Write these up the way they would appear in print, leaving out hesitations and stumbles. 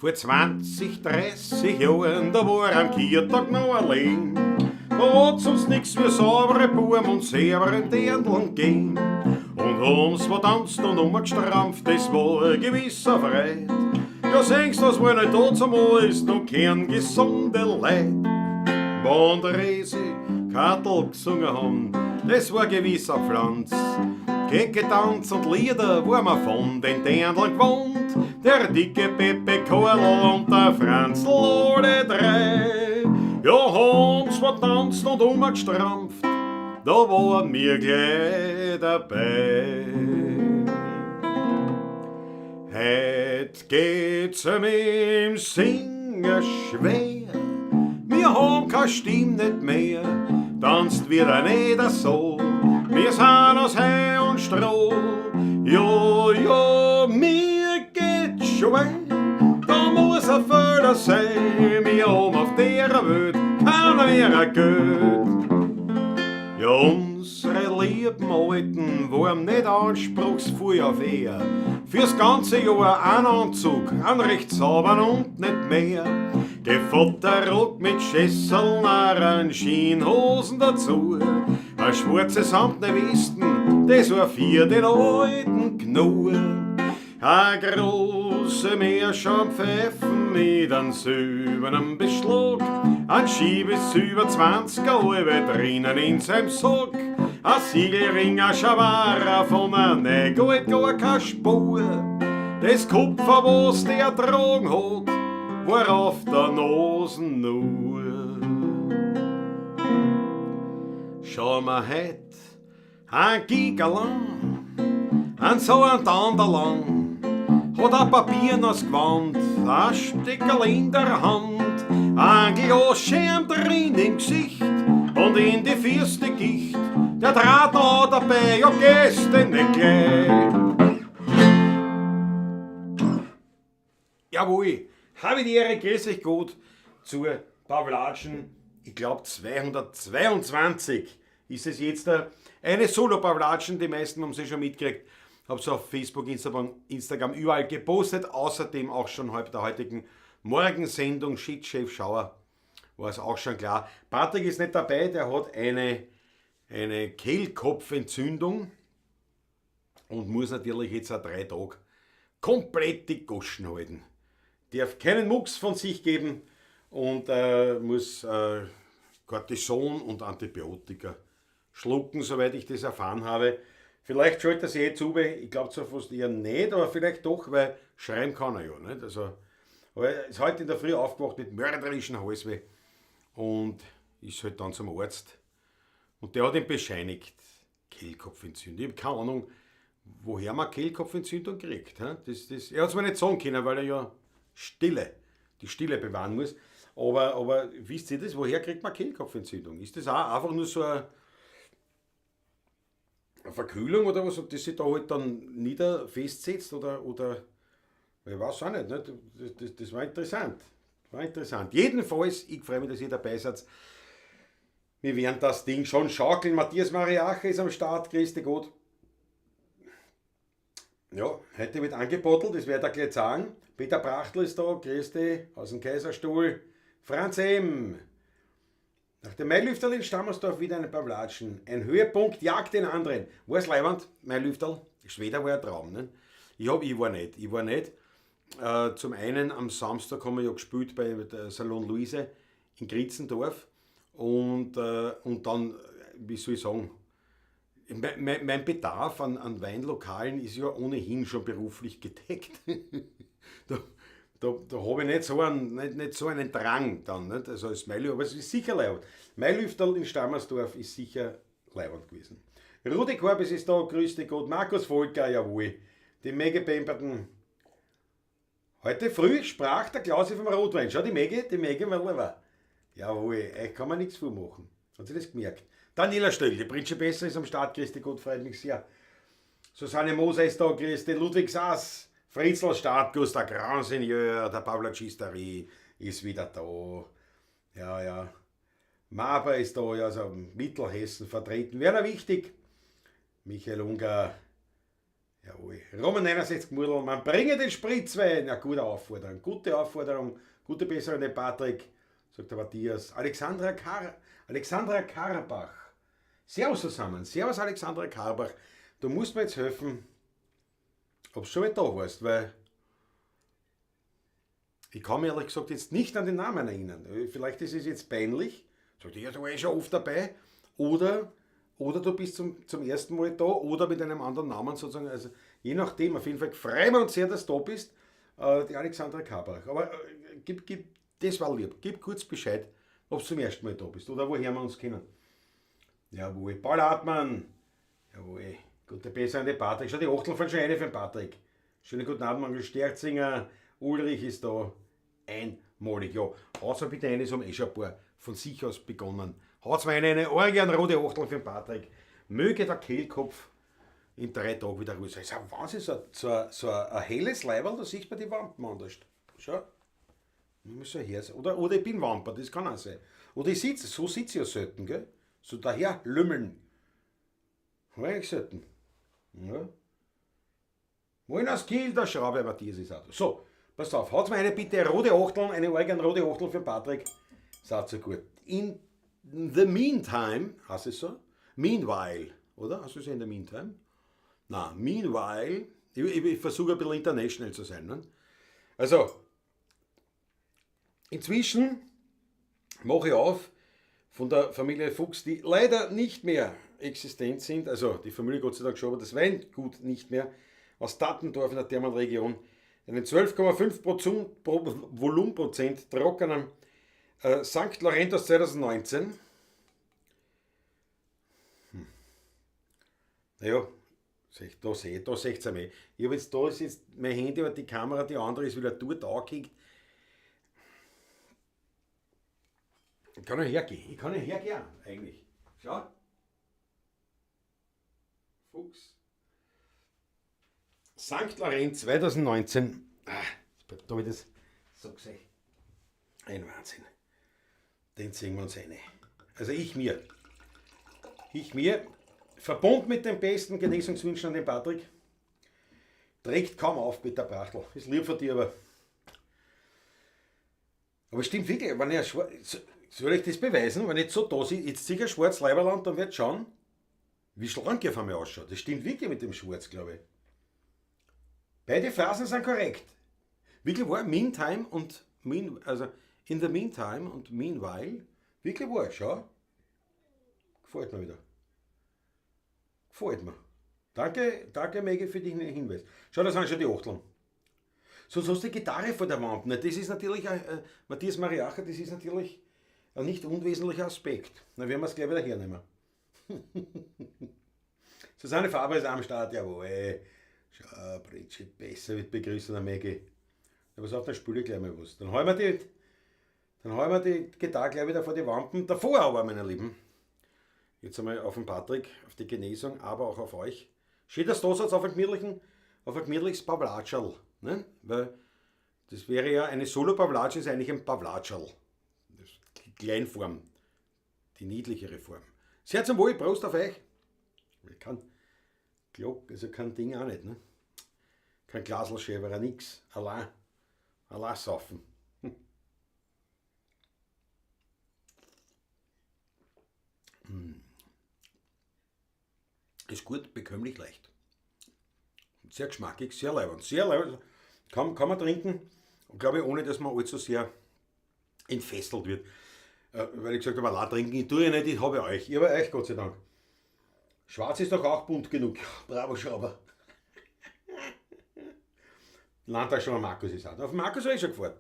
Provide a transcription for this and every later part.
Vor 20, 30 Jahren, da war am Kirtag noch allein. Da hat's uns nix wie saubere Buben und saubere Dirndln gehen. Und uns war tanzt und umgestrampft, das war ein gewisser Freit. Ja, sehst, das war nicht da zum ist noch kerngesunde Leid. Wenn der Resi Kartel gesungen haben, das war gewisser Pflanz. Kecke Tanz und Lieder war man von den Dirndln gewohnt. Der dicke Pepe Korl und der Franzl, alle drei. Ja, Hans war tanzt und umgestrampft, da waren wir gleich dabei. Heut geht's mir im Singen schwer, wir haben keine Stimme nicht mehr, tanzt wieder nicht so. Wir sind aus Heu und Stroh, ja, mir geht's schwer, da muss ein Förder sein, wir haben auf der Welt keiner mehr gut. Ja, unsere lieben Alten waren nicht anspruchsvoll auf Ehe. Fürs ganze Jahr ein Anzug, ein recht sauber und nicht mehr. Gefotterrock mit Schesseln, Arranginhosen dazu. Ein schwarzes Hemd, Westen, das war für den alten Gnur. Ein große Meerschaum-Pfeifen mit einem silbernen Beschlag. Ein Schiebes über 20 halbe drinnen in seinem Sack. Ein Siegelring, ein Schawara von einer Gold, gar keine Spur. Das Kupfer, was der tragen hat, war auf der Nase nur. Schau mal heut, ein Gigalan, ein so ein Tanderlang, hat ein Papier nass Gewand, ein Steckerl in der Hand, ein Glas Scherm drin im Gesicht und in die Fürste Gicht. Der Draht noch dabei, ja gestern nicht gleich. Jawohl, habe ich die Ehre, grüß euch gut zur Pavlatschen, ich glaube 222 ist es jetzt eine Solo-Pavlatschen, die meisten haben sie schon mitgekriegt. Habe es auf Facebook, Instagram überall gepostet, außerdem auch schon halb der heutigen Morgensendung Shit Chef Schauer war es auch schon klar. Patrick ist nicht dabei, der hat eine Kehlkopfentzündung und muss natürlich jetzt auch 3 Tage komplett die Goschen halten. Darf keinen Mucks von sich geben und muss Cortison und Antibiotika schlucken, soweit ich das erfahren habe. Vielleicht schaltet er sich jetzt zu, ich glaube zwar fast eher nicht, aber vielleicht doch, weil schreiben kann er ja nicht. Also, aber er ist heute in der Früh aufgewacht mit mörderischen Halsweh und ist halt dann zum Arzt. Und der hat ihm bescheinigt, Kehlkopfentzündung. Ich habe keine Ahnung, woher man Kehlkopfentzündung kriegt. Er hat es mir nicht sagen können, weil er ja die Stille bewahren muss. Aber wisst ihr das, woher kriegt man Kehlkopfentzündung? Ist das auch einfach nur so eine Verkühlung oder was, das sich da halt dann nieder festsetzt oder ich weiß auch nicht, ne? Das war interessant. Jedenfalls, ich freue mich, dass ihr dabei seid. Wir werden das Ding schon schaukeln. Matthias Mariache ist am Start, grüß dich gut. Ja, heute wird angebottelt, das werde ich gleich sagen. Peter Prachtl ist da, grüß dich, aus dem Kaiserstuhl. Franz M. Nach dem Mailüfterl in Stammersdorf wieder ein paar Latschen. Ein Höhepunkt jagt den anderen. War es leiwand, Mailüfterl? Schweder war ein Traum, ne? Ich war nicht. Zum einen am Samstag haben wir ja gespielt bei der Salon Luise in Gritzendorf und dann, wie soll ich sagen, mein Bedarf an Weinlokalen ist ja ohnehin schon beruflich gedeckt. Da habe ich nicht so einen Drang dann, nicht? Also als Mailüfterl, aber es ist sicher leibend. Mailüfterl in Stammersdorf ist sicher leibend gewesen. Rudi Korbes ist da, grüß dich Gott. Markus Volker, jawohl. Die Megepemperten. Heute früh sprach der Klausi vom Rotwein. Schau, die Mege, jawohl, euch kann man nichts vormachen. Hat sie das gemerkt? Daniela Stöll, die Prinzipessa ist am Start, grüß dich Gott, freut mich sehr. Susanne Moser ist da, grüß dich. Ludwig Sass. Fritzl Startguss, der Grand Seigneur, der Pavlacisterie ist wieder da. Ja. Maber ist da, also Mittelhessen vertreten. Werner Wichtig, Michael Unger, Jawohl. Roman 69 Murl, man bringe den Spritzwein. Ja, gute Aufforderung, gute Besserung, der Patrick, sagt der Matthias. Alexandra Karbach. Servus zusammen, servus Alexandra Karbach. Du musst mir jetzt helfen, ob du schon mal da warst, weil ich kann mir ehrlich gesagt jetzt nicht an den Namen erinnern. Vielleicht ist es jetzt peinlich, sagt ich, ja, du warst schon oft dabei, oder du bist zum ersten Mal da, oder mit einem anderen Namen sozusagen. Also je nachdem, auf jeden Fall freuen wir uns sehr, dass du da bist, die Alexandra Karbach. Aber das war lieb, gib kurz Bescheid, ob du zum ersten Mal da bist, oder woher wir uns kennen. Jawohl, Paul Hartmann, jawohl, gute Besserung, der Patrick, schau, die Achtel fallen schon eine für den Patrick. Schönen guten Abend, Mangel Sterzinger, Ulrich ist da. Einmalig, ja. Haut's mir bitte eine, so haben schon ein paar von sich aus begonnen. Haut's mir eine rote Achtel für den Patrick. Möge der Kehlkopf in 3 Tagen wieder ruhig sein. Das ist ein Wahnsinn, so ein helles Leiberl, da sieht man die Wampen anders. Schau. Muss so her sein. Oder ich bin Wamper, das kann auch sein. Oder ich sitze, so sitze ich ja selten, gell? So daher lümmeln. Habe ich selten. Ja. Wollen aus Kiel, der Schraube, Matthias ist auch da. So. Pass auf, haut mir eine bitte rote Achtel, eine rote Achtel für Patrick. Seid so gut. In the meantime, heißt es so? Meanwhile, oder? Hast du es in the meantime? Na, meanwhile, ich versuche ein bisschen international zu sein. Ne? Also, inzwischen mache ich auf von der Familie Fuchs, die leider nicht mehr existent sind, also die Familie Gott sei Dank schon, aber das Weingut nicht mehr, aus Tattendorf in der Thermalregion, einen 12,5% Volumenprozent trockenen St. Laurent aus 2019. Naja, da seht ihr mich. Ich habe jetzt, da ist jetzt mein Handy und die Kamera, die andere ist wieder dort angehängt. Ich kann ja hergehen, eigentlich. Schau. Fuchs. St. Laurent 2019. Da habe ich das so gesehen. Ein Wahnsinn. Den ziehen wir uns rein. Also ich mir, verbunden mit den besten Genesungswünschen an den Patrick, trägt kaum auf, Peter Brachtel. Ist lieb von dir, aber es stimmt wirklich, wenn ich soll ich das beweisen, wenn ich jetzt so da sehe, jetzt ziehe ich ein schwarzes Leiberland, dann wird schauen, wie schlank er von mir ausschaut. Das stimmt wirklich mit dem Schwarz, glaube ich. Beide Phrasen sind korrekt. Wirklich wahr, meantime und also in the meantime und meanwhile, wirklich wahr, schau. Gefällt mir wieder. Gefällt mir. Danke Maggie für den Hinweis. Schau, da sind schon die Achteln. Sonst hast du die Gitarre vor der Wand. Das ist natürlich, Matthias Mariacher, das ist natürlich ein nicht unwesentlicher Aspekt. Dann werden wir es gleich wieder hernehmen. Susanne Faber ist am Start, jawohl. Schau, Britschi, besser wird begrüßen, der Maggie. Aber pass auf, dann spüle ich gleich mal was. Dann hauen wir die Gitarre gleich wieder vor die Wampen. Davor aber, meine Lieben. Jetzt einmal auf den Patrick, auf die Genesung, aber auch auf euch. Schön, dass du da seid auf ein gemütliches Pavlatschal. Ne? Weil das wäre ja, eine Solo-Pavlatsche ist eigentlich ein Pavlatschal. Die Kleinform, die niedlichere Form. Sehr zum Wohl, Prost auf euch. Kein Ding auch nicht, ne? Kein Glaselschäberer, nix. Allein saufen. Ist gut, bekömmlich, leicht. Sehr geschmackig, sehr leibend. Sehr leibend. Kann man trinken, glaube ich, ohne dass man allzu sehr entfesselt wird. Weil ich gesagt habe, allein trinken, ich tue ja nicht, ich habe euch. Ich habe euch, Gott sei Dank. Schwarz ist doch auch bunt genug. Bravo, Schrauber. Landtagsschrauber Markus ist auch. Auf Markus habe ich schon gefahren.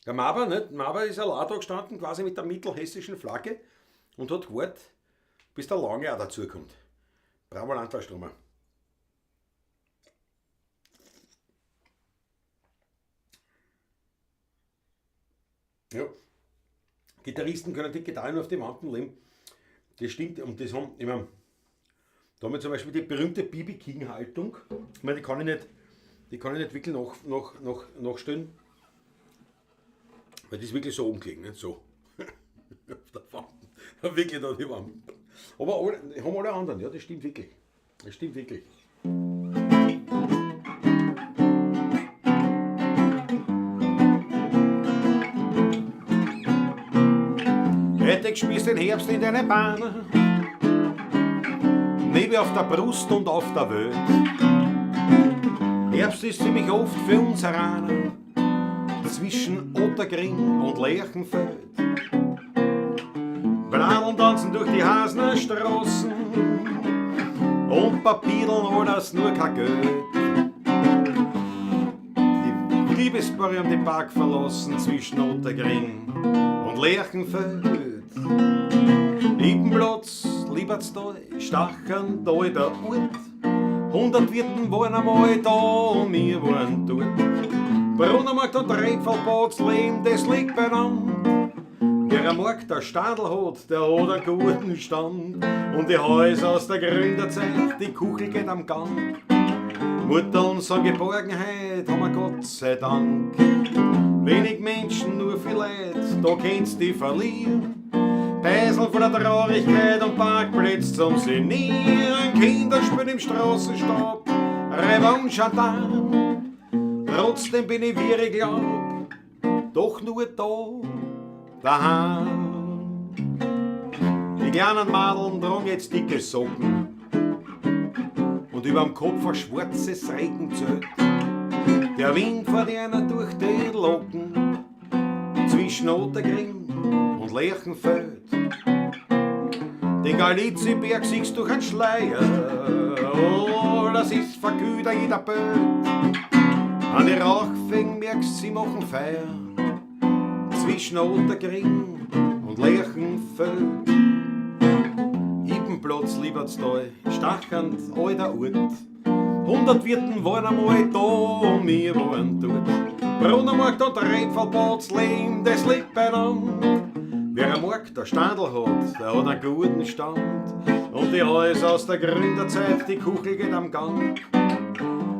Der Maber, nicht? Maber ist allein da gestanden, quasi mit der mittelhessischen Flagge und hat gewartet, bis der Lange auch dazukommt. Bravo, Landtagsstromer. Ja. Gitarristen können die Gitarre nur auf die Wanden legen. Das stimmt. Und das haben, ich meine, da haben wir zum Beispiel die berühmte B.B. King-Haltung. Ich meine, die kann ich nicht wirklich nachstellen. Weil die ist wirklich so umgelegen, nicht so. Auf der Wand. Wirklich da die Wand. Aber haben alle anderen, ja, das stimmt wirklich. Das stimmt wirklich. Endlich spürst den Herbst in deine Beine. Nebel auf der Brust und auf der Welt. Herbst ist ziemlich oft für uns Rainer zwischen Otterkring und Lerchenfeld. Bananen tanzen durch die Hasner Straßen und Papierln alles nur kein Geld. Die Liebespaare haben den Park verlassen zwischen Otterkring und Lerchenfeld. Liebenplatz, Liebertstal, Stachern, da in der Ort. 100 Wirten waren einmal da und wir waren dort. Brunnermarkt und Rebfallbad, das Leben, das liegt beieinander. Wer am Markt der Stadel hat, der hat einen guten Stand. Und die Häuser aus der Gründerzeit, die Kuchel geht am Gang. Mutter unsere Geborgenheit haben wir Gott sei Dank. Wenig Menschen, nur viel Leid, da kannst du die verlieren. Beisel von der Traurigkeit und Parkplätze zum Sinnieren. Kinder spielen im Straßenstab, Revanche da. Trotzdem bin ich, wie ich glaub, doch nur da, daheim. Die kleinen Madeln tragen jetzt dicke Socken und überm Kopf ein schwarzes Regenzelt. Der Wind fährt einer durch die Locken zwischen Otterkring und Lerchenfeld. Den Galiziberg siehst du durch einen Schleier, oh, das ist verkühlt jeder Böd. An die Rauchfängen merkst, sie machen Feier zwischen Otterkring und Lerchenfeld. Ibenplatz, Liebertstal, Stachend, alter Ort. 100 Wirten waren einmal da und wir waren dort. Brunnermarkt und Rebfallbad, das Leben, das liegt beieinander. Wer am Markt der Stadel hat, der hat einen guten Stand. Und die Häuser aus der Gründerzeit, die Kuchel geht am Gang.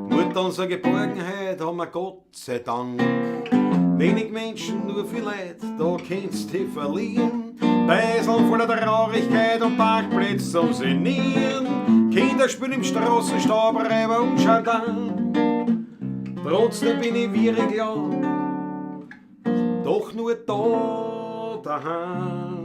Mutter unsere Geborgenheit haben wir Gott sei Dank. Wenig Menschen, nur viel Leid, da kannst du verlieren. Beiseln voller Traurigkeit und Parkplätze zum Sinnieren. Kinder spielen im Straßenstab, Reiber und Jardin. Trotzdem bin ich, wie ich glaub, doch nur da, daheim.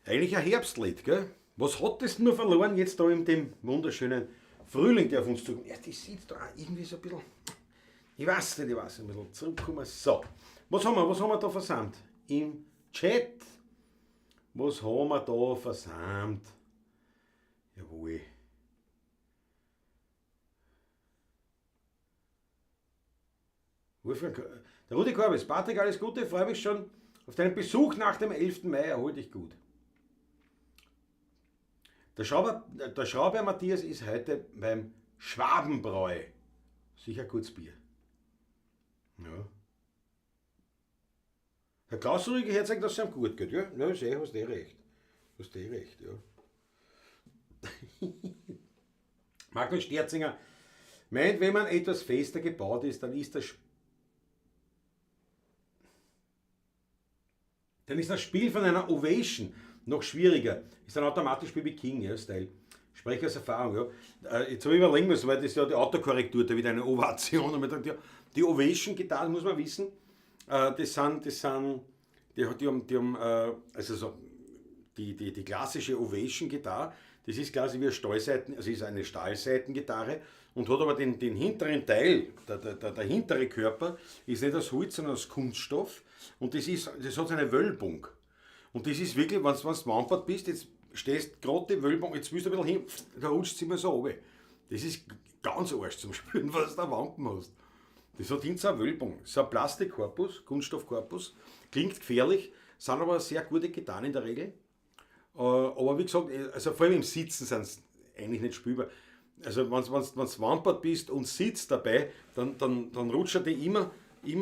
Eigentlich ein Herbstlied, gell? Was hat das nur verloren jetzt da in dem wunderschönen Frühling, der auf uns zukommt? Ja, das sieht da auch irgendwie so ein bisschen, ich weiß nicht, ein bisschen zurückkommen. So, was haben wir da versammelt? Im Chat, was haben wir da versammelt? Jawohl. Wolfgang, der Rudi Korbis, Patrick, alles Gute, freue mich schon auf deinen Besuch nach dem 11. Mai, erhol dich gut. Der Schrauber Matthias ist heute beim Schwabenbräu. Sicher gutes Bier. Ja. Herr Klaus Rüge hat gesagt, dass es ihm gut geht. Ja, ja, hast du recht. Hast du recht, ja. Magnus Sterzinger meint, wenn man etwas fester gebaut ist, dann ist das Spiel von einer Ovation noch schwieriger. Ist dann automatisch BB King, ja, Style. Spreche aus Erfahrung, ja. Jetzt habe ich überlegen müssen, weil das ist ja die Autokorrektur, da wieder eine Ovation. Und die Ovation-Gitarren, muss man wissen, die klassische Ovation-Gitarre, das ist quasi wie eine Stahlseiten, also ist eine Stahlseitengitarre und hat aber den hinteren Teil, der hintere Körper, ist nicht aus Holz, sondern aus Kunststoff und das hat so eine Wölbung. Und das ist wirklich, wenn du Wandbad bist, jetzt stehst gerade die Wölbung, jetzt willst du ein bisschen hin, da rutscht es immer so runter. Das ist ganz arsch zum Spüren, was du da Wampen hast. Das hat hinten so eine Wölbung. So ein Plastikkorpus, Kunststoffkorpus, klingt gefährlich, sind aber sehr gute Gitarren in der Regel. Aber wie gesagt, also vor allem im Sitzen sind sie eigentlich nicht spielbar. Also wenn du Wandbad bist und sitzt dabei, dann rutscht die immer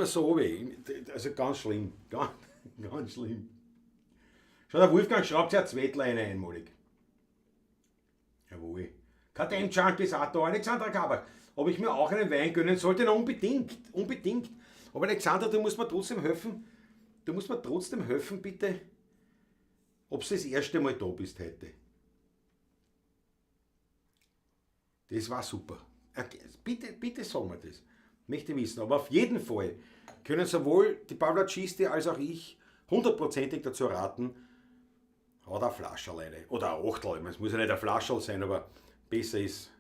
so runter. Also ganz schlimm, ganz schlimm. Schau, der Wolfgang schreibt sich ein Zweitlein einmalig. Jawohl. KTM-Junkie ist auch da. Alexandra Kabach. Ob ich mir auch einen Wein gönnen sollte? Na, unbedingt. Aber Alexandra, du musst mir trotzdem helfen. Bitte, ob du das erste Mal da bist heute. Das war super. Bitte sagen wir das. Möchte wissen. Aber auf jeden Fall können sowohl die Pavlaciste als auch ich hundertprozentig dazu raten, hat eine Flascherl rein. Oder ein Achtel. Es muss ja nicht ein Flascherl sein, aber besser ist,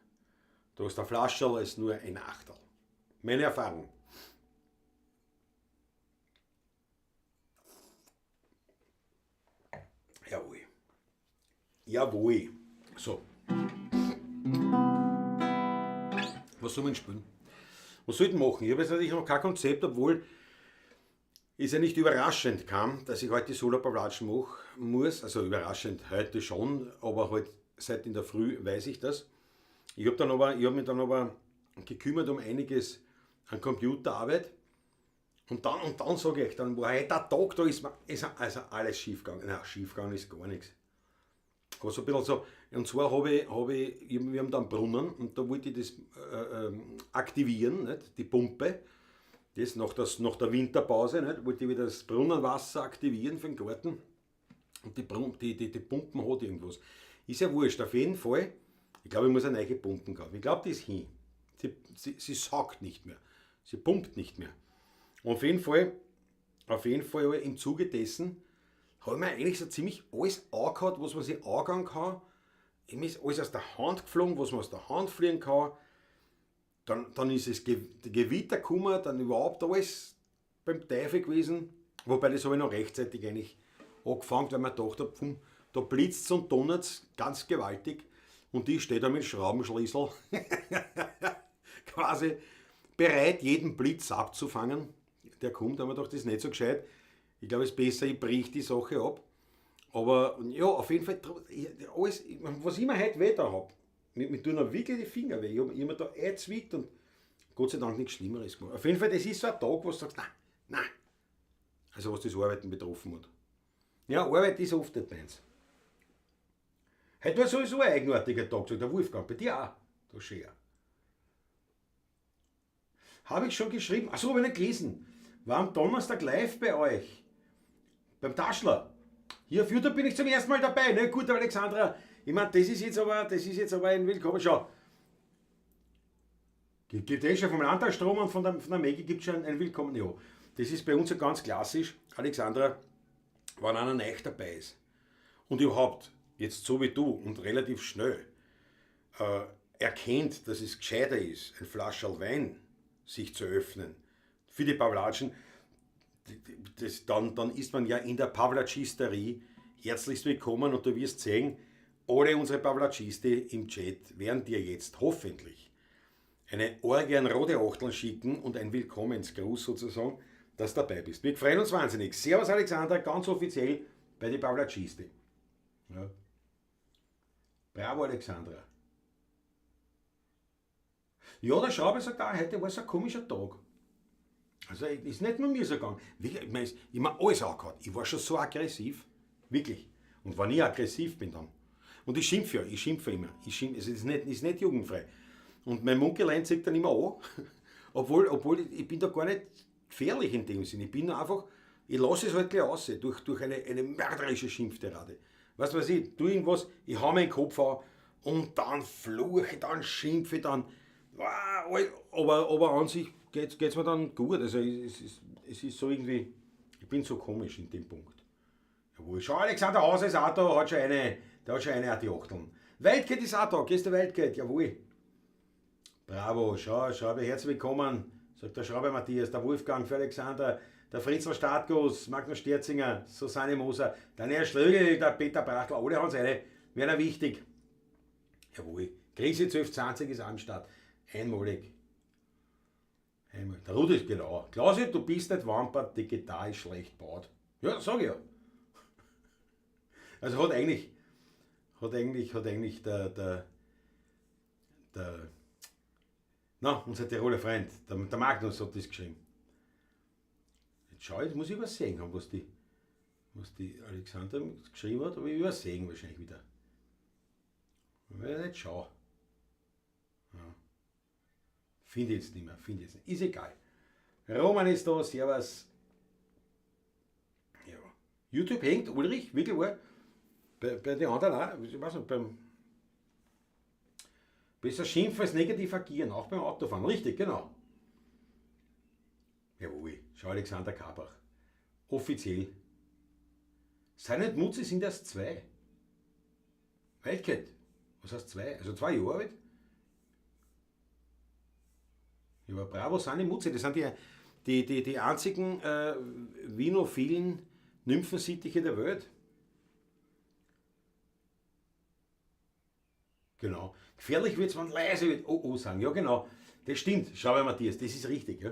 du hast ein Flascherl als nur ein Achtel. Meine Erfahrung. Jawohl. Jawohl. So. Was soll man spielen? Was soll ich denn machen? Ich habe jetzt natürlich noch kein Konzept, obwohl es ja nicht überraschend kam, dass ich heute die Solo-Pavlatschen machen muss. Also überraschend heute schon, aber halt seit in der Früh weiß ich das. Ich habe mich dann aber gekümmert um einiges an Computerarbeit. Und dann sage ich, dann war heute der Tag, da ist also alles schiefgegangen. Nein, schiefgegangen ist gar nichts. Aber so ein bisschen so, und zwar wir haben da einen Brunnen und da wollte ich das aktivieren, nicht? Die Pumpe. Das nach der Winterpause, nicht? Wollte ich wieder das Brunnenwasser aktivieren für den Garten. Und die Pumpen hat irgendwas. Ist ja wurscht, auf jeden Fall. Ich glaube, ich muss eine neue Pumpen kaufen. Ich glaube, die ist hin. Sie saugt nicht mehr. Sie pumpt nicht mehr. Und auf jeden Fall im Zuge dessen habe ich mir eigentlich so ziemlich alles angehauen, was man sich angehen kann. Ihm ist alles aus der Hand geflogen, was man aus der Hand fliegen kann. Dann ist es Gewitter gekommen, dann überhaupt alles beim Teufel gewesen. Wobei das habe ich noch rechtzeitig eigentlich angefangen, weil man gedacht habe, da blitzt es und donnert es ganz gewaltig. Und ich stehe da mit Schraubenschlüssel quasi bereit, jeden Blitz abzufangen. Der kommt, aber doch das ist nicht so gescheit. Ich glaube, es ist besser, ich brich die Sache ab. Aber ja, auf jeden Fall, alles, was ich mir heute weh da habe, mir tun auch wirklich die Finger weh. Ich habe mir da eingezwickt und Gott sei Dank nichts Schlimmeres gemacht. Auf jeden Fall, das ist so ein Tag, wo du sagst, nein. Also was das Arbeiten betroffen hat. Ja, Arbeit ist oft nicht meins. Heute war sowieso ein eigenartiger Tag, sagt der Wolfgang. Bei dir auch, der Scheer. Habe ich schon geschrieben, achso, habe ich nicht gelesen. War am Donnerstag live bei euch. Beim Taschler. Hier auf YouTube bin ich zum ersten Mal dabei. Ne? Gut, Alexandra. Ich meine, das ist jetzt aber ein Willkommen. Schau. Gibt es schon vom Landtagsstrom und von der Maggie gibt es schon ein Willkommen. Ja. Das ist bei uns ja ganz klassisch. Alexandra, wenn einer neu dabei ist und überhaupt, jetzt so wie du und relativ schnell, erkennt, dass es gescheiter ist, ein Flascherl Wein sich zu öffnen für die Pavlatschen, dann ist man ja in der Pavlatschisterie herzlichst willkommen und du wirst sehen, alle unsere Pavlatschiste im Chat werden dir jetzt hoffentlich eine Orgie an rote Achteln schicken und ein Willkommensgruß sozusagen, dass du dabei bist. Wir freuen uns wahnsinnig. Servus Alexander, ganz offiziell bei die Pavlatschiste. Ja. Bravo Alexandra. Ja, der Schraube sagt auch, heute war so ein komischer Tag. Also ist nicht nur mir so gegangen. Ich meine, alles angehört. Ich war schon so aggressiv. Wirklich. Und wenn ich aggressiv bin dann. Und ich schimpfe immer. Es ist nicht jugendfrei. Und mein Mundgelein zeigt dann immer an. obwohl ich bin da gar nicht gefährlich in dem Sinn. Ich bin einfach, ich lasse es halt gleich aus, durch eine mörderische Schimpfterade. Weißt du was ich, tue irgendwas, ich hau meinen Kopf an und dann fluche, dann schimpfe, dann. Aber an sich geht's mir dann gut. Also es ist so irgendwie, ich bin so komisch in dem Punkt. Jawohl, schau, Alexander Hauser ist auch da, der hat schon eine an die Achteln. Wildcat ist auch da, gehst du Wildcat, jawohl. Bravo, schau, herzlich willkommen, sagt der Schraube Matthias, der Wolfgang für Alexander, der Fritz von Startguss, Magnus Sterzinger, Susanne Moser, Daniel Schlögel, der Peter Brachtl, alle haben seine, wäre wichtig. Jawohl, Krise 1220 ist am Start. Einmalig. Der Rudi ist genau. Klausi, du bist nicht wampert, die Gitarre ist schlecht gebaut. Ja, sag ich ja. Also hat eigentlich unser Tiroler Freund, der Magnus hat das geschrieben. Jetzt schau, jetzt muss ich übersehen haben, was die Alexander geschrieben hat, aber ich übersehen wahrscheinlich wieder. Ich will nicht schauen. Ja. Finde jetzt nicht mehr. Ist egal. Roman ist da, servus. Ja. YouTube hängt, Ulrich, wirklich wahr. Bei den anderen auch, ich weiß nicht, Besser schimpfen als negativ agieren, auch beim Autofahren. Richtig, genau. Jawohl, schau Alexander Kabach. Offiziell. Sei nicht Mutzi, sind erst 2. Waldkeit. Was heißt 2? Also 2 Jahre alt? Ja, aber bravo, sind die Mutzi. Das sind die einzigen vinophilen Nymphensittiche der Welt. Genau. Gefährlich wird es, wenn leise wird. Oh, oh, sagen. Ja, genau. Das stimmt. Schau mal, Matthias, das ist richtig. Ja.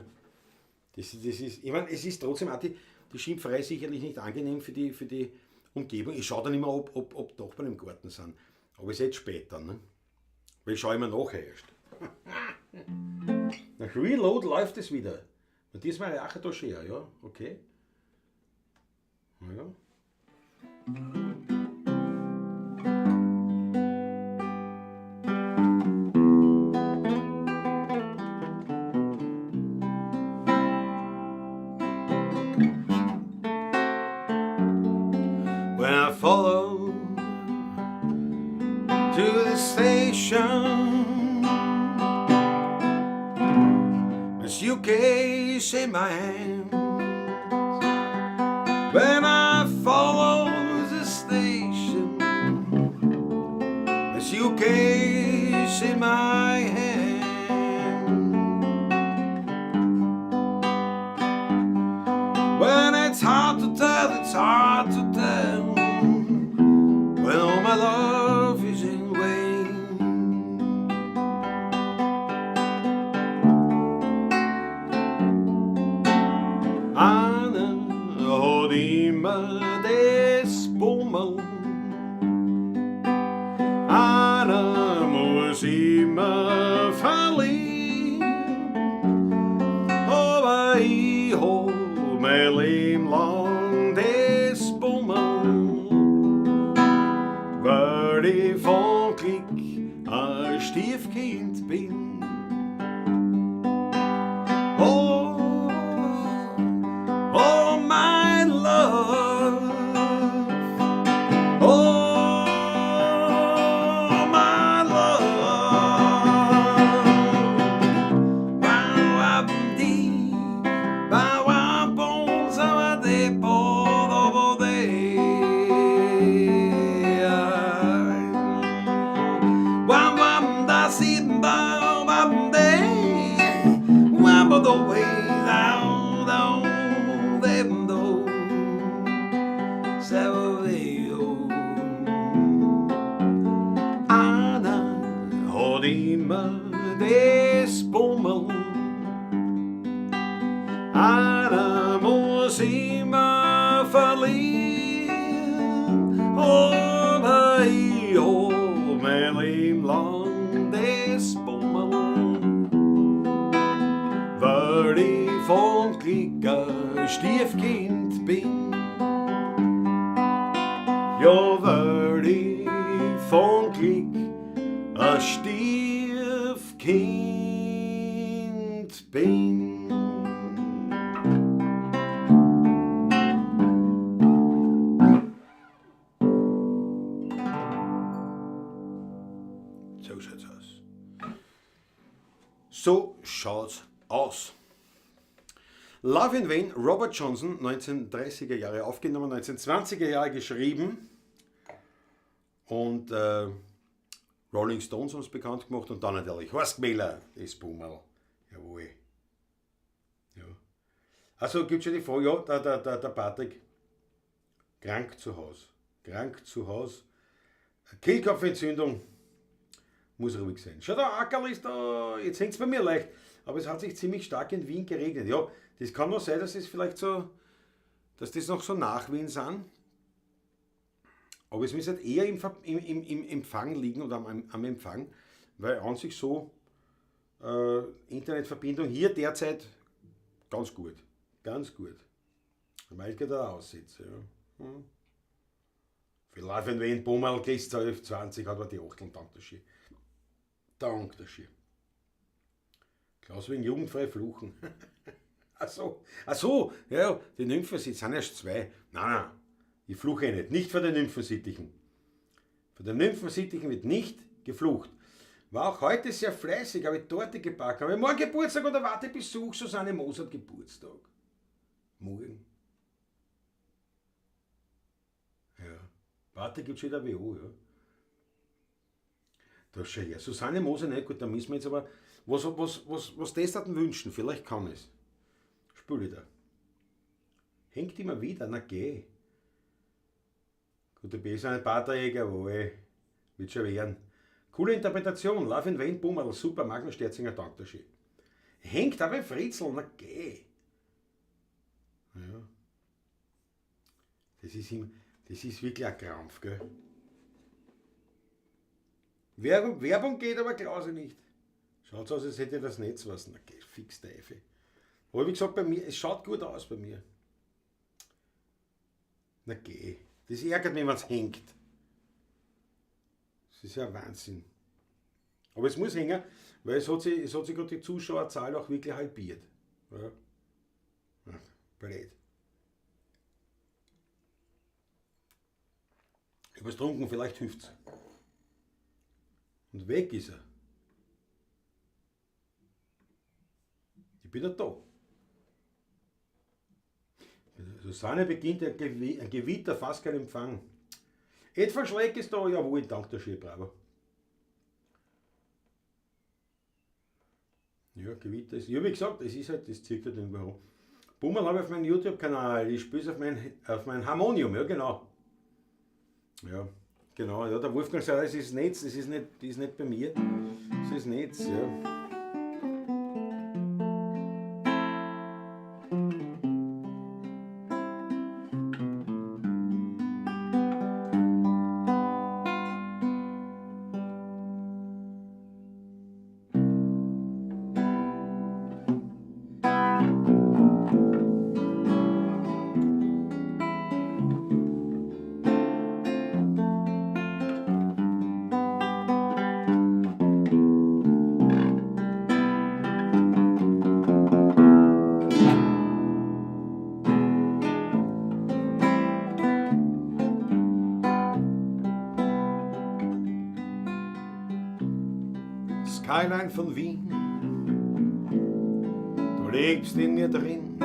Das ist, ich meine, es ist trotzdem auch die Schimpferei sicherlich nicht angenehm für die Umgebung. Ich schaue dann immer, ob Nachbarn im Garten sind. Aber es ist jetzt später. Ne? Weil ich schaue immer nachher erst. Nach Reload läuft es wieder. Und diesmal eine Achetasche, ja, okay. Ja. When I follow to the station, a suitcase in my hand. When I follow the station, a suitcase in my hand. When it's hard to tell, it's hard to tell. When all my love is in vain. Anna hat immer das Bummel. Anna muss immer verlieren. Aber ich hab mein Leben lang das Bummel. Weil ich von Glück ein Stiefkind bin. Oh, oh my love, oh my love. Ba-wam-dee, ba-wam-bom, sa-wa-dee-bo-do-bo-dee. Anna hat immer das Bummel. Anna muss immer verlieren. Aber ich hab mein Leben lang das Bummel. Weil ich von Glück ein Stiefkind bin. Ja, weil ich von Glück ein Stiefkind bin. So schaut's aus. So schaut's aus. Love in Vain, Robert Johnson, 1930er Jahre aufgenommen, 1920er Jahre geschrieben und Rolling Stones haben es bekannt gemacht und dann natürlich Horst Gmeller, das Bummel. Jawohl. Ja. Also gibt es schon die Frage, ja, der Patrick, krank zu Hause. Kehlkopfentzündung, muss ruhig sein. Schau, der Ackerl ist da, jetzt hängt es bei mir leicht, aber es hat sich ziemlich stark in Wien geregnet. Ja, das kann noch sein, dass es vielleicht so, dass das noch so Nachwehen sind. Aber es müsste halt eher im Empfang liegen oder am Empfang, weil an sich so Internetverbindung hier derzeit ganz gut. Ganz gut. Weil ich da aussitze. Ja. Für Live and Vain, Bummel, gehst 12, 20, hat er die 8 und dank der Ski. Dank der Ski. Klaus wegen jugendfrei fluchen. Ach so, ja, die Nymphensittiche sind erst 2. Nein, ich fluche nicht. Nicht vor den Nymphensittichen. Vor den Nymphensittichen wird nicht geflucht. War auch heute sehr fleißig, habe ich Torte gebacken. Habe ich morgen Geburtstag oder warte Besuch, Susanne Moos hat Geburtstag. Morgen. Ja. Warte, gibt schon wieder WO, ja. Da schau her. Susanne Moser, nicht gut, da müssen wir jetzt aber. Was das denn wünschen? Vielleicht kann es. Spül ich da. Hängt immer wieder, na geh. Gut, du bist ein Paterjäger, wo wird schon werden. Coole Interpretation, Love in Vain, Bummerl, super, Magnus Sterzinger, danke dir schön. Hängt aber Fritzl, na geh. Ja. Das ist wirklich ein Krampf, gell? Werbung geht aber Klause nicht. Schaut aus, als hätte das Netz was. Na geh, fix Teufel. Aber wie gesagt, bei mir, es schaut gut aus bei mir. Na geh. Das ärgert mich, wenn es hängt. Das ist ja ein Wahnsinn. Aber es muss hängen, weil es hat sich gerade die Zuschauerzahl auch wirklich halbiert. Ja. Ach, blöd. Ich habe was getrunken, vielleicht hilft's. Und weg ist er. Ich bin ja da. Susanne beginnt ein Gewitter, fast kein Empfang. Etwas Schleck ist da, jawohl, dank der schön, bravo. Ja, Gewitter ist. Ja, wie gesagt, es ist halt, das zieht halt irgendwo rum. Bummerl habe ich auf meinem YouTube-Kanal, ich spiele es auf mein Harmonium, ja genau. Ja, genau, ja, der Wolfgang sagt, das ist Netz, das ist nicht bei mir. Das ist Netz, ja. Skyline von Wien, du lebst in mir drin.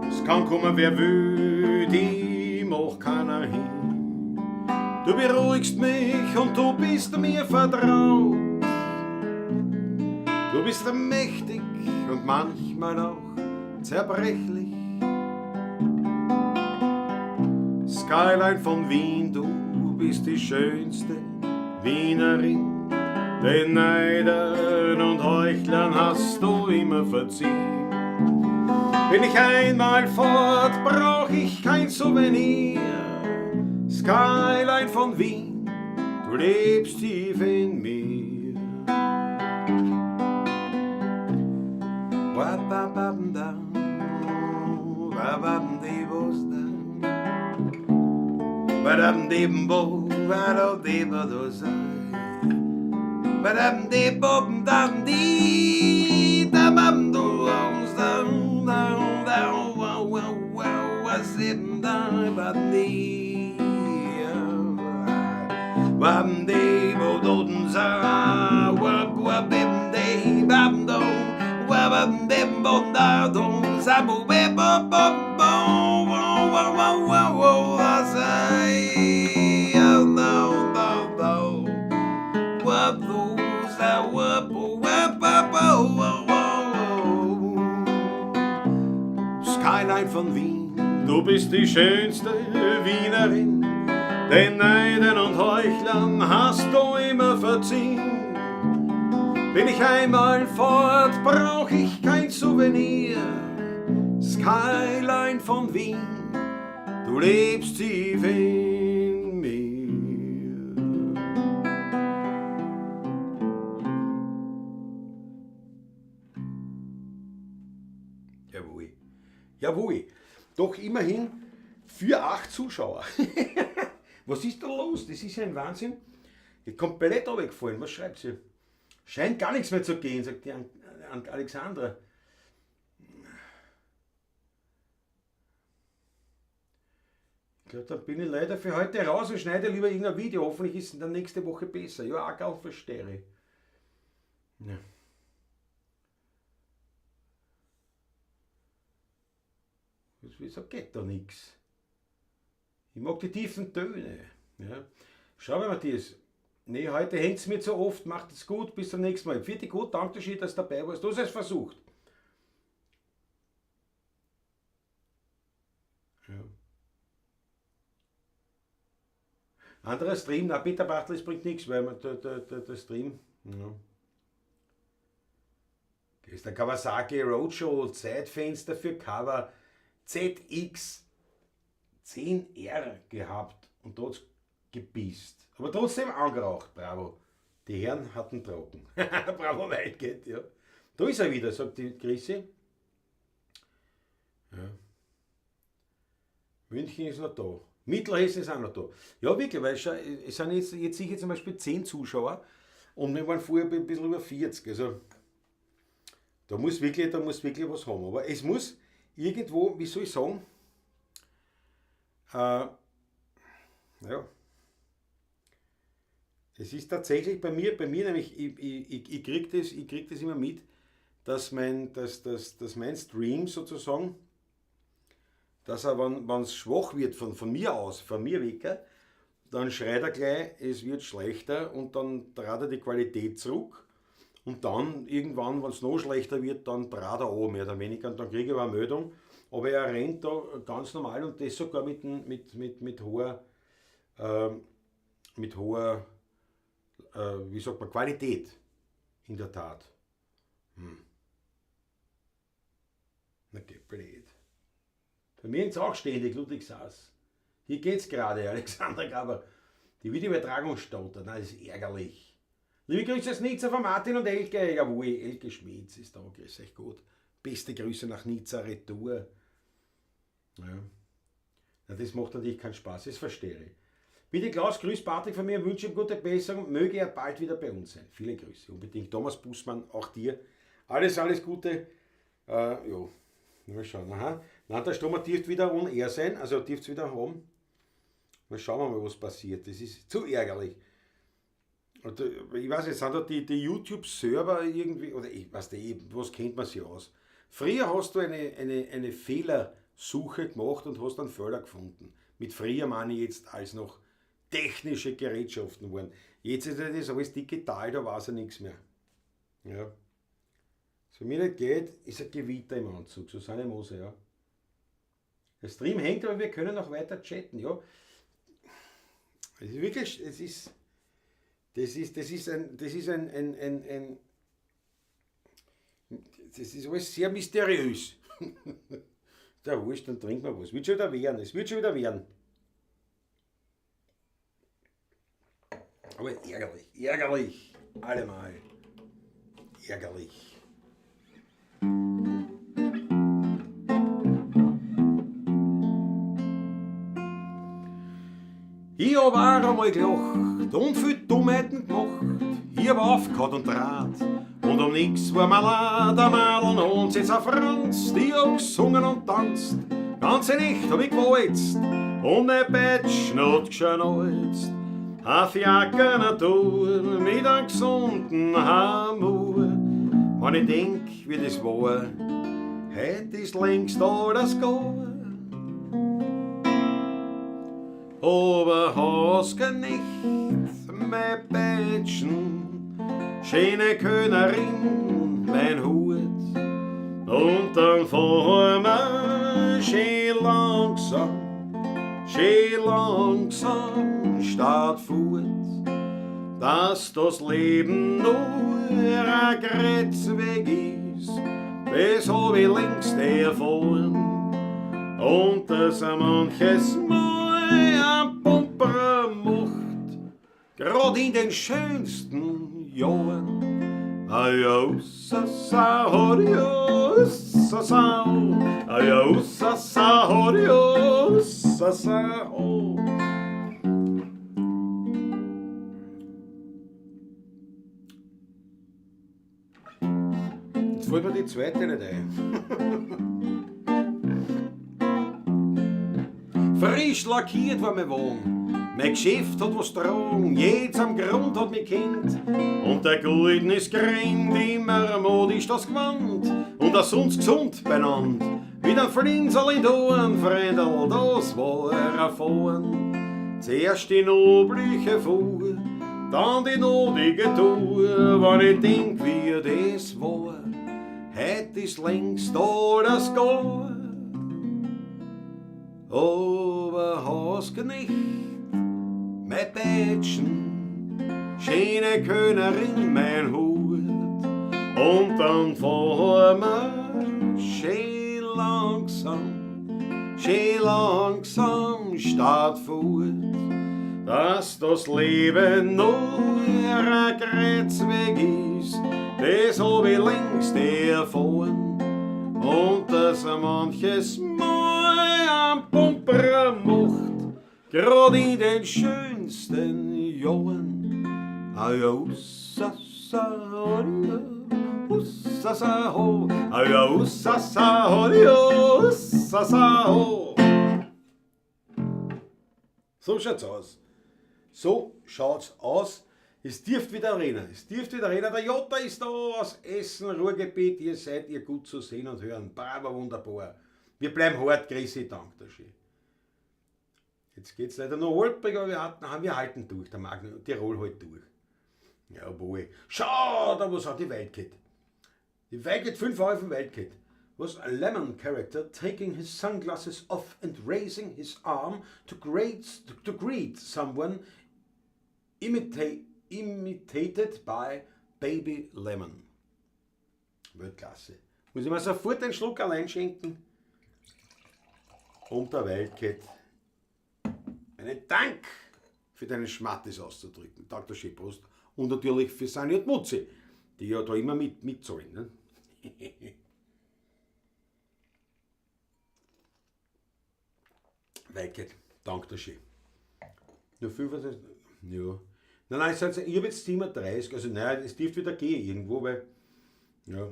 Es kann kommen, wer will, die macht keiner hin. Du beruhigst mich und du bist mir vertraut. Du bist mächtig und manchmal auch zerbrechlich. Skyline von Wien, du bist die schönste Wienerin. Den Neidern und Heuchlern hast du immer verziehen. Bin ich einmal fort, brauch ich kein Souvenir. Skyline von Wien, du lebst tief in mir. Badam de bom dam di da bam do dam dam dam wow wow wow was it dam bam di bam de bo do za wa wa bim de bam do wa bam de bom da do za bo be bo bo bo wa wa wa wa wa say no no no wa Skyline von Wien, du bist die schönste Wienerin. Den Neiden und Heuchlern hast du immer verziehen. Bin ich einmal fort, brauch ich kein Souvenir. Skyline von Wien, du lebst tief in mir. Jawohl. Jawohl. Doch immerhin für 8 Zuschauer. Was ist da los? Das ist ja ein Wahnsinn. Ich bin komplett runtergefallen. Was schreibt sie? Scheint gar nichts mehr zu gehen, sagt die Alexandra. glaube, dann bin ich leider für heute raus und schneide lieber irgendein Video. Hoffentlich ist es dann nächste Woche besser. Ja, Ackerl verstehe ich. Ja. Wieso geht da nichts? Ich mag die tiefen Töne. Ja. Schau, wenn man das. Nee, heute hängt es mir zu oft. Macht es gut. Bis zum nächsten Mal. Vierte gut. Danke schön, dass du dabei warst. Du hast es versucht. Ja. Anderer Stream, na Peter Bartel, es bringt nichts, weil man der Stream. Ja. Das ist der Kawasaki Roadshow Zeitfenster für Cover ZX 10R gehabt und dort gebiest. Aber trotzdem angeraucht, bravo. Die Herren hatten trocken. Bravo Weitgeld, ja. Da ist er wieder, sagt die Chrissy. Ja. München ist noch da. Mittelhessen ist auch noch da. Ja, wirklich, weil es sind jetzt sicher zum Beispiel 10 Zuschauer und wir waren vorher ein bisschen über 40. Also da muss wirklich was haben. Aber es muss irgendwo, wie soll ich sagen, ja, es ist tatsächlich bei mir nämlich, ich krieg das immer mit, dass mein Stream sozusagen, dass er, wenn es schwach wird von mir aus, von mir weg, dann schreit er gleich, es wird schlechter und dann trat er die Qualität zurück und dann irgendwann, wenn es noch schlechter wird, dann trat er an, mehr oder weniger, und dann kriege ich aber eine Meldung, aber er rennt da ganz normal und das sogar mit hoher, wie sagt man, Qualität, in der Tat. Na geht blöd. Bei mir ist auch ständig Ludwig Saas. Hier geht's gerade, Alexander Graber. Die Videoübertragung stottert, das ist ärgerlich. Liebe Grüße aus Nizza von Martin und Elke. Jawohl, Elke Schmitz ist da, grüß euch gut. Beste Grüße nach Nizza, Retour. Ja. Na, das macht natürlich keinen Spaß, das verstehe ich. Bitte Klaus, grüß Patrick von mir, wünsche ihm gute Besserung, möge er bald wieder bei uns sein. Viele Grüße, unbedingt. Thomas Bußmann, auch dir. Alles Gute. Ja. Mal schauen. Aha. Nein, der Strom dürfte wieder on air sein, also dürfte es wieder haben. Mal schauen wir mal, was passiert. Das ist zu ärgerlich. Und, ich weiß nicht, sind da die YouTube-Server irgendwie, oder ich weiß nicht, was kennt man sich aus? Früher hast du eine Fehlersuche gemacht und hast einen Fehler gefunden. Mit früher meine ich jetzt als noch technische Gerätschaften waren. Jetzt ist das alles digital, da weiß er nichts mehr. Ja. So mir nicht geht, ist ein Gewitter im Anzug, so seine Mose, ja. Der Stream hängt, aber wir können noch weiter chatten, ja. Es ist wirklich, das ist alles sehr mysteriös. Der Wurscht, dann trinken wir was. Es wird schon wieder werden. Aber ärgerlich. Allemal. Ärgerlich. Ich hab auch einmal gelacht und viel Dummheiten gemacht. Ich hab aufgehört und draht und um nix war mir leid. Der Madel und jetzt ein Franz, die hab gesungen und tanzt. Ganze Nacht hab ich gewalzt und ne Batsch not geschnalzt. Auf Jacke Natur mit einem gesunden Humor. Wenn ich denk, wie das war, heut ist längst alles gar. Aber hast keine nicht, mein Bettchen, schöne Könnerin, mein Hut. Und dann fahren wir schön langsam statt fort, dass das Leben nur ein Kreuzweg ist. Das hab ich längst erfahren und dass manches Mal ein Pumper macht, grad in den schönsten Jahren. Adios, adios, adios, adios. Jetzt fällt mir die zweite nicht ein. frisch lackiert war mein Wohn. Mein Geschäft hat was tragen, jetzt am Grund hat mich kennt. Und der goldenes Grind immer modisch das Gewand. Und das sonst gesund benannt. Wie der Flinsel in Dorn, Freundl, das war erfahren. Zuerst die nobliche Fuhr, dann die notige Tour. Wenn ich denk, wie das war, hätt ich's längst alles gar. Aber hast nicht, mein Pätschen, schöne Könnerin, mein Hut. Und dann fahren wir schön langsam Stadt fort, dass das Leben nur ein Kreuzweg ist, das hab ich längst erfahren. Und dass manches Mal am Pumper macht, grad in den schönsten Jahren. Aja, Ussasa-ho, aja, Ussasa-ho, Ussasa-ho. So schaut's aus. So schaut's aus. Es dürft wieder reden. Der Jota ist da aus Essen, Ruhrgebiet. Ihr seid ihr gut zu sehen und hören. Bravo, wunderbar. Wir bleiben hart, Chrissy, dank der Schön. Jetzt geht's leider noch holprig, aber wir halten durch. Der Magni Tirol hält durch. Jawohl. Schau, da was hat die Wildcat. Die Wildcat 5 auf dem Wildcat. Was a lemon character taking his sunglasses off and raising his arm to greet someone imitated by Baby Lemon. Weltklasse. Muss ich mir sofort einen Schluck allein schenken? Und der Wildcat einen Dank für deinen Schmattes auszudrücken. Dr. Schipprost. Und natürlich für Sani und Mutzi, die ja da immer mitzahlen. Ne? Wildcat, dank der Schön. Nur 25. Ja. Nein, ich habe jetzt 37, also nein, es dürfte wieder gehen irgendwo, weil, ja.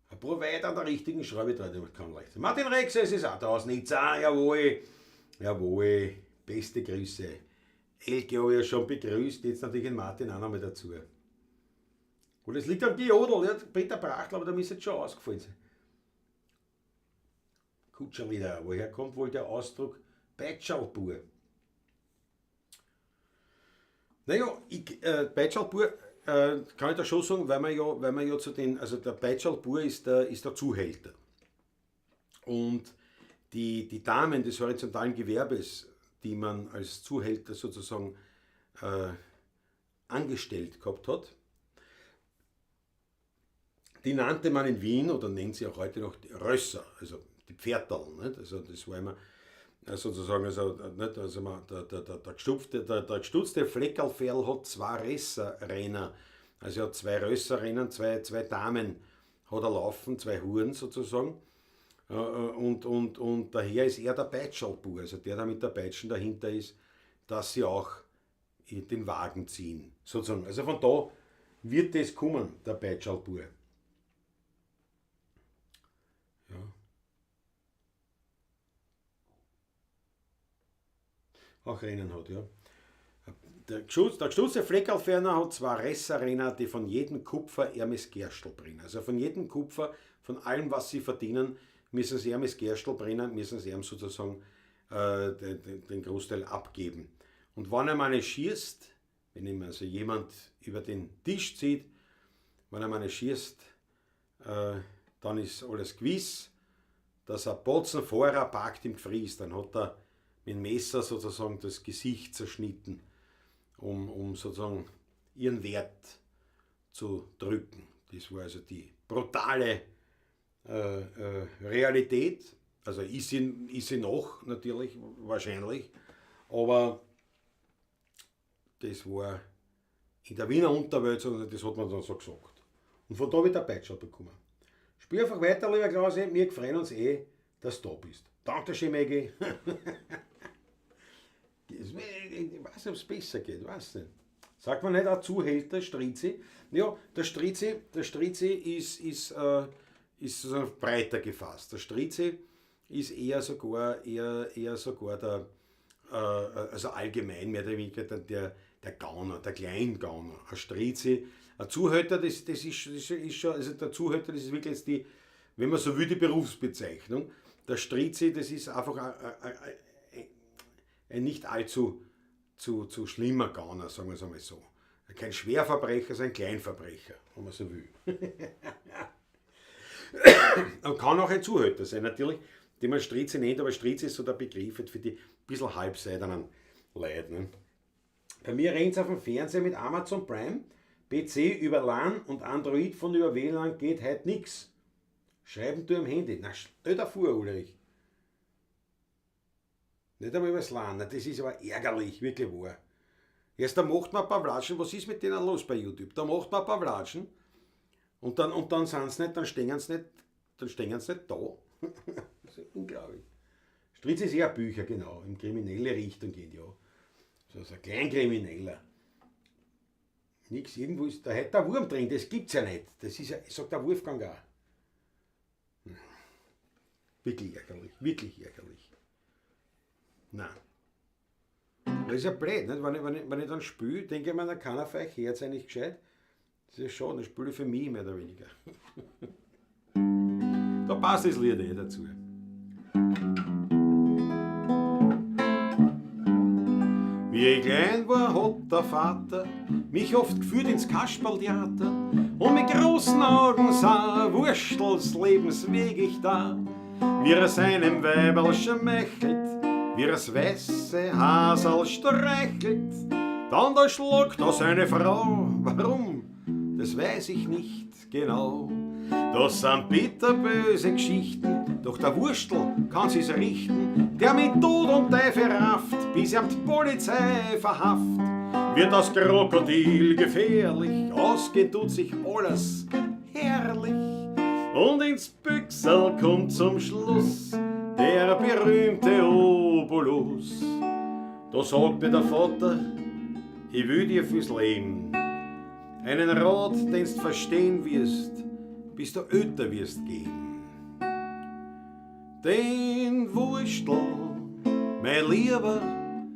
Ein paar weiter an der richtigen Schraube dran, kann leicht sein. Martin Rex, es ist auch da aus Nizza, jawohl, beste Grüße. Elke habe ich ja schon begrüßt, jetzt natürlich den Martin auch noch mal dazu. Und es liegt am Geodel, ja, Peter Brachtl, aber da müsste jetzt schon ausgefallen sein. Kutscher wieder, woher kommt wohl der Ausdruck Peitschalbur? Naja, Peitschalbur kann ich da schon sagen, weil man ja zu den, also der Peitschalbur ist der Zuhälter. Und die Damen des horizontalen Gewerbes, die man als Zuhälter sozusagen angestellt gehabt hat, die nannte man in Wien oder nennt sie auch heute noch die Rösser, also die Pferdl. Nicht? Also das war immer sozusagen, nicht? Also der gestutzte Fleckerlferl hat zwei Resserrenner, also er hat zwei Rösserrennen, zwei Damen hat er laufen, zwei Huren sozusagen. Und daher ist er der Peitschalbur, also der mit der Peitschen dahinter ist, dass sie auch in den Wagen ziehen. Sozusagen. Also von da wird das kommen, der Peitschalbur. Ja. Auch Rennen hat, ja. Der gestutzte Fleckerlferner hat zwei Resserrenner, die von jedem Kupfer Hermes Gerstl bringen. Also von jedem Kupfer, von allem, was sie verdienen, müssen sie Hermes Gerstl brennen, müssen sie ihm sozusagen den Großteil abgeben. Und wenn er mal schießt, wenn ihm also jemand über den Tisch zieht, wenn er mal schießt, dann ist alles gewiss, dass er Botzen vorher packt im Gefries, dann hat er mit dem Messer sozusagen das Gesicht zerschnitten, um sozusagen ihren Wert zu drücken. Das war also die brutale Realität, also ist sie noch natürlich, wahrscheinlich, aber das war in der Wiener Unterwelt, das hat man dann so gesagt. Und von da wird der Peitschal bekommen. Spiel einfach weiter, lieber Klause, wir freuen uns dass du da bist. Danke schön, Maggie. Ich weiß nicht, ob es besser geht, weiß nicht. Sagt man nicht auch Zuhälter, Strizi? Ja, der Strizi ist so breiter gefasst. Der Strizi ist eher sogar also allgemein mehr oder weniger der Gauner, der Kleingauner. Ein Strizi, ein Zuhälter, das ist schon, also der Zuhälter, das ist wirklich jetzt die, wenn man so will, die Berufsbezeichnung. Der Strizi, das ist einfach ein nicht allzu zu schlimmer Gauner, sagen wir es einmal so. Kein Schwerverbrecher, sondern ein Kleinverbrecher, wenn man so will. Und kann auch ein Zuhälter sein, natürlich, den man Strizi nennt, aber Strizi ist so der Begriff für die ein bisschen halbseidenen Leute. Ne? Bei mir rennt es auf dem Fernseher mit Amazon Prime, PC über LAN und Android von über WLAN geht heute nix. Schreiben du am Handy. Na, stell dir vor, Ulrich. Nicht einmal übers LAN, das ist aber ärgerlich, wirklich wahr. Erst da macht man ein paar Watschen, was ist mit denen los bei YouTube? Da macht man ein paar Watschen und dann sind sie nicht, dann stehen sie nicht da. Das ist unglaublich. Striz ist eher Bücher, genau, in kriminelle Richtung geht, ja. So ein Kleinkrimineller. Nix, irgendwo ist, da hat der Wurm drin, das gibt's ja nicht. Das ist ja, sagt der Wolfgang auch. Wirklich ärgerlich. Nein. Das ist ja blöd, nicht? Wenn ich dann spiele, denke ich mir, dann kann er für euch Herz eigentlich gescheit. Das ist ja schade, dann spiele ich für mich mehr oder weniger. Da passt das Lied dazu. Wie ich klein war, hat der Vater mich oft geführt ins Kasperltheater und mit großen Augen sah Wurstels Lebensweg ich da, wie seinem Weiberl schmeichelt, wie das weiße Hasel streichelt, dann da schluckt er seine Frau. Warum? Das weiß ich nicht genau. Das sind bitterböse Geschichten, doch der Wurstel kann sie's richten, der mit Tod und Teufel rafft, bis er die Polizei verhafft. Wird das Krokodil gefährlich, ausgehen tut sich alles herrlich. Und ins Büchsel kommt zum Schluss der berühmte Obolus. Da sagt mir der Vater, ich will dir fürs Leben einen Rat, den's verstehen wirst, bis du älter wirst gehen. Den Wurstel, mein Lieber,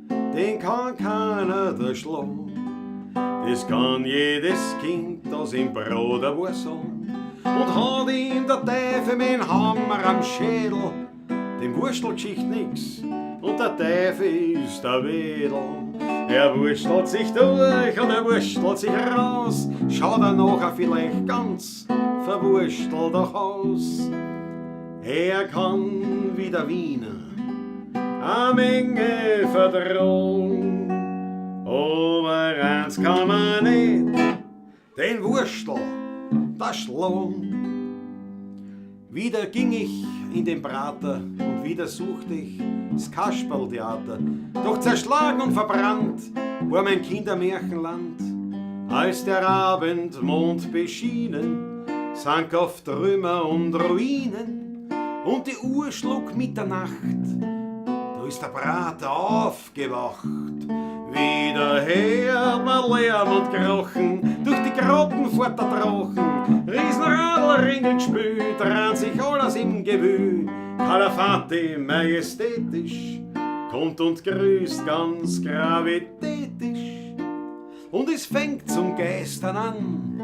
den kann keiner da schlagen. Das kann jedes Kind, das im Bruder war so. Und hat ihm der Teufel mit dem Hammer am Schädel, dem Wurstelgeschicht nix, und der Teufel ist der Wedel. Er wurstelt sich durch und er wurstelt sich raus, schaut er nachher vielleicht ganz verwurstelt auch aus. Er kann wie der Wiener a Menge vertrauen, aber eins kann man nicht, den Wurstel, das schlagen. Wieder ging ich in den Prater und wieder suchte ich das Kasperltheater. Doch zerschlagen und verbrannt war mein Kindermärchenland. Als der Abendmond beschienen, sank auf Trümmer und Ruinen und die Uhr schlug Mitternacht. Da ist der Prater aufgewacht. Wieder her war Lärm und Krochen, durch die Grotten fort der Drachen. Riesenradl, Ringen gespült, ran sich alles im Gewühl. Kalafate majestätisch, kommt und grüßt ganz gravitätisch. Und es fängt zum Geistern an,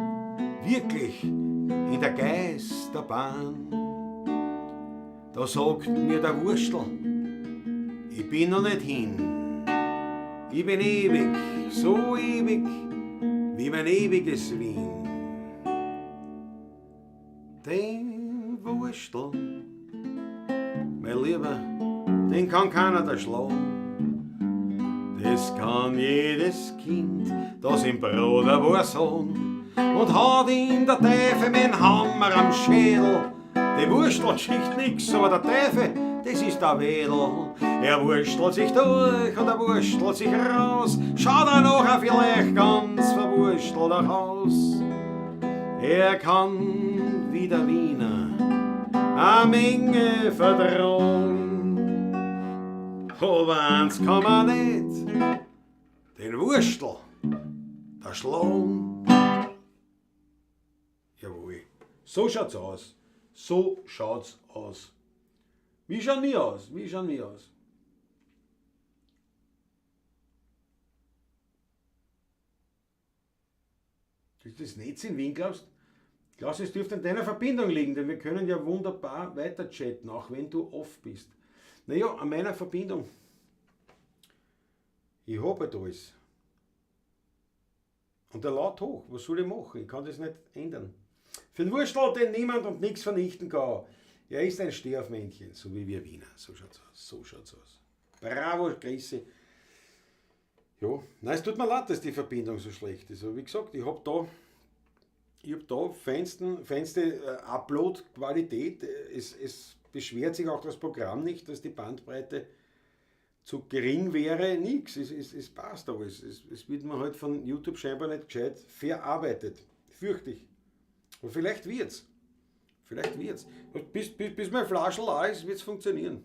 wirklich in der Geisterbahn. Da sagt mir der Wurstel, ich bin noch nicht hin. Ich bin ewig, so ewig, wie mein ewiges Wien. Den Wurstel, mein Lieber, den kann keiner da schlagen. Das kann jedes Kind, das im Bruder war Sohn, und hat ihm der Teufel mit dem Hammer am Schädel. Die Wurstelgeschicht nix, aber der Teufel, das ist der Wedel. Er wurstelt sich durch und er wurstelt sich raus, schaut er nachher vielleicht ganz verwurstelt auch aus. Er kann wie der Wiener a Menge vertrauen, aber eins kann man nicht, den Wurstel, der schlagen. Jawohl, so schaut's aus. So schaut's aus. Wie schauen wir aus? Wie schauen wir aus? Das Netz in Wien, glaubst du, es dürfte an deiner Verbindung liegen, denn wir können ja wunderbar weiter chatten, auch wenn du off bist. Naja, an meiner Verbindung. Ich habe halt alles. Und der Laut hoch, was soll ich machen? Ich kann das nicht ändern. Für den Wurstel, den niemand und nichts vernichten kann. Er ist ein Stehaufmännchen, so wie wir Wiener. So schaut's aus, so schaut's aus. Bravo, Grüße. Ja, nein, es tut mir leid, dass die Verbindung so schlecht ist. Aber wie gesagt, ich habe da feinste Upload-Qualität. Es beschwert sich auch das Programm nicht, dass die Bandbreite zu gering wäre. Nix, es passt alles. Es wird mir halt von YouTube scheinbar nicht gescheit verarbeitet. Fürchte ich. Aber vielleicht wird's. Vielleicht wird's. Bis mein Flaschel da ist, wird's funktionieren.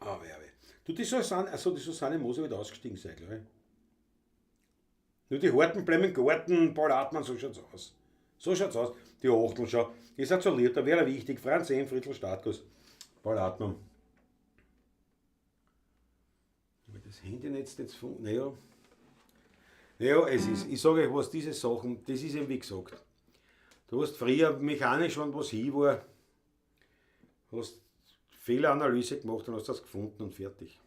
Aber ja, du, die Susanne Moser wird ausgestiegen sein, glaube ich. Nur die Harten bleiben im Garten, Paul Hartmann, so schaut's aus. So schaut's aus. Die Achtel schon. Ist isoliert, da wäre wichtig. Franz Ehm, Friedl Startgus, Paul Hartmann. Aber das Handynetz jetzt naja, es ist, ich sage euch was, diese Sachen, das ist eben wie gesagt. Du hast früher mechanisch, wenn was hin war, hast Fehleranalyse gemacht und hast das gefunden und fertig.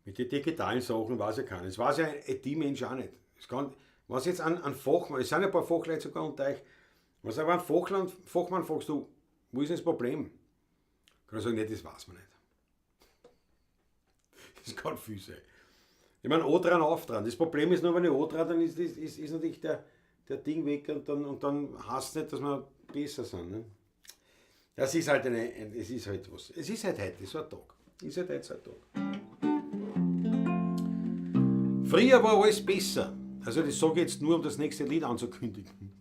Mit den digitalen Sachen weiß ja keiner. Das weiß ja ein IT-Mensch auch nicht. Was jetzt an Fachmann, es sind ein paar Fachleute sogar unter euch, was aber ein Fachmann fragst du, wo ist denn das Problem? Kann er sagen, nee, das weiß man nicht. Das kann viel sein. Ich meine, O-Dran, Auf-Dran. Das Problem ist nur, wenn ich O-Dran, dann ist natürlich der Ding weg und dann heißt es nicht, dass wir besser sind. Ne? Das ist halt es ist halt was. Es ist halt heute so ein Tag. Ist halt heute so ein Tag. Früher war alles besser. Also das sage ich jetzt nur, um das nächste Lied anzukündigen.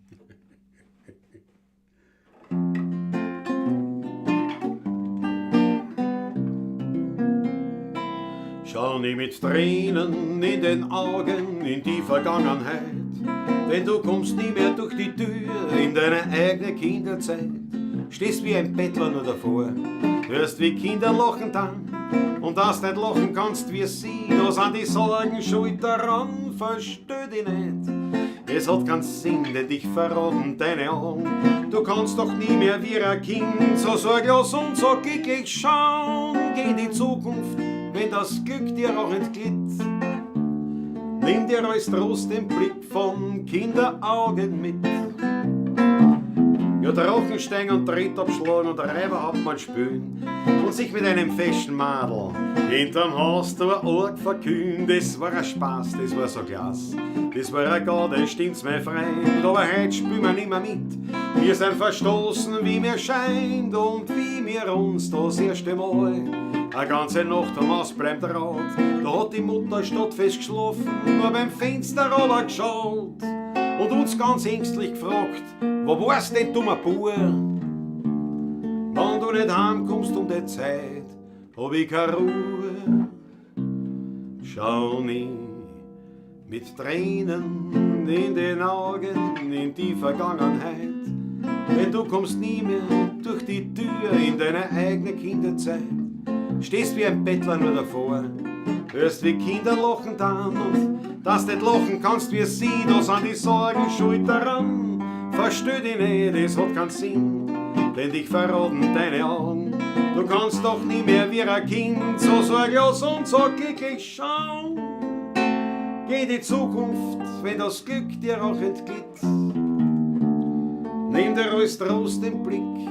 Schau nie mit Tränen in den Augen in die Vergangenheit, denn du kommst nie mehr durch die Tür in deine eigene Kinderzeit. Stehst wie ein Bettler nur davor, hörst wie Kinder lachen dann, und dass nicht lachen kannst wie sie, da sind die Sorgen schuld daran, versteh dich nicht. Es hat keinen Sinn, denn dich verraten deine Augen. Du kannst doch nie mehr wie ein Kind so sorglos und so glücklich schauen. Geh in die Zukunft, wenn das Glück dir auch entglitt. Nimm dir als Trost den Blick von Kinderaugen mit. Ja, Drachenstein und Tritt abschlagen und Reiberhauptmann spülen und sich mit einem feschen Madel hinterm Haus durch Org verkühlen. Das war ein Spaß, das war so Glas, das war ein Garde, stimmt's mein Freund, aber heute spielen wir nimmer mit. Wir sind verstoßen, wie mir scheint, und wie mir uns das erste Mal eine ganze Nacht am Ausbleiben traut. Da hat die Mutter stadtfest geschlafen, nur beim Fenster runter geschaut und uns ganz ängstlich gefragt, wo warst denn, dummer Bub? Wenn du nicht heimkommst um die Zeit, hab ich keine Ruhe. Schau nie mit Tränen in den Augen in die Vergangenheit, denn du kommst nie mehr durch die Tür in deine eigene Kinderzeit. Stehst wie ein Bettler nur davor, hörst wie Kinder lachen dann, und dass nicht lachen kannst wie sie, da sind die Sorgen schuld daran. Versteh dich nicht, es hat keinen Sinn, denn dich verraten deine Augen. Du kannst doch nie mehr wie ein Kind so sorglos und so glücklich schauen. Geh in die Zukunft, wenn das Glück dir auch entglitt. Nimm dir als Trost den Blick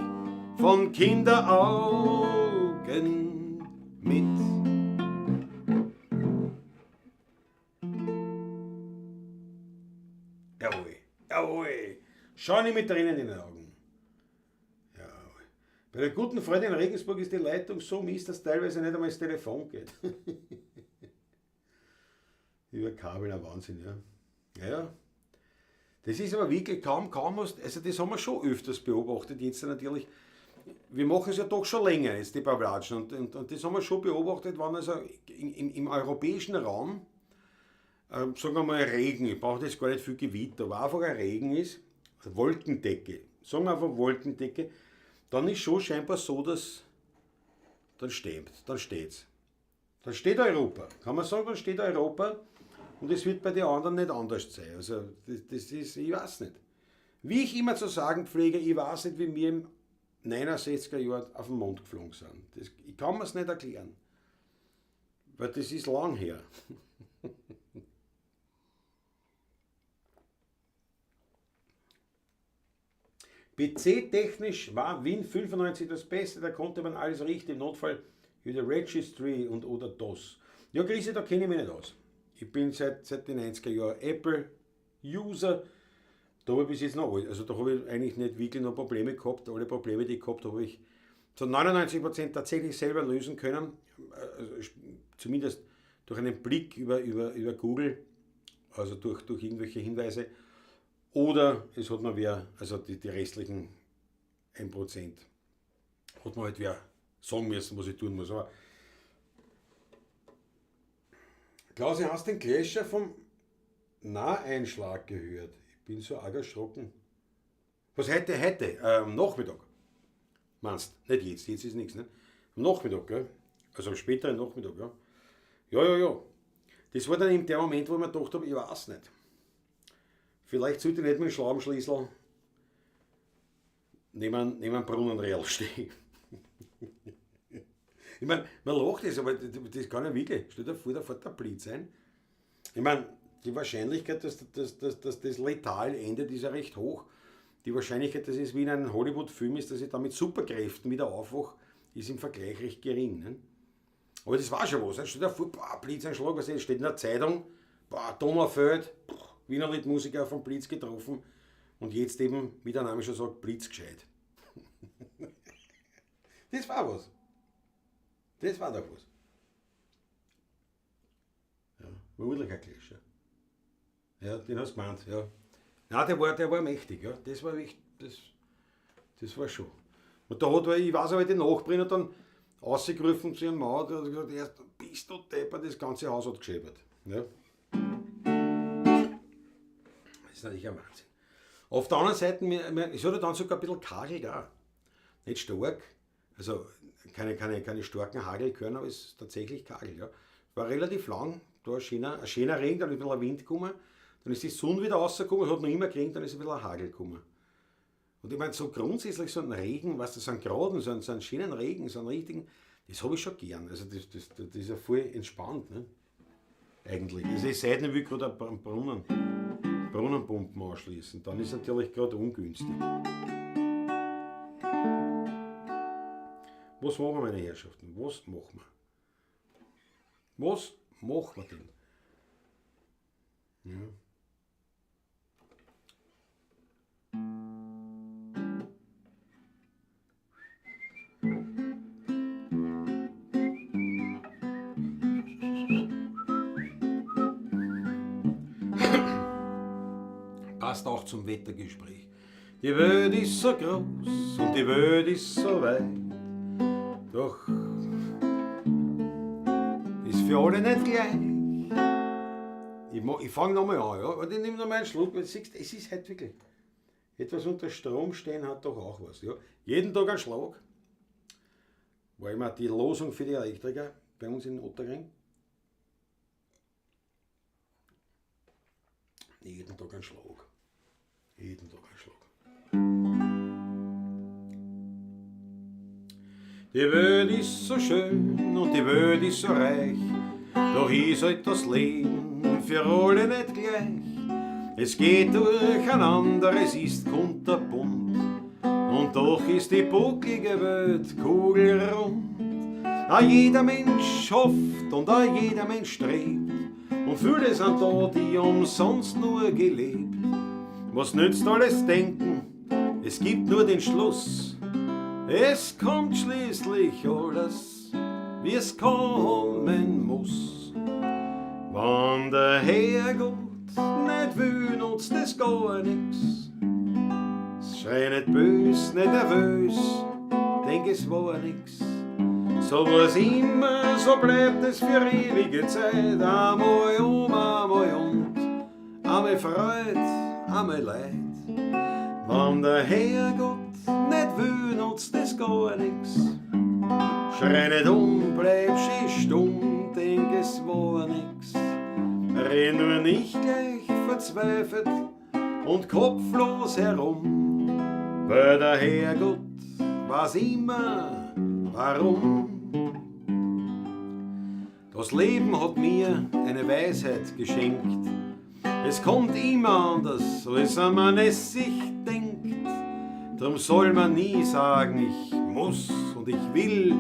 von Kinderaugen mit. Jawohl, jawohl. Schau nicht mit Tränen in den Augen. Jawohl. Bei der guten Freundin in Regensburg ist die Leitung so mies, dass teilweise nicht einmal das Telefon geht. Über Kabel, ein Wahnsinn, ja. Ja. Das ist aber wirklich kaum was, also das haben wir schon öfters beobachtet, jetzt natürlich. Wir machen es ja doch schon länger, jetzt die Pavlatschen, und das haben wir schon beobachtet, wann also im europäischen Raum sagen wir mal Regen, ich brauche jetzt gar nicht viel Gewitter, aber einfach ein Regen ist, eine Wolkendecke, sagen wir einfach Wolkendecke, dann ist schon scheinbar so, dass dann steht's. Dann steht Europa. Kann man sagen, dann steht Europa und es wird bei den anderen nicht anders sein. Also das ist, ich weiß nicht. Wie ich immer zu sagen pflege, ich weiß nicht, wie wir im 69er Jahr auf den Mond geflogen sind. Ich kann mir es nicht erklären. Weil das ist lang her. PC-technisch war Win 95 das Beste, da konnte man alles richten, im Notfall über Registry und oder DOS. Ja, Krise, da kenne ich mich nicht aus. Ich bin seit den 90er Jahren Apple-User, da habe ich bis jetzt noch alles. Also da habe ich eigentlich nicht wirklich noch Probleme gehabt. Alle Probleme, die ich gehabt habe, ich zu 99% tatsächlich selber lösen können. Also zumindest durch einen Blick über Google, also durch irgendwelche Hinweise. Oder es hat mir wer, also die restlichen 1%, hat mir halt wer sagen müssen, was ich tun muss. Aber Klaus, hast du den Clasher vom Naheinschlag gehört? Ich bin so arg erschrocken. Was heute? Nachmittag. Meinst du? Nicht jetzt ist nichts, ne? Am Nachmittag, gell? Also am späteren Nachmittag, ja. Ja. Das war dann eben der Moment, wo ich mir gedacht habe, ich weiß nicht. Vielleicht sollte ich nicht mit dem Schlaubenschlüssel neben einem Brunnenreal stehen. Ich meine, man lacht das, aber das kann ja wirklich. Stell dir vor, da fährt der Blitz ein. Ich meine, die Wahrscheinlichkeit, dass das letal endet, ist ja recht hoch. Die Wahrscheinlichkeit, dass es wie in einem Hollywood-Film ist, dass ich da mit Superkräften wieder aufwache, ist im Vergleich recht gering. Ne? Aber das war schon was. Stell dir vor, Blitzeinschlag, was steht in der Zeitung, Donaufeld, Wiener Liedmusiker vom Blitz getroffen und jetzt eben, wie der Name schon sagt, blitzgescheit. Das war was. Das war doch was. Ja, war wirklich ein Clash. Ja, den hast du gemeint, ja. Nein, der war mächtig, ja. Das war echt, das war schon. Und da hat, ich weiß aber, die Nachbrenner dann rausgerufen zu ihrem Mauer, der hat gesagt, erst bist du Depper, das ganze Haus hat gescheppert. Ja. Das ist natürlich ein Wahnsinn. Auf der anderen Seite, es hat ja dann sogar ein bisschen Kagel da. Nicht stark, also keine starken Hagelkörner, aber es ist tatsächlich Kagel. Ja. War relativ lang, da ein schöner Regen, dann ist ein bisschen Wind gekommen, dann ist die Sonne wieder rausgekommen, hat noch immer geregnet, dann ist ein bisschen Hagel gekommen. Und ich meine, so grundsätzlich so ein Regen, weißt du, so einen geraden, so einen schönen Regen, so einen richtigen, das habe ich schon gern. Also das ist ja voll entspannt, ne? Eigentlich. Also es sei denn, ich will gerade einen Brunnenpumpen anschließen, dann ist es natürlich gerade ungünstig. Was machen wir, meine Herrschaften? Was machen wir? Was machen wir denn? Ja. Passt auch zum Wettergespräch. Die Welt ist so groß und die Welt ist so weit, doch ist für alle nicht gleich. Ich fange nochmal an, ja, und ich nehme nochmal einen Schluck, weil du siehst, es ist halt wirklich, etwas unter Strom stehen hat doch auch was. Ja. Jeden Tag ein Schlag, war immer die Losung für die Elektriker bei uns in Otterkring. Jeden Tag ein Schlag. Jeden Tag ein Schlag. Die Welt ist so schön und die Welt ist so reich, doch ist halt das Leben für alle nicht gleich. Es geht durcheinander, es ist kunterbunt, und doch ist die bucklige Welt kugelrund. A jeder Mensch hofft und a jeder Mensch strebt, und viele sind da, die umsonst nur gelebt. Was nützt alles Denken? Es gibt nur den Schluss. Es kommt schließlich alles, wie es kommen muss. Wenn der Herrgott nicht will, nutzt es gar nix. Schrei nicht bös, nicht nervös, denk es war nix. So war's immer, so bleibt es für ewige Zeit. Einmal um, einmal um. einmal Freude, einmal Leid. Wenn der Herrgott nicht will, nutzt das gar nix. Schrei nicht bleib schön stumm, denk es war nix. Renn nur nicht gleich verzweifelt und kopflos herum, weil der Herrgott weiß immer warum. Das Leben hat mir eine Weisheit geschenkt. Es kommt immer anders, als man es sich denkt. Drum soll man nie sagen, ich muss und ich will.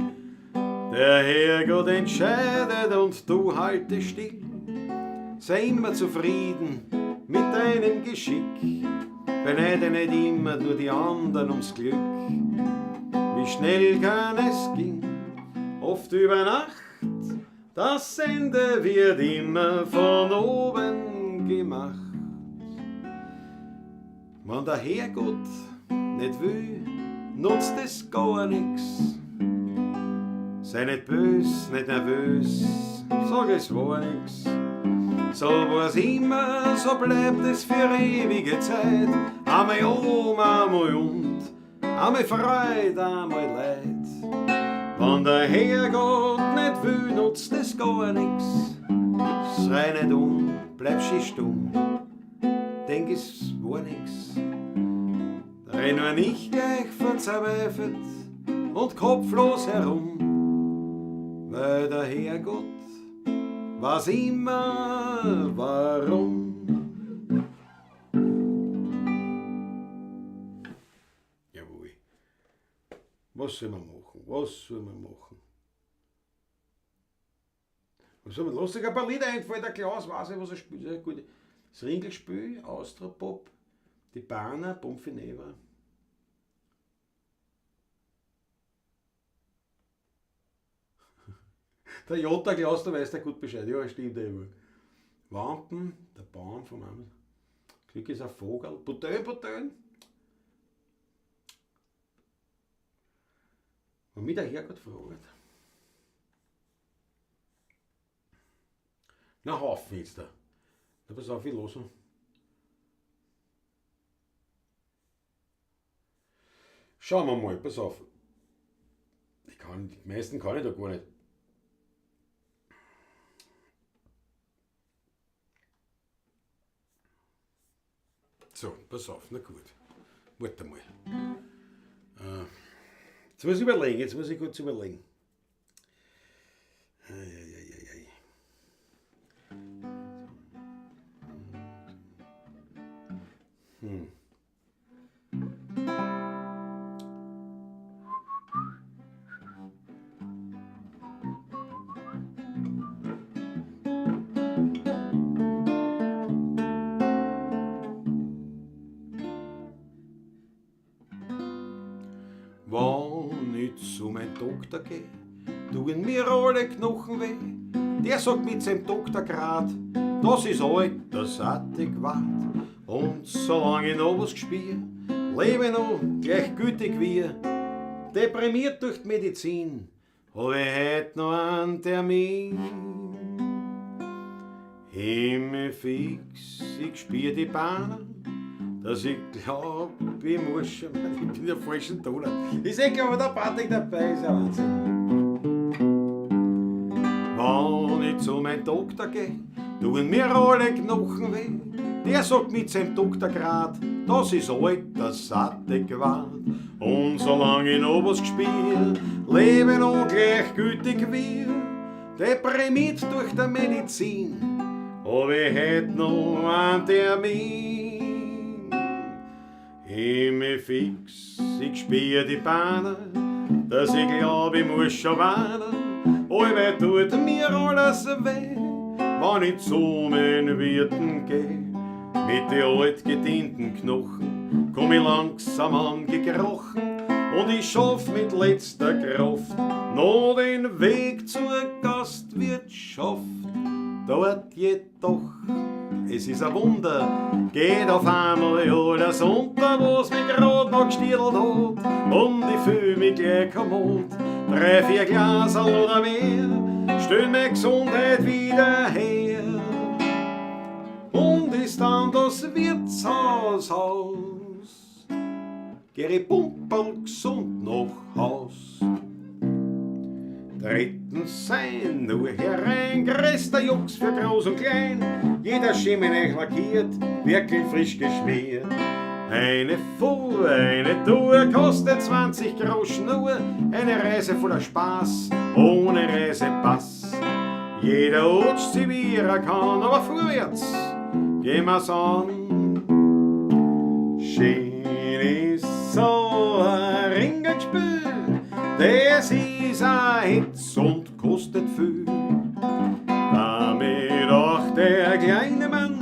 Der Herrgott entscheidet und du halte still. Sei immer zufrieden mit deinem Geschick. Beneide nicht immer nur die anderen ums Glück. Wie schnell kann es gehen, oft über Nacht. Das Ende wird immer von oben gemacht. Wenn der Herrgott nicht will, nutzt es gar nix. Sei nicht bös, nicht nervös, sag es war nix. So war's immer, so bleibt es für ewige Zeit. Einmal oben, einmal und, einmal Freude, einmal Leid. Wenn der Herrgott nicht will, nutzt es gar nix. Schrei nicht bleib schön stumm, denk es war nix. Renn nur nicht gleich verzweifelt und kopflos herum, weil der Herrgott weiß immer warum. Jawohl. Was soll man machen? Was soll man machen? Was soll man? Lass sich ein paar Lieder einfallen. Der Klaus weiß nicht, was er spielt. Das, gut. Das Ringelspiel, Austropop, die Bahner, Pomfineva. Der Jota Klaus, da weiß der gut Bescheid. Ja, stimmt immer. Wampen, der Baum vom Amt. Glück ist ein Vogel. Butön. Und mich der Herrgott fragt. Na, Haufen jetzt da. Na, pass auf, ich los. Schauen wir mal, pass auf. Die meisten kann ich da gar nicht. So, pass auf, na gut. Warte mal. Jetzt muss ich kurz überlegen. Wenn ich zu meinem Doktor geh, tun mir alle Knochen weh. Der sagt mit seinem Doktorgrad, das ist altersadäquat. Und solange ich noch was gespür, lebe ich noch gleichgültig wie. Deprimiert durch die Medizin, hab ich heut noch einen Termin. Himmel fix, ich spür die Bahnen, dass ich glaub, ich muss schon, ich bin in der falschen Tonart. Ist klar, aber der Patrick dabei ist ein Wahnsinn. Wenn ich zu meinem Doktor geh, tun mir alle Knochen weh. Der sagt mit seinem Doktorgrad, das ist altersadäquat. Und solange ich noch was gespür, lebe ich noch gleichgültig wie. Deprimiert durch die Medizin, hab ich heut noch einen Termin. Himmel fix, ich spür die Bahnen, dass ich glaub, ich muss schon warnen. Allweil tut mir alles weh, wenn ich zu meinen Wirten geh. Mit den altgedienten Knochen komm ich langsam angekrochen und ich schaff mit letzter Kraft noch den Weg zur Gastwirtschaft. Dort jedoch, es ist ein Wunder, geht auf einmal alles unter, was mich grad noch gestiedelt hat. Und ich fühl mich gleich kommod, 3, 4 Glaserl oder mehr, stell meine Gesundheit wieder her. Und ist dann das Wirtshaus Haus. Geri Pumperl gesund noch Haus. Drittens sein nur herein, größter Jux für groß und klein. Jeder Schimmel lackiert, wirklich frisch geschmiert. Eine Fuhr, eine Tour kostet 20 Groschen nur. Eine Reise voller Spaß, ohne Reisepass. Jeder rutscht sie wie er kann, aber vorwärts gehen wir's an. Schön ist so ein Ringelspiel, das ist ein Hitz und kostet viel. Damit auch der kleine Mann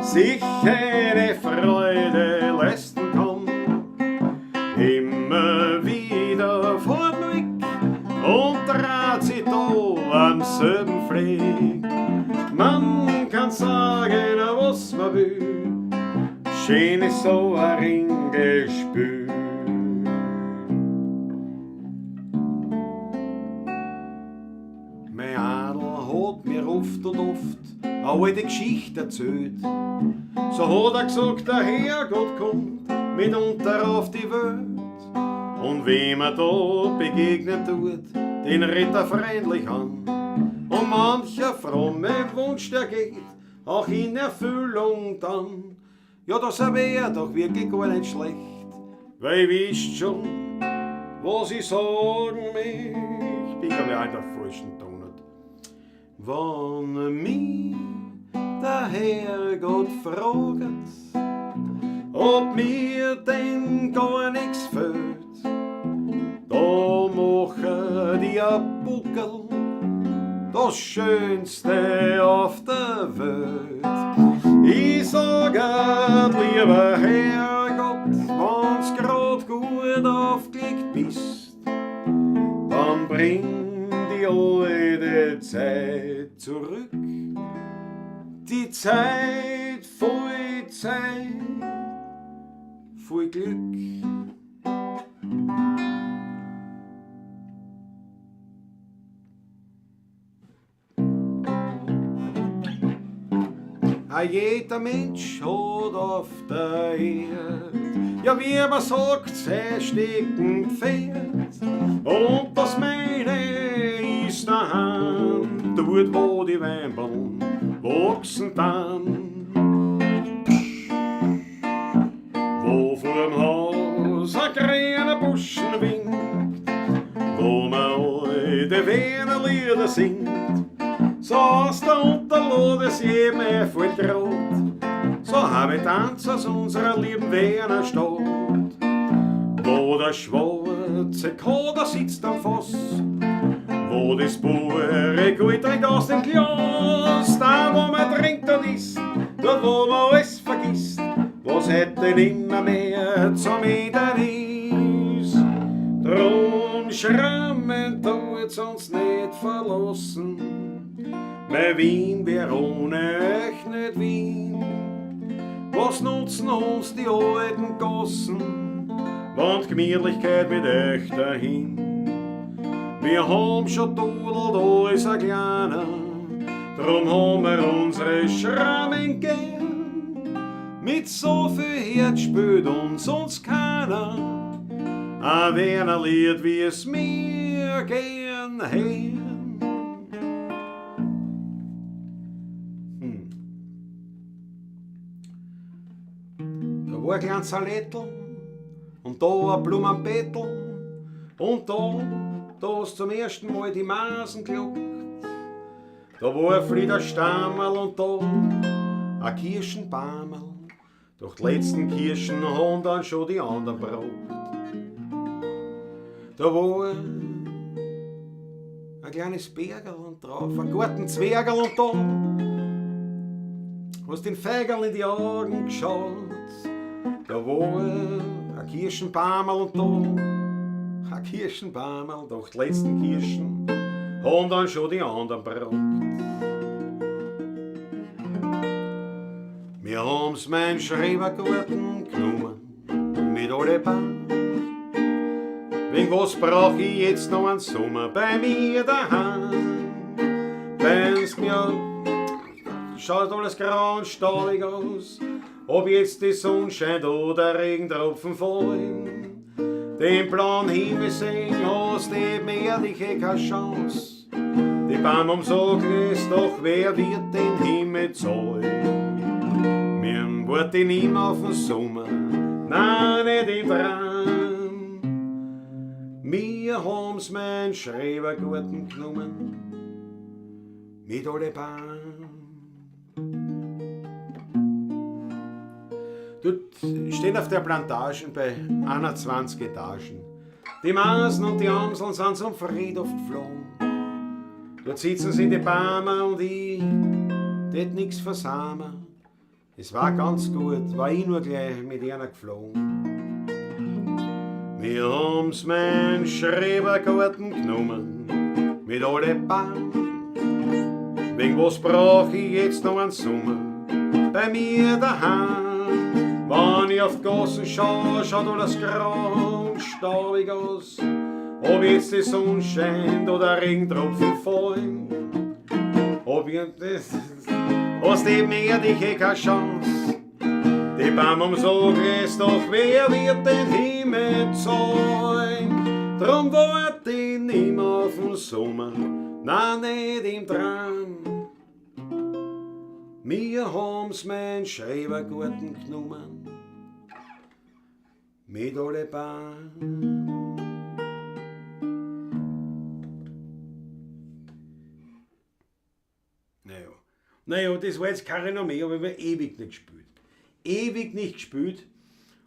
sich eine Freude leisten kann. Immer wieder vor den Blick und dreht sich da am selben Fleck. Man kann sagen, was man will, schön ist so ein Ringelspiel. Mein Adel hat mir oft und oft eine alte Geschichte erzählt. So hat er gesagt, der Herrgott kommt mitunter auf die Welt. Und wem er da begegnen tut, den redet er freundlich an. Und mancher fromme Wunsch, der geht auch in Erfüllung dann. Ja, das wär doch wirklich gar nicht schlecht, weil ihr wisst schon, was ich sagen möchte. Ich bin mir halt auf falschen Ton. Wann mich der Herrgott fragt, ob mir denn gar nichts fehlt, da mache die ein Buckel, das Schönste auf der Welt. Ich sage, lieber Herrgott, wenn's grad gut aufgelegt bist, dann bring die alte Zeit zurück. Die Zeit, voll Glück. Jeder Mensch hat auf der Erde, ja wie man sagt, sein Steckenpferd. Und das meine ist daheim, dort wo die Weinbaum wachsen dann. Wo vorm Haus ein grüner Buschen winkt, wo man alte Wienerlieder singt. So aus der Unterlade es jedem voll traut, so hab ich Tanz aus unserer lieben Wiener Stadt. Wo der schwarze Kader sitzt am Fass, wo das pure Gold trinkt aus dem Glas, da wo man trinkt und isst, dort wo man alles vergisst, was heute nimmer mehr zum Eden ist. Drum schrammen tut's uns nicht verlassen, mein Wien wär ohne euch nicht Wien. Was nutzen uns die alten Gassen, wann die Gemütlichkeit mit euch dahin? Wir haben schon tudelt alles ein kleiner, drum haben wir unsere Schrammen gern. Mit so viel Herz spürt uns sonst keiner ein Wienerlied, wie es mir gern her. Da war ein kleines Salettel und da ein Blumenbeetel und da hast zum ersten Mal die Masen geluckt. Da war ein Fliederstammerl und da ein Kirschenbaumerl. Doch die letzten Kirschen haben dann schon die anderen gebraucht. Da war ein kleines Bergerl und drauf ein Gartenzwergerl und da hast den Feigerl in die Augen geschaut. Da war ein Kirschenbaumerl und da ein Kirschenbaumerl. Doch die letzten Kirschen haben dann schon die anderen gebraucht. Wir haben's meinen Schrebergarten genommen mit alle Baum. Wegen was brauch ich jetzt noch einen Sommer bei mir daheim? Wenn's mir schaut alles grau und stauig aus. Ob jetzt die Sonne scheint oder Regentropfen fallen, den blauen Himmel sehen hast eben ehrlich keine Chance. Die Bahn umsagt es, doch wer wird den Himmel zahlen? Wir warten nicht mehr auf den Sommer, nein, nicht im Traum. Wir haben's meinen Schrebergarten genommen, mit alle Bahn. Dort stehen auf der Plantagen bei 21 Etagen. Die Masen und die Amseln sind zum Friedhof geflogen. Dort sitzen sie in die Bäume und ich tät nix versagen. Es war ganz gut, war ich nur gleich mit einer geflogen. Wir haben's meinen Schrebergarten genommen, mit alle Bäumen. Wegen was brauch ich jetzt noch einen Sommer bei mir daheim? Wenn ich auf die Gassen schau, schaut alles grau und staubig aus. Ob jetzt die Sonne scheint oder Regentropfen fallen, ob jetzt das, hast eben ehrlich keine Chance. Die Bäume umsagen es, doch wer wird den Himmel zahlen? Drum wart ich nimmer auf den Sommer, nein, nicht im Traum. Wir haben's meinen Schrebergarten genommen, mit alle Bäumen. Naja, das war jetzt kein Renommee, aber ich habe ewig nicht gespielt. Ewig nicht gespielt.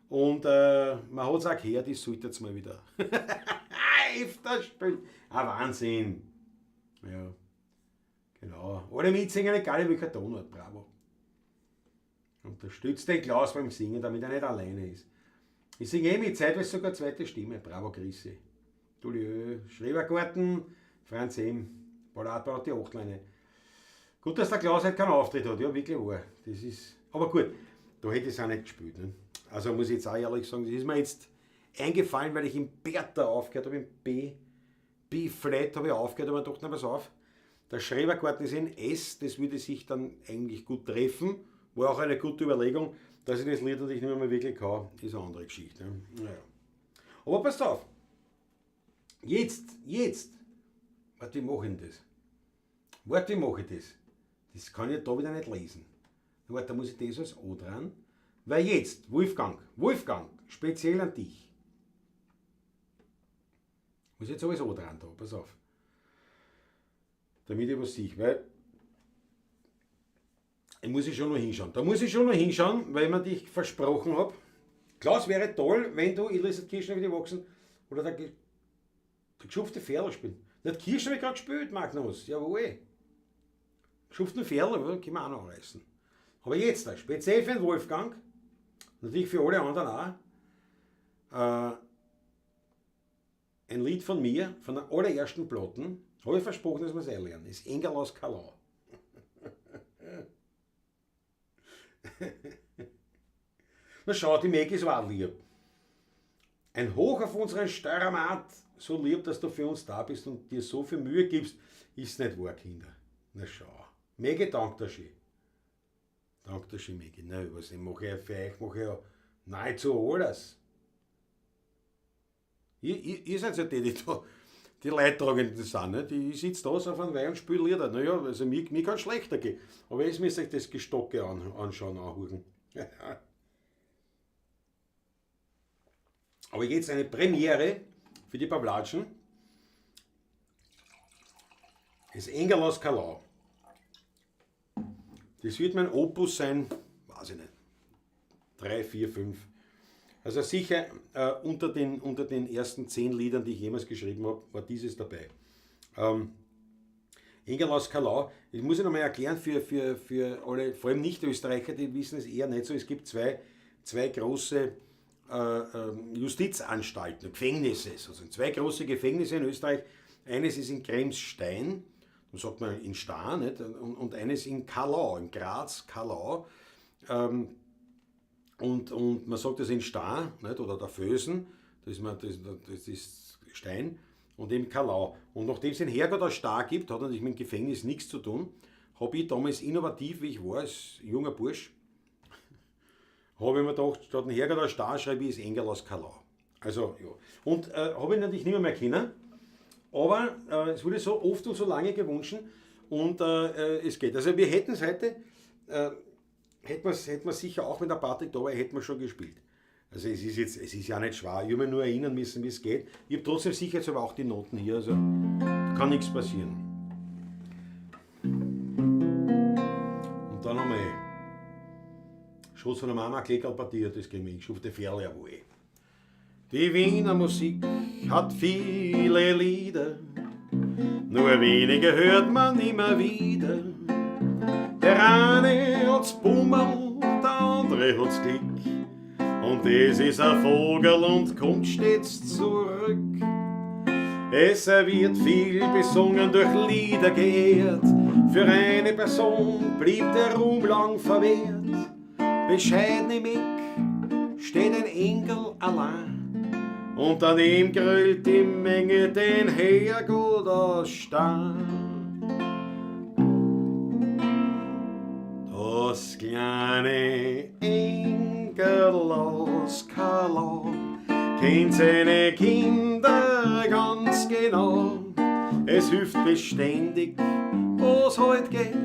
Und man hat es auch gehört, ich sollte jetzt mal wieder öfter spielen. Ein Wahnsinn. Ja, genau. Alle mitsingen, egal welcher Ton hat, bravo. Unterstützt den Klaus beim Singen, damit er nicht alleine ist. Ich singe mit zeitweise sogar zweite Stimme. Bravo, Chrissy. Tulieu, Schrebergarten, Franz M. Paulato hat die Achtleine. Gut, dass der Klaus halt keinen Auftritt hat, ja, wirklich wahr. Das ist, aber gut, da hätte ich es auch nicht gespielt. Ne? Also muss ich jetzt auch ehrlich sagen, das ist mir jetzt eingefallen, weil ich im Bertha aufgehört habe, im B-Flat habe ich aufgehört, aber ich dachte, na pass auf, der Schrebergarten ist in S, das würde sich dann eigentlich gut treffen. War auch eine gute Überlegung, dass ich das Lied natürlich nicht mehr wirklich kann, ist eine andere Geschichte. Ne? Naja. Aber passt auf, jetzt, warte, wie mache ich denn das? Warte, wie mache ich das? Das kann ich da wieder nicht lesen. Warte, da muss ich das als O dran. Weil jetzt, Wolfgang, speziell an dich. Muss ich jetzt alles O dran da, pass auf. Damit ich was sehe, weil ich muss schon noch hinschauen. Da muss ich schon noch hinschauen, weil ich mir dich versprochen habe. Klaus, wäre toll, wenn du Elisabeth Kirschner wieder wachsen oder der geschufte Pferd spielen. Nicht Kirschner habe ich gerade gespielt, Magnus, jawohl. Geschuften Pferd, können wir auch noch reißen. Aber jetzt, speziell für den Wolfgang, natürlich für alle anderen auch, ein Lied von mir, von der allerersten Platten, habe ich versprochen, dass wir es einlernen. Das ist Engel aus Kalau. Na schau, die Meg ist auch lieb. Ein Hoch auf unseren Steuermat, so lieb, dass du für uns da bist und dir so viel Mühe gibst, ist nicht wahr, Kinder. Na schau. Mege, dank dir schön. Dank dir schön, Mege. Na, was ich mache ja für euch, mache ja nahezu alles. Ihr seid ja die Leidtragenden sind, nicht? Ich sitze da auf einem Wein und spiele Lieder. Naja, also mir kann es schlechter gehen. Aber jetzt müsst ihr euch das Gestocke anschauen, anhören. Aber jetzt eine Premiere für die Pawlatschen. Das Engel aus Kalau. Das wird mein Opus sein, weiß ich nicht, 3, 4, 5. Also sicher unter den ersten 10 Liedern, die ich jemals geschrieben habe, war dieses dabei. Engel aus Kalau, das muss ich nochmal erklären für alle, vor allem Nicht-Österreicher, die wissen es eher nicht so. Es gibt zwei große Justizanstalten, Gefängnisse, sozusagen. 2 große Gefängnisse in Österreich. Eines ist in Kremsstein, dann sagt man in Stahn, nicht? Und eines in Kalau, in Graz, Kalau. Und man sagt das in Stahn, nicht? Oder der Fösen, das ist Stein, und eben Kalau. Und nachdem es in Herrgott aus Stahn gibt, hat natürlich mit dem Gefängnis nichts zu tun, habe ich damals innovativ, wie ich war, als junger Bursch, habe ich mir gedacht, statt ein Herger Star schreibe ich das Engel aus Kalau. Also, ja. Und habe ich natürlich nicht mehr können, aber es wurde so oft und so lange gewünscht und es geht. Also wir hätten es heute, hätten wir sicher auch, wenn der Patrick da war, hätten wir schon gespielt. Also es ist ja nicht schwer, ich habe mich nur erinnern müssen, wie es geht. Ich habe trotzdem sicherheitshalber auch die Noten hier, also kann nichts passieren. Und dann haben wir Schuss von der Mama, Kleckerpartie, das geht mir, ich schufte Ferl ja wohl. Die Wiener Musik hat viele Lieder, nur wenige hört man immer wieder. Der eine hat's Bummel, der andere hat's Klick. Und das ist ein Vogel und kommt stets zurück. Es wird viel besungen, durch Lieder geehrt. Für eine Person blieb der Ruhm lang verwehrt. Bescheiden im Eck steht ein Engel allein. Und an ihm grölt die Menge den Herrgott aus Stein. Das kleine Engel aus Kalau kennt seine Kinder ganz genau. Es hilft beständig, wo's heut geht,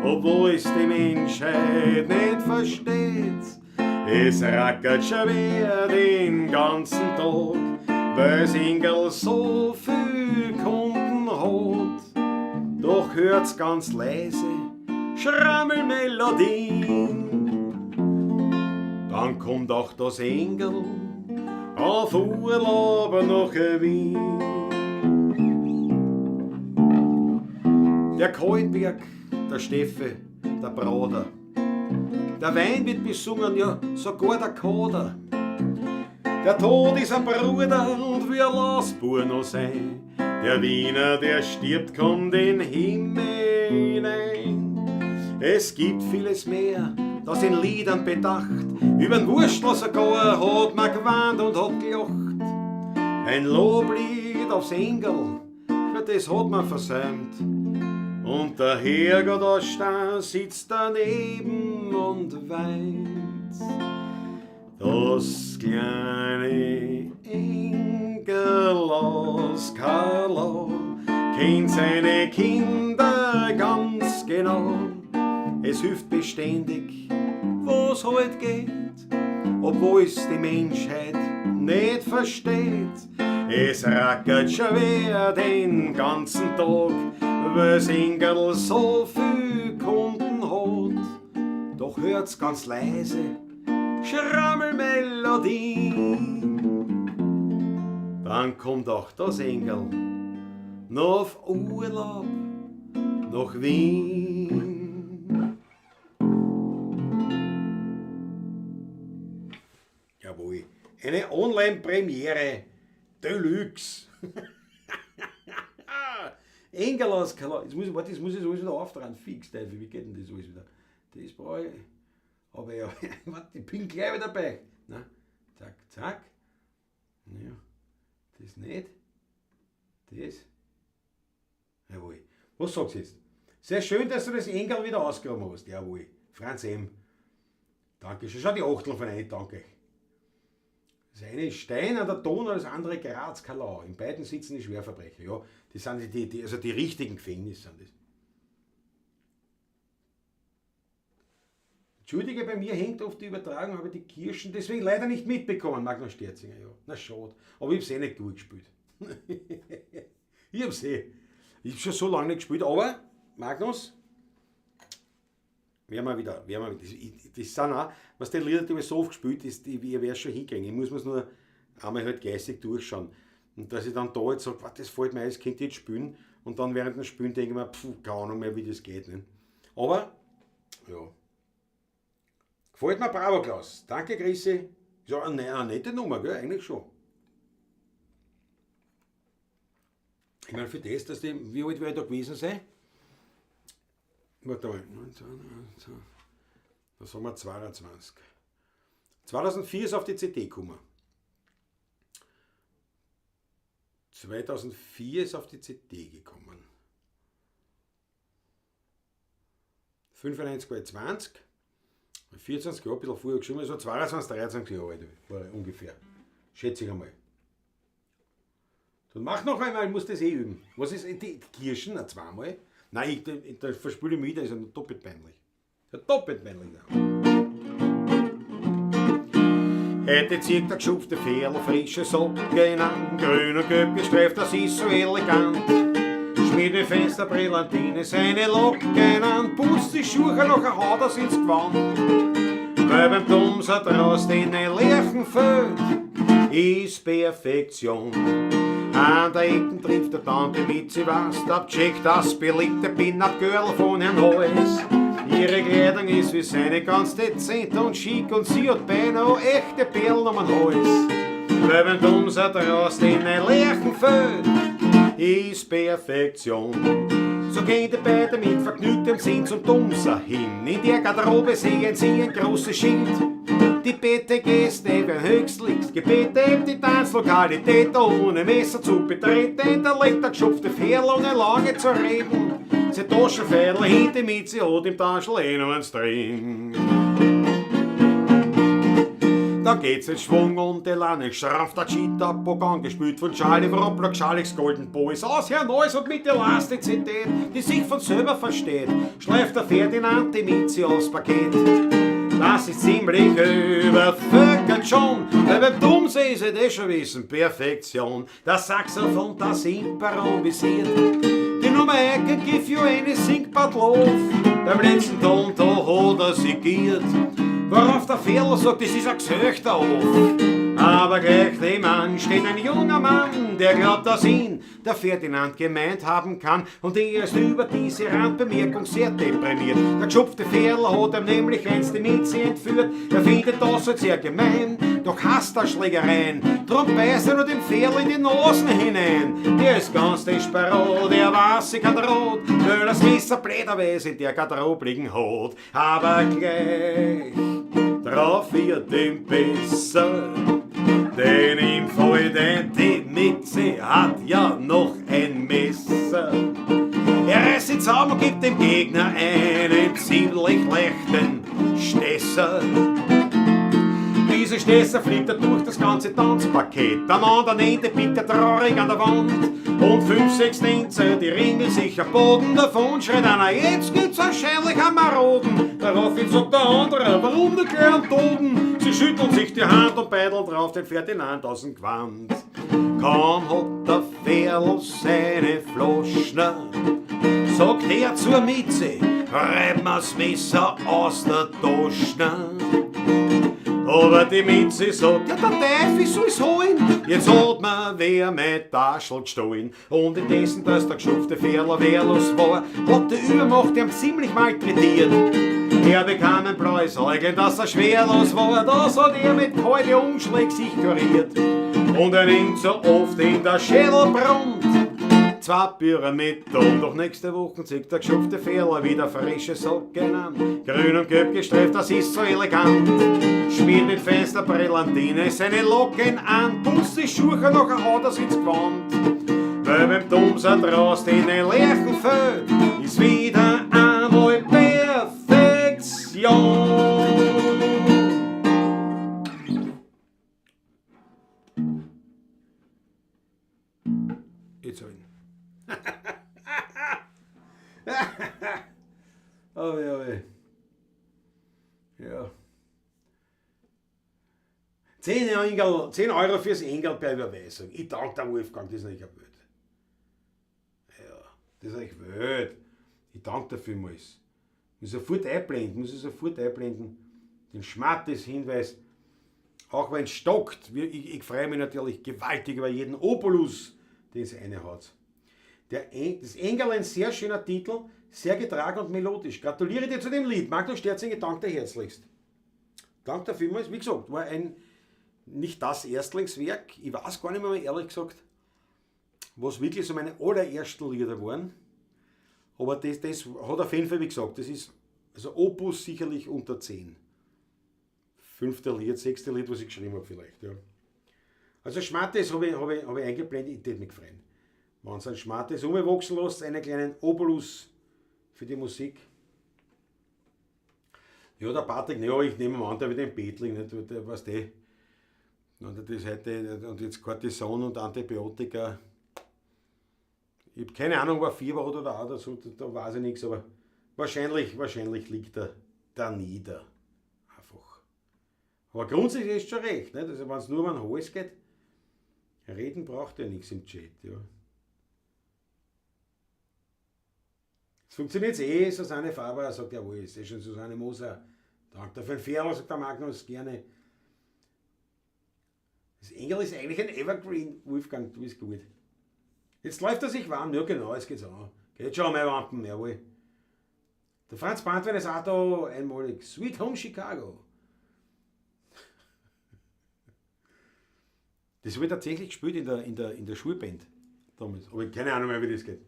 obwohl es die Menschheit nicht versteht. Es rackert schwer den ganzen Tag, weil's Engel so viel Kunden hat. Doch hört's ganz leise Schrammelmelodien. Dann kommt auch das Engel auf Urlaub nach Wien. Der Kaltberg, der Steffe, der Bruder. Der Wein wird besungen, ja sogar der Kader. Der Tod ist ein Bruder und wir lassen Bur noch sein. Der Wiener, der stirbt, kommt in den Himmel hinein. Es gibt vieles mehr, das in Liedern bedacht. Übern Wurstel sogar hat man gewarnt und hat gelacht. Ein Loblied aufs Engel, für das hat man versäumt. Und der Herrgott aus Stein sitzt daneben und weint. Das kleine Engel aus Kalau kennt seine Kinder ganz genau. Es hilft beständig, wo's heut geht, obwohl es die Menschheit nicht versteht. Es rackert schwer den ganzen Tag, weil's Engel so viel Kunden hat. Doch hört's ganz leise Schrammelmelodie. Dann kommt auch das Engel noch auf Urlaub nach Wien. Jawohl, eine Online-Premiere Deluxe. Engel aus Kalau. Jetzt muss ich alles wieder auftragen. Fix, Teufel, wie geht denn das alles wieder? Das brauche ich. Aber ja, warte, ich bin gleich wieder dabei. Na, zack, zack. Ja, das nicht. Das. Jawohl. Was sagst du jetzt? Sehr schön, dass du das Engel wieder ausgegraben hast. Jawohl. Franz M. Dankeschön. Schau die Achtel von euch, danke euch. Das eine ist Stein an der Donau, das andere Graz, Kalau. In beiden sitzen die Schwerverbrecher. Ja, das sind also die richtigen Gefängnisse sind das. Entschuldige, bei mir hängt oft die Übertragung, habe die Kirschen deswegen leider nicht mitbekommen, Magnus Sterzinger, ja. Na schade. Aber ich habe es nicht durchgespielt. Ich habe schon so lange nicht gespielt, aber Magnus, werden wir wieder. Das sind auch, was die Lieder, die wir so oft gespielt, ist, ich werde schon hinkriegen. Ich muss mir es nur einmal halt geistig durchschauen. Und dass ich dann da jetzt sage, das fällt mir ein, das könnt ihr jetzt spielen. Und dann während dem Spielen denke ich mir, keine Ahnung mehr, wie das geht. Nicht? Aber, ja. Gefällt mir, bravo Klaus. Danke, Chrissy. Ja, eine nette Nummer, gell? Eigentlich schon. Ich meine, für das, dass die, wie alt werde ich da gewesen sein? Warte mal, da sagen wir 22. 2004 ist auf die CD gekommen. 2004 ist auf die CD gekommen. 95 war ich 20, 24 Jahre, ein bisschen früher geschrieben, also 22, 23 Jahre alt war ich ungefähr. Schätze ich einmal. Dann mach noch einmal, ich muss das üben. Was ist die Kirschen? Zweimal? Nein, da verspüle ich mich, das ist ja doppelt peinlich. Doppelt peinlich. Heute zieht der geschupfte Ferl frische Socken an, grün und gelb gestreift, das ist so elegant. Schmiert mit fester Brillantine seine Locken an, putzt die Schuhe noch ein Haar, das ins Gewand. Weil beim Domser draus den leeren Föt ist Perfektion. An der Ecken trifft der Tante mit sie was, abcheckt das beliebte Pin-Up-Girl von Herrn Hoes. Ihre Kleidung ist wie seine ganz dezent und schick und sie hat beinahe echte Perlen um den Hals. Weil beim Domser draus den leeren Föt ist Perfektion. So gehen die beiden mit vergnügtem Sinn zum Domser hin. In der Garderobe sehen sie ein großes Schild. Die Bette-Gäste werden höchstlichst gebeten, die Tanzlokalität ohne Messer zu betreten. Da legt der geschupfte Ferl ohne lange zu reden. Sie Taschenfädel hinter mit, sie hat im Taschel noch einen String. Da geht's in Schwung und Elan, schrampft der Cheetah Pogan, gespielt von Charlie Wroppler, Charlie's Golden Boys. Aus Herr Neues und mit Elastizität, die sich von selber versteht, schleift der Ferdinand die Mizi aufs Paket. Das ist ziemlich übervölkert schon, weil beim Dummsee ist es schon wissen, Perfektion. Das Saxophon, das improvisiert, die Nummer 1 can give you anything but love. Beim letzten Ton, da hat er sigiert, worauf der Ferl sagt, das ist ein Gesöchter auf. Aber gleich nebenan steht ein junger Mann, der glaubt, dass ihn der Ferdinand gemeint haben kann. Und er ist über diese Randbemerkung sehr deprimiert. Der geschupfte Ferl hat ihm nämlich einst die Miezi entführt. Er findet das als sehr gemein, doch hasst er Schlägereien. Drum beißt er nur dem Ferl in die Nasen hinein. Der ist ganz desperat, der weiß sich hat rot, weil das Messer bläderweise in der Garderobe liegen hat. Aber gleich drauf wird ihm besser, denn ihm fällt ein, die Miezi hat ja noch ein Messer. Er reißt ihn zusammen und gibt dem Gegner einen ziemlich leichten Stesser. Dieser Stesser fliegt er durch das ganze Tanzpaket. Am anderen Ende pickt er traurig an der Wand. Und 5, 6 Tänzer, die ringeln sich am Boden davon. Schreit einer, jetzt gibt's wahrscheinlich am Maroden. Daraufhin sagt der andere, warum der gleich am Toten? Sie schütteln sich die Hand und beideln drauf den Ferdinand aus dem Gewand. Kaum hat der Ferl seine Floschner, sagt er zur Miezi, reib mir's Messer aus der Taschner. Aber die Miezi sagt, ja der Teufel soll's holen, jetzt hat mir wer mein Taschel gestohlen. Und indessen, dass der geschufte Ferl wehrlos war, hat der Übermacht ihm ziemlich malträtiert. Er bekam ein blaues Äuglein, dass er schwerlos war, das hat er mit kalten Umschlägen sich kuriert. Und er nimmt so oft in der Schädelbrand 2 Pyramiden. Doch nächste Woche zieht der geschupfte Ferl wieder frische Socken an. Grün und gelb gestreift, das ist so elegant. Spielt mit fester Brillantine seine Locken an, putzt die Schuhe noch ein Haar, das ins Gewand. Weil beim Domser draus den leeren Föt ist wieder einmal Perfektion. Jetzt hab ich ihn. Oh ja. 10 Euro fürs Engel per Überweisung. Ich danke der Wolfgang, das ist nicht eine Welt. Ja, das ist echt wild. Ich danke dafür vielmals. Muss ich sofort einblenden, den Schmattes-Hinweis. Auch wenn es stockt, ich freue mich natürlich gewaltig über jeden Obolus, den es hat. Das Engel, ein sehr schöner Titel, sehr getragen und melodisch. Gratuliere dir zu dem Lied. Magdalena Sterzinger, danke dir herzlichst. Danke dir vielmals. Wie gesagt, war nicht das Erstlingswerk. Ich weiß gar nicht mehr, ehrlich gesagt, was wirklich so meine allerersten Lieder waren. Aber das hat auf jeden Fall, wie gesagt, das ist also Opus sicherlich unter 10. 5. Lied, 6. Lied, was ich geschrieben habe vielleicht. Ja. Also Schmattes habe ich eingeblendet, ich würde mich freuen. Wenn es ein Schmattes umwachsen lässt, einen kleinen Obolus für die Musik. Ja, der Patrick, ja, ich nehme an, der wird im Bett liegen, nicht? Der, weißt du, und das heute, und jetzt Cortison und Antibiotika. Ich habe keine Ahnung, ob er Fieber hat oder auch, da weiß ich nichts, aber wahrscheinlich liegt er da nieder. Einfach. Aber grundsätzlich ist schon recht, nicht? Also wenn es nur um den Hals geht, reden braucht er nichts im Chat, ja. Es funktioniert Susanne Faber sagt, jawohl, ist schon Susanne Moser. Danke für den Ferl, sagt der Magnus, gerne. Das Engel ist eigentlich ein Evergreen, Wolfgang, du bist gut. Jetzt läuft er sich warm, ja genau, es geht's an. Geht schon mal Wampen, jawohl. Der Franz Brandwein ist auch da einmalig. Sweet Home Chicago. Das habe ich tatsächlich gespielt in der Schulband damals. Aber ich keine Ahnung mehr, wie das geht.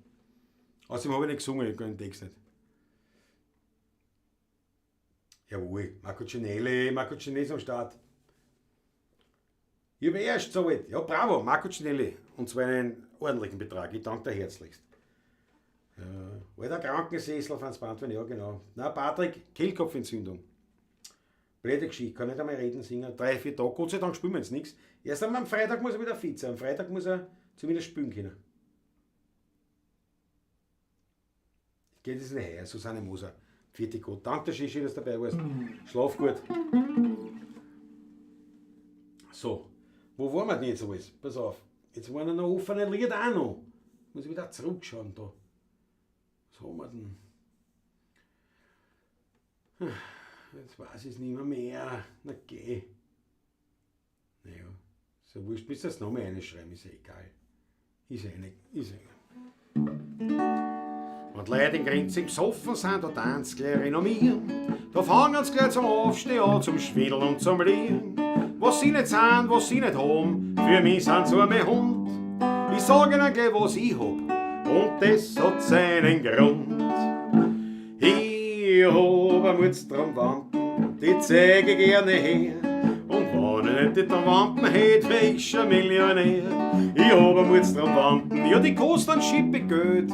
Außerdem habe ich nicht gesungen, ich kann den Text nicht. Jawohl, Marco Cinelli ist am Start. Ich habe erst so weit. Ja, bravo, Marco Cinelli. Und zwar einen ordentlichen Betrag. Ich danke dir herzlichst. Alter Krankensessel, Franz Brandwein, ja genau. Na, Patrick, Kehlkopfentzündung. Blöde Geschichte, kann nicht einmal reden, singen. 3-4 Tage, Gott sei Dank spielen wir jetzt nichts. Erst am Freitag muss er wieder fit sein. Am Freitag muss er zumindest spielen können. Geht es nicht her, Susanne Moser. Vierte Gott. Danke, der Shishi, dass du dabei warst. Schlaf gut. So, wo waren wir denn jetzt alles? Pass auf. Jetzt waren noch offene Lieder auch noch. Muss ich wieder zurückschauen da. Was haben wir denn? Jetzt weiß ich es nicht mehr. Na geh. Naja, so wurscht, bis das nochmal reinschreiben, ist ja egal. Ist ja nicht. Und Leute in Grenzen im Soffen sind, da tanzt gleich renommieren. Da fangen sie gleich zum Aufstehen an, zum Schwindeln und zum Lieren. Was sie nicht sind, was sie nicht haben, für mich sind sie mein Hund. Ich sag ihnen gleich, was ich hab, und das hat seinen Grund. Ich hab eine Mutz dran Wampen, die zeig ich gerne her. Und wenn ich nicht die Wampen hätt, wär ich schon Millionär. Ich hab eine Mutz dran Wampen, ja die kostet ein Schippe Geld.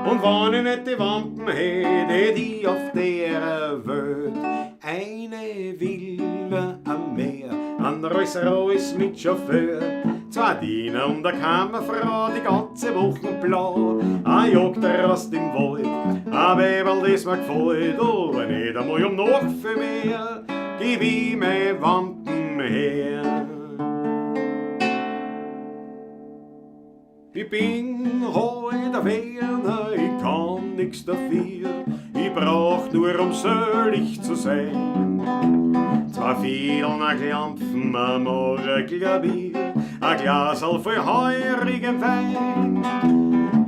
Und wenn ich nicht die Wampen hätt, hätt ich auf der Welt eine Villa am Meer, ein Rolls-Royce mit Chauffeur, 2 Diener und eine Kammerfrau, die ganze Woche blau. Ein Jagdrast im Wald, ein Weberl, das mir gefällt, aber nicht einmal noch viel mehr, gib ich meine Wampen her. Ich bin heute ein Werner, ich kann nix dafür, ich brauch nur selig zu sein. 2 Fiedeln, ein Klampfen, ein Morgenklavier, ein Glasl voll heurigem Wein.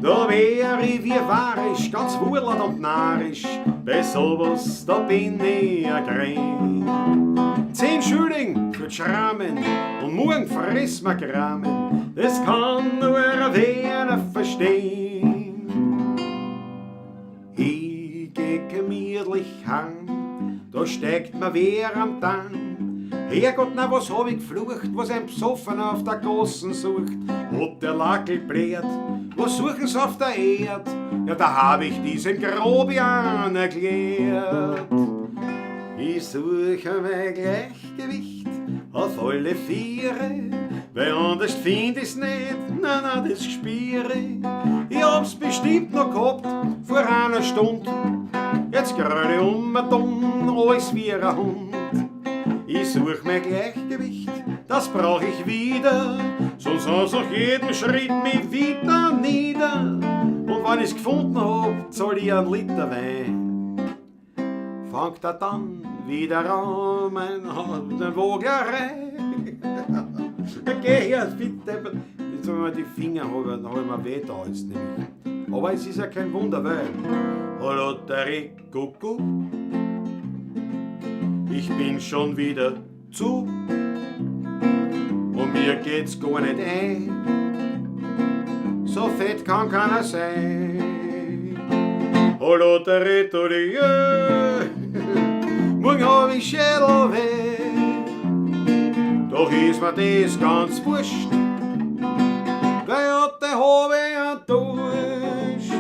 Da wär ich wie warisch, ganz wurlert und narrisch, bei sowas, da bin ich ein Grein. 10 Schilling für Schrammen und morgen friss mir Kramen, das kann nur wer verstehen. Ich geh gemütlich heim, da steckt mir wer am Tang. Herrgott, na was hab ich geflucht, was ein Psoffen auf der Gossen sucht? Hat der Lackel bläht, was suchen's auf der Erd? Ja, da hab ich diesen Grobian erklärt. Ich suche mein Gleichgewicht auf alle Viere, weil anders find ich's nicht, na, das spüre. Ich hab's bestimmt noch gehabt, vor einer Stunde. Jetzt gröle ich dumm, alles wie ein Hund. Ich such mein Gleichgewicht, das brauch ich wieder, sonst aus nach jedem Schritt mich wieder nieder. Und wenn ich's gefunden hab, zahl ich 1 Liter Wein. Fangt er dann wieder an, meine Voglerei. Geh her, bitte. Jetzt wenn wir die Finger haben, dann hab ich mir weh da jetzt nämlich. Aber es ist ja kein Wunder, weil Kuckuck, ich bin schon wieder zu und mir geht's gar nicht ein. So fett kann keiner sein. Morgen hab ich Schädelweh, doch ist mir das ganz wurscht, weil heute hab ich einen Durst.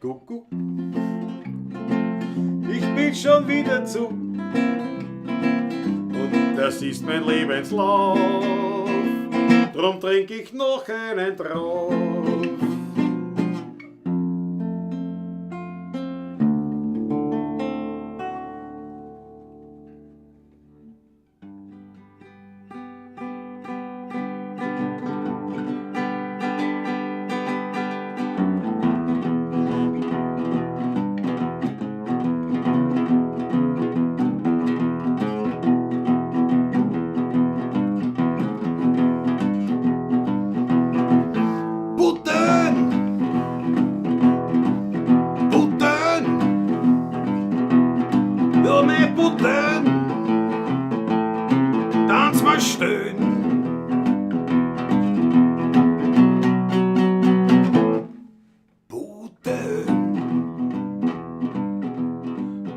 Kuckuck. Ich bin schon wieder zu. Und das ist mein Lebenslauf, drum trink ich noch einen drauf. Tanz mal schön. Puten,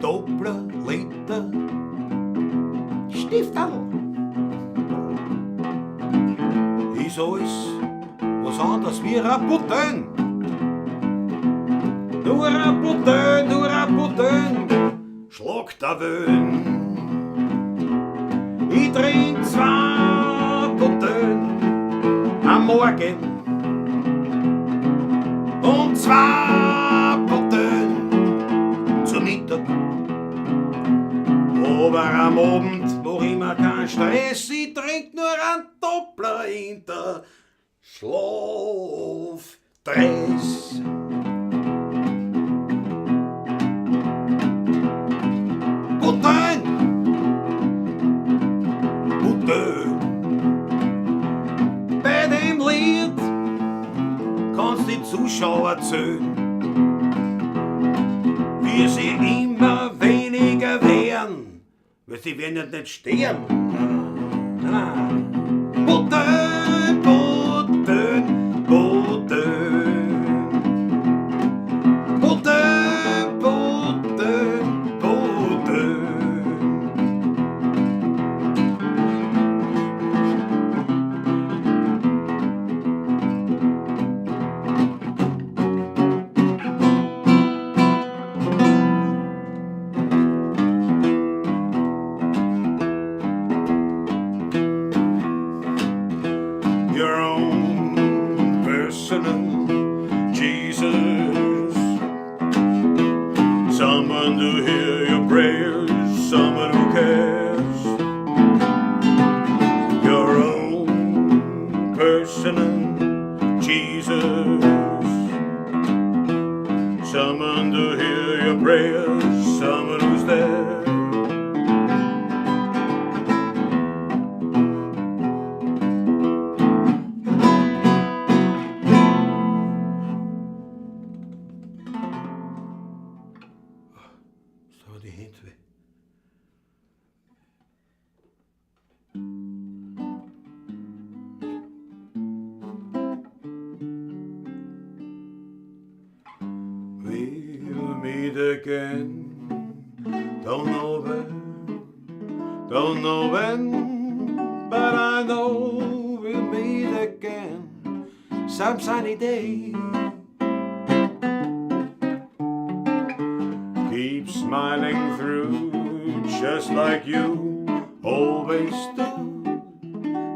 Doppler, Liter, Stifterl. Ist alles was anderes wie ein Puten. Nur ein Puten, schlag der Wöhn. Ich trink 2 Puten am Morgen und 2 Puten zum Mittag. Aber am Abend mach ich mir keinen Stress, ich trink nur einen Doppler in der Schlafdress. Bei dem Lied kannst die Zuschauer zählen, wie sie immer weniger werden, weil sie werden ja nicht sterben. Puten, Puten, Puten. Puten, Puten, Puten. Your own personal Jesus, someone to hear your prayers, someone who cares. Your own personal Jesus, someone to hear your prayers, someone who's there. So die Hände weh. We'll meet again. Don't know when, but I know we'll meet again some sunny day. Keep smiling through, just like you always do,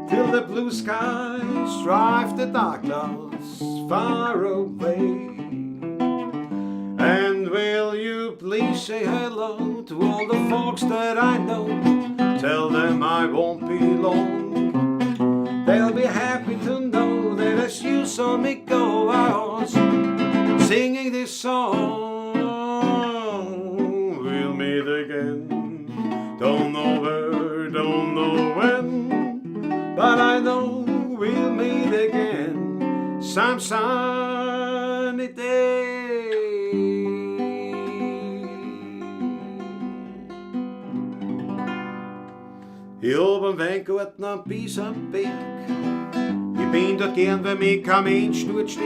till the blue skies drive the dark clouds far away. And will you please say hello to all the folks that I know? Tell them I won't be long. They'll be happy to know that as you saw me go, I was singing this song. We'll meet again. Don't know where, don't know when, but I know we'll meet again some sunny day. Hier oben Weingarten am Biesenberg, ich bin dort gern, weil mich kein Mensch dort stört.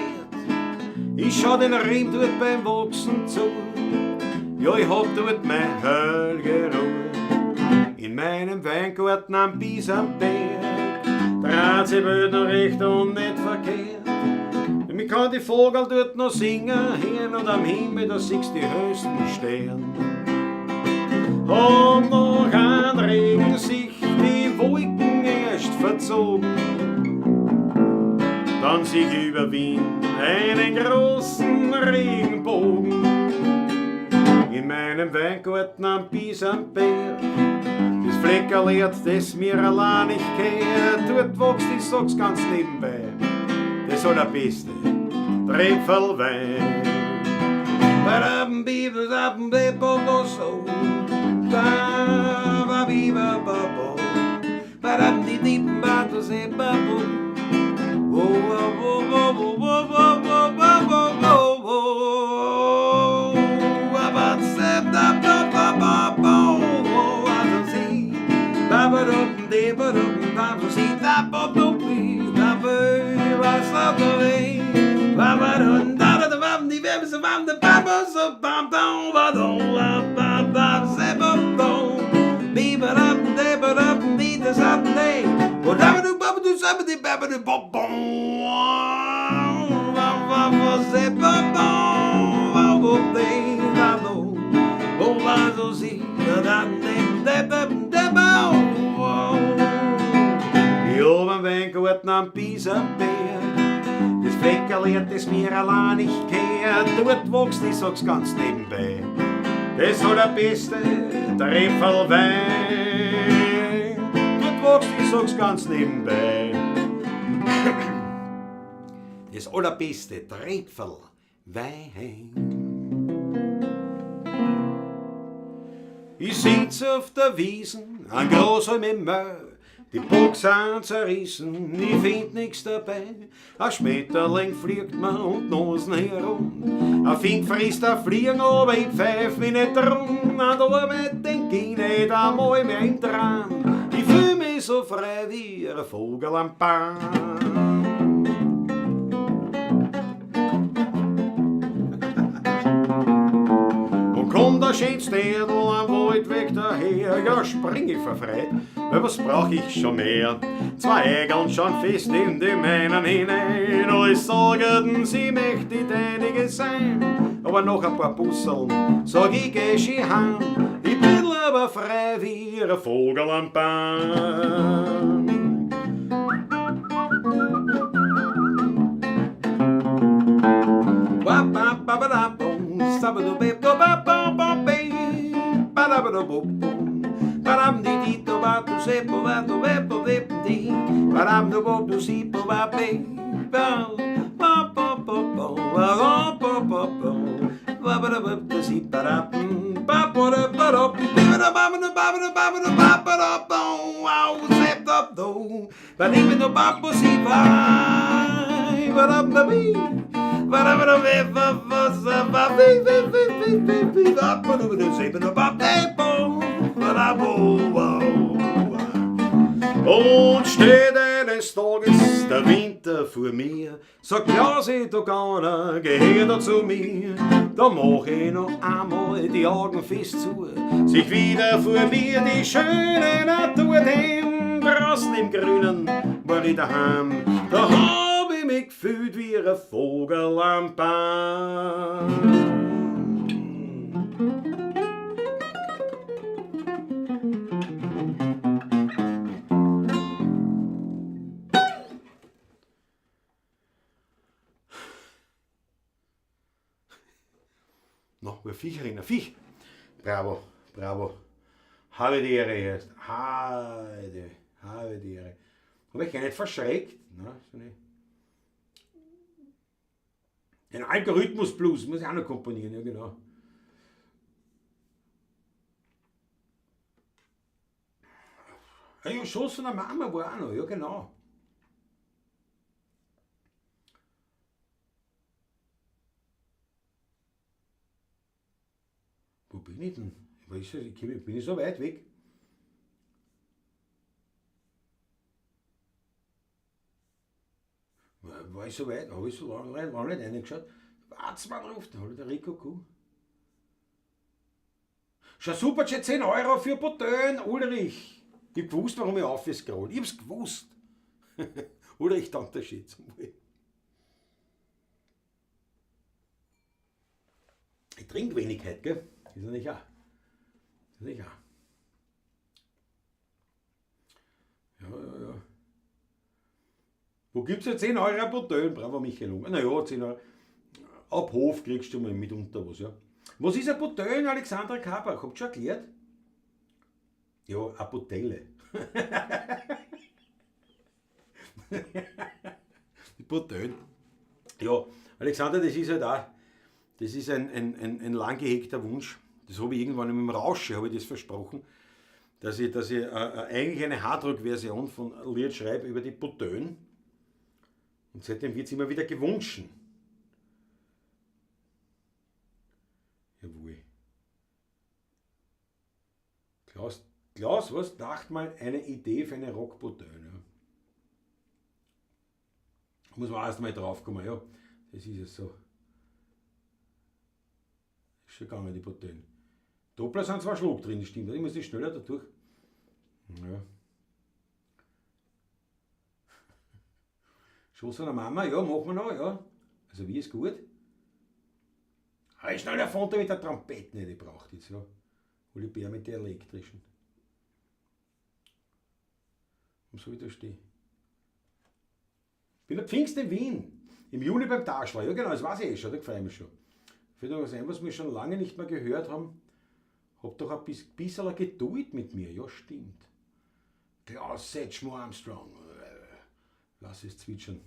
Ich schau den Riem dort beim Wachsen zu, ja, ich hab dort meine heilige Ruhe. In meinem Weingarten am Biesenberg dreht sich Welt noch recht und nicht verkehrt. Und ich kann die Vogel dort noch singen hören und am Himmel da siehst die höchsten Sterne. Und noch ein Regen sich die Wolken erst verzogen. Dann sich über Wien einen großen Regenbogen. In meinem Weingarten am Biesenberg, das Fleckerlehrt, das mir allein nicht gehört, dort wächst, ich sag's ganz nebenbei, das soll der beste Trepfelwein. Badam, bibel, dabam, bebo, so. Ba, biba, babo. Badam, di, di, ba, do, se, babo. Wo, wo, wo, wo, wo, wo, wo, wo, wo, wo, wo. About se, da, ba, ba, ba, ba, wo, I don't see. Ba, ba, do, de, ba, do, ba, do, see, da, ba, do, be, da, ba, ba, sa, do, be. Ba, ba, do, da, da, da, bam, di, bam, sa, bam, da, ba, ba, sa, bam, da, ba, do, ba, ba, ba, se, ba, do. Be, ba, da, de, ba, da, di, da, sa, de. Ba, da, do, ba, do, sa, ba, di, ba, ba, do, ba, ba, ba, ba, ba, se, ba, ba, ba, ba, de, ba, do. Oh, ba, do, si, da, da, de, ba, de, ba, oh. Jo, mijn Weingarten am Biesenberg, das Fleckerlehrt, das mir allein nicht gehört, dort wächst, ich sag's ganz nebenbei, das soll der beste Trepfelwein. Dort wächst, ich sag's ganz nebenbei, das allerbeste Trepfelwein. Ich sitz auf der Wiesen, ein großer Memmer, die Bock sind zerrissen, ich find nix dabei. Ein Schmetterling fliegt mir und Nosen herum. Ein Fink frisst ein Fliegen, aber ich pfeif mich nicht drum. An der Arbeit denk ich nicht einmal mehr im Traum. Ich fühl mich so frei wie ein Vogel am Baum. Kommt der schönste Erdl am Waldweg daher, ja spring ich verfreit, weil was brauch ich schon mehr? Zwei Ägeln schon fest in die Mähnen hinein, alles sagten, sie mächtig einige sein, aber noch ein paar Busseln, sag ich geh schon heim, ich bin aber frei wie ein Vogel am Baum. Und steht eines Tages der Winter vor mir, sagt ja, sieh doch keiner, geh da zu mir. Da mach ich noch einmal die Augen fest zu, sich wieder vor mir die schöne Natur, dem draußen im Grünen war ich daheim. Da hab ich mich gefühlt wie ein Vogel am Baum. Noch ein Viecherin, ein Viech. Bravo, bravo. Habe die Ehre jetzt. Habe die Ehre. Habe ich gar nicht verschreckt. Ne? So nicht. Den Algorithmus Blues muss ich auch noch komponieren, ja genau. Ja, Schoß von der Mama war auch noch, ja genau. Wo bin ich denn? Bin ich so weit weg? War ich so weit? Habe ich so lange nicht reingeschaut? Wart's mal drauf, da hat der Rico Kuh. Schon super, 10 Euro für Botön, Ulrich. Ich hab gewusst, warum ich aufgescrollt. Ich hab's gewusst. Ulrich, danke der Schätzung. Ich trinke wenig heute, gell? Ist ja nicht auch. Sicher. Ja. Wo gibt's ja 10 Euro ein Bouteille? Bravo Michael Unger. Naja, 10 Euro. Ab Hof kriegst du mal mitunter was, ja. Was ist ein Bouteille, Alexandra Kabach? Habt ihr schon erklärt? Ja, eine Bouteille. Die Bouteille. Ja, Alexander, das ist halt auch, das ist ein lang gehegter Wunsch. Das habe ich irgendwann mit dem Rausche, habe ich das versprochen, dass ich eigentlich eine Harddruck-Version von ein Lied schreibe über die Bouteille. Und seitdem wird es immer wieder gewünscht. Jawohl. Klaus, was? Dacht mal eine Idee für eine Rockbouteille. Ja. Muss man erst mal drauf kommen, ja. Das ist es so. Ist schon gegangen, die Bouteille. Doppler sind zwar Schluck drin, das stimmt. Ich muss die schneller da durch. Ja. Schuss von der Mama, ja, machen wir noch, ja. Also wie ist gut. Schnell der Fonte mit der Trompete, nicht, die braucht jetzt, ja. Uli Bär mit der elektrischen. Wo soll ich da stehen? Ich bin der Pfingst in Wien. Im Juni beim Taschler. Ja genau, das weiß ich eh schon, da freue ich mich schon. Für das sein, was wir schon lange nicht mehr gehört haben. Hab doch ein bisschen Geduld mit mir. Ja, stimmt. Klaus Setchmo Armstrong. Lass es zwitschern.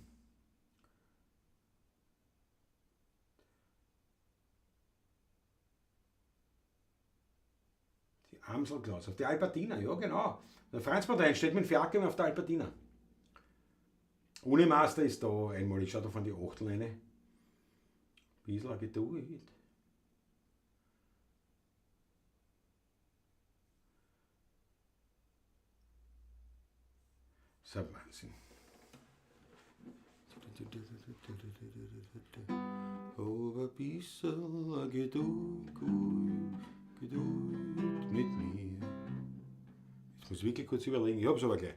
Die Amsel Klaus. Auf die Albertina, ja genau. Der Franz Martin steht mit dem Fiaker auf der Albertina. Unimaster ist da einmal, ich schaue da von die Achtelleine. Bisschen Geduld. Das ist ein Wahnsinn. Aber ein bisschen Geduld mit mir. Jetzt muss ich wirklich kurz überlegen, ich hab's aber gleich.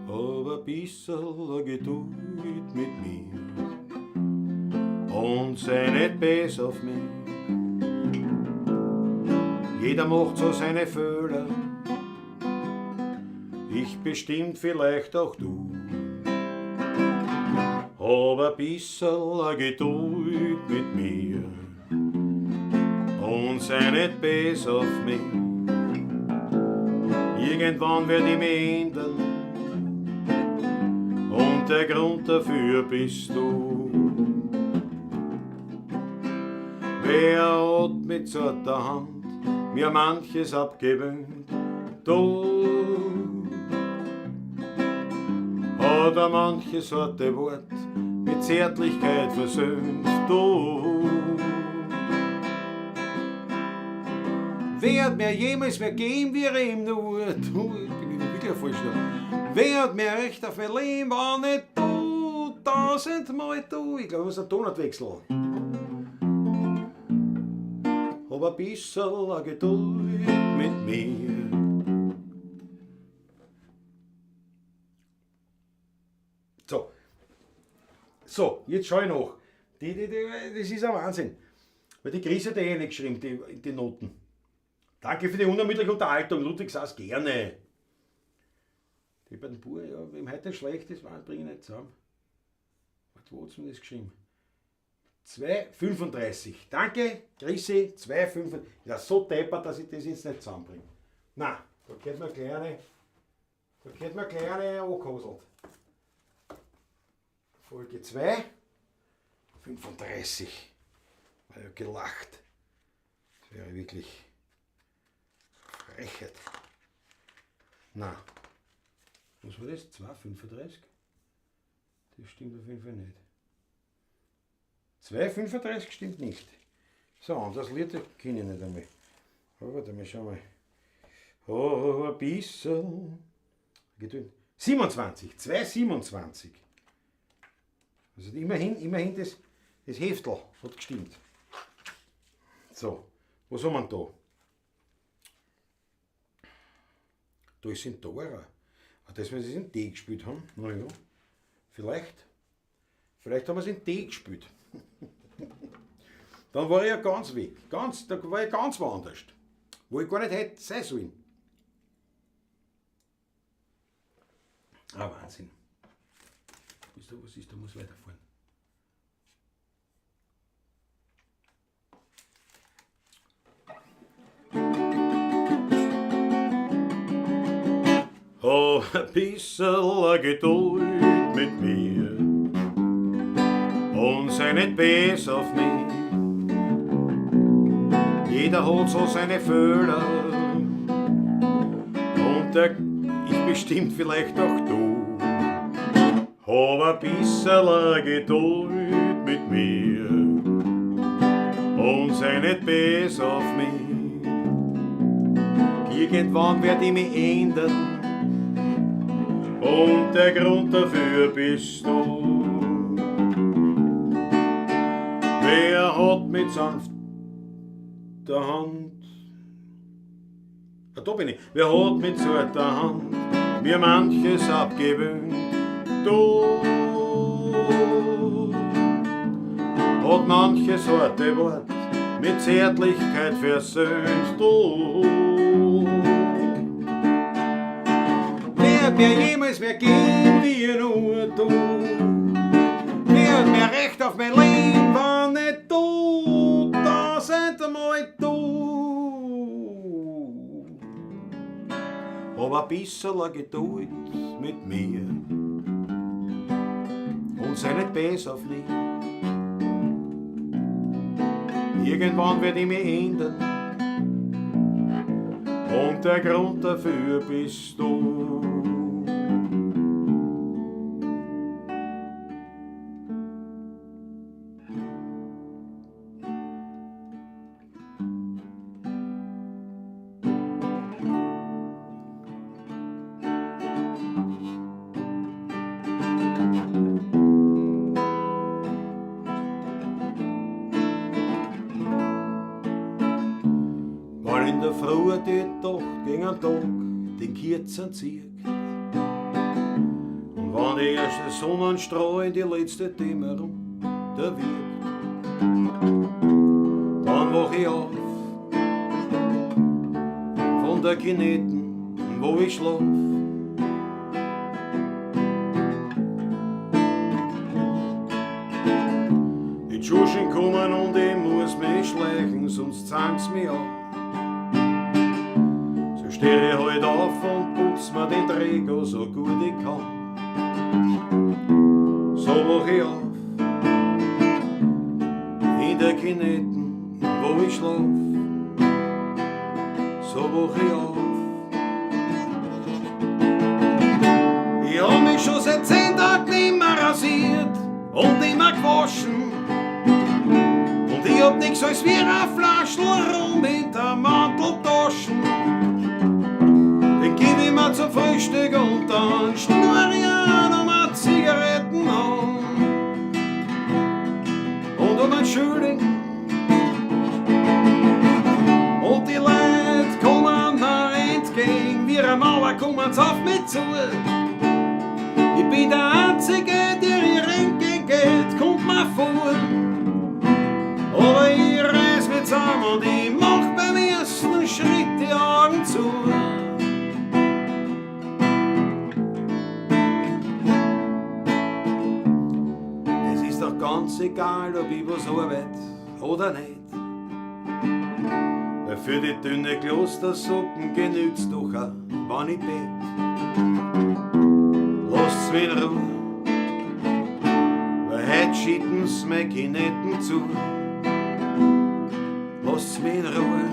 Aber ein bisschen Geduld mit mir und sei nicht böse auf mich. Jeder macht so seine Fehler, ich bestimmt vielleicht auch du. Aber ein bisschen Geduld mit mir und sei nicht böse auf mich. Irgendwann werd ich mich ändern und der Grund dafür bist du. Wer hat mit zarter Hand mir manches abgewöhnt, du hat er manches harte Wort mit Zärtlichkeit versöhnt, du. Wer hat mir jemals mehr geben, wie er ihm nur, du, ich bin wirklich falsch da. Wer hat mir recht auf mein Leben, war nicht du, 1000-mal du. Ich glaube, ich muss einen Tonart wechseln. Hab ein bisschen Geduld mit mir. So, jetzt schau ich nach. Das ist ein Wahnsinn. Weil die Chris hat eh nicht geschrieben, die Noten. Danke für die unermüdliche Unterhaltung, Ludwig saß gerne. Die beiden Bur, ja, wem heute schlecht ist, bringe ich nicht zusammen. Wo hat mir das geschrieben? 2,35. Danke, Chrissy, 2,35. Ja, so deppert, dass ich das jetzt nicht zusammenbringe. Nein, da geht mir eine kleine angehauselt. Folge 2, 35. Ich habe gelacht. Das wäre wirklich Frechheit. Na, was war das? 2,35? Das stimmt auf jeden Fall nicht. 2,35 stimmt nicht. So, und das Lied kenne ich nicht einmal. Aber warte mal, schau mal. Oh, ein bisschen. 27, 2,27. Also immerhin das Heftel hat gestimmt. So, was haben wir da? Da ist ein Taurer. Das, wenn sie es in D gespielt haben, naja, vielleicht haben wir es in D gespielt. Dann war ich ja ganz weg. Da war ich ganz woanders. wo ich gar nicht hätte sein sollen. Ah, Wahnsinn. Was ist da? Muss weiterfahren. Hab ein bisschen Geduld mit mir und sei nicht böse auf mich. Jeder hat so seine Fehler und ich bestimmt vielleicht auch du. Hab ein bisschen Geduld mit mir und sei nicht böse auf mich. Irgendwann werd ich mich ändern und der Grund dafür bist du. Wer hat mit sanfter Hand, da bin ich, wer hat mit zarter Hand mir manches abgewöhnt? Du hat manches harte Wort mit Zärtlichkeit versöhnt. Du mir jemals mehr gehen wie nur du. Wer hat mehr Recht auf mein Leben, war nicht du, das einmal du. Aber ein bisschen Geduld mit mir und sei nicht böse auf mich. Irgendwann werd ich mich ändern und der Grund dafür bist du. In der Früh die Tocht gegen einen Tag den Kürzen zieht. Und wenn der erste Sonnenstrahl in die letzte Dämmerung da wirkt, dann wach ich auf von der Kineten, wo ich schlaf. Die Tschuschen kommen und ich muss mich schleichen, sonst zankt's mich auf. Steh ich halt auf und putz mir den Träger so gut ich kann. So wach ich auf in der Kineten, wo ich schlaf. So wach ich auf. Ich hab mich schon seit 10 Tagen nimmer rasiert und nimmer gewaschen. Und ich hab nix als wie ein Flaschl rum in der Manteltaschen. Immer zum Frühstück und dann schnurr ich noch Zigaretten an und ein Schüling und die Leute kommen mir entgegen, wie ein Mauer kommen's auf mich zu. Ich bin der Einzige, der hier entgegengeht, kommt mir vor, aber ich reiß mich zusammen und ich mach beim ersten Schritt die Augen zu. Ganz egal, ob ich was arbeite oder nicht. Weil für die dünne Klostersuppen genügt's doch auch, wenn ich bett. Lasst's mich in Ruhe, weil heut schieten's meine Kineten zu. Lasst's mich in Ruhe.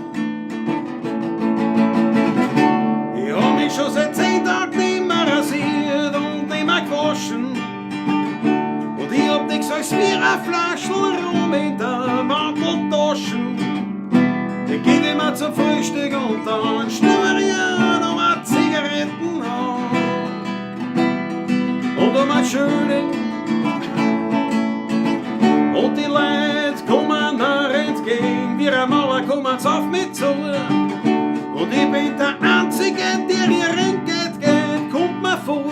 Ich hab mich schon seit 10 Tagen nimmer rasiert und nimmer gewaschen. Ich hab nix als wie ein Flaschl rum in der Manteltaschen. Ich geh immer zum Frühstück und dann schnurr ich noch mal Zigaretten an. Und ein Schöling und die Leute kommen mir entgegen, wie eine Mauer kommen's auf mich zu. Und ich bin der Einzige, der hier entgeht, kommt mir vor.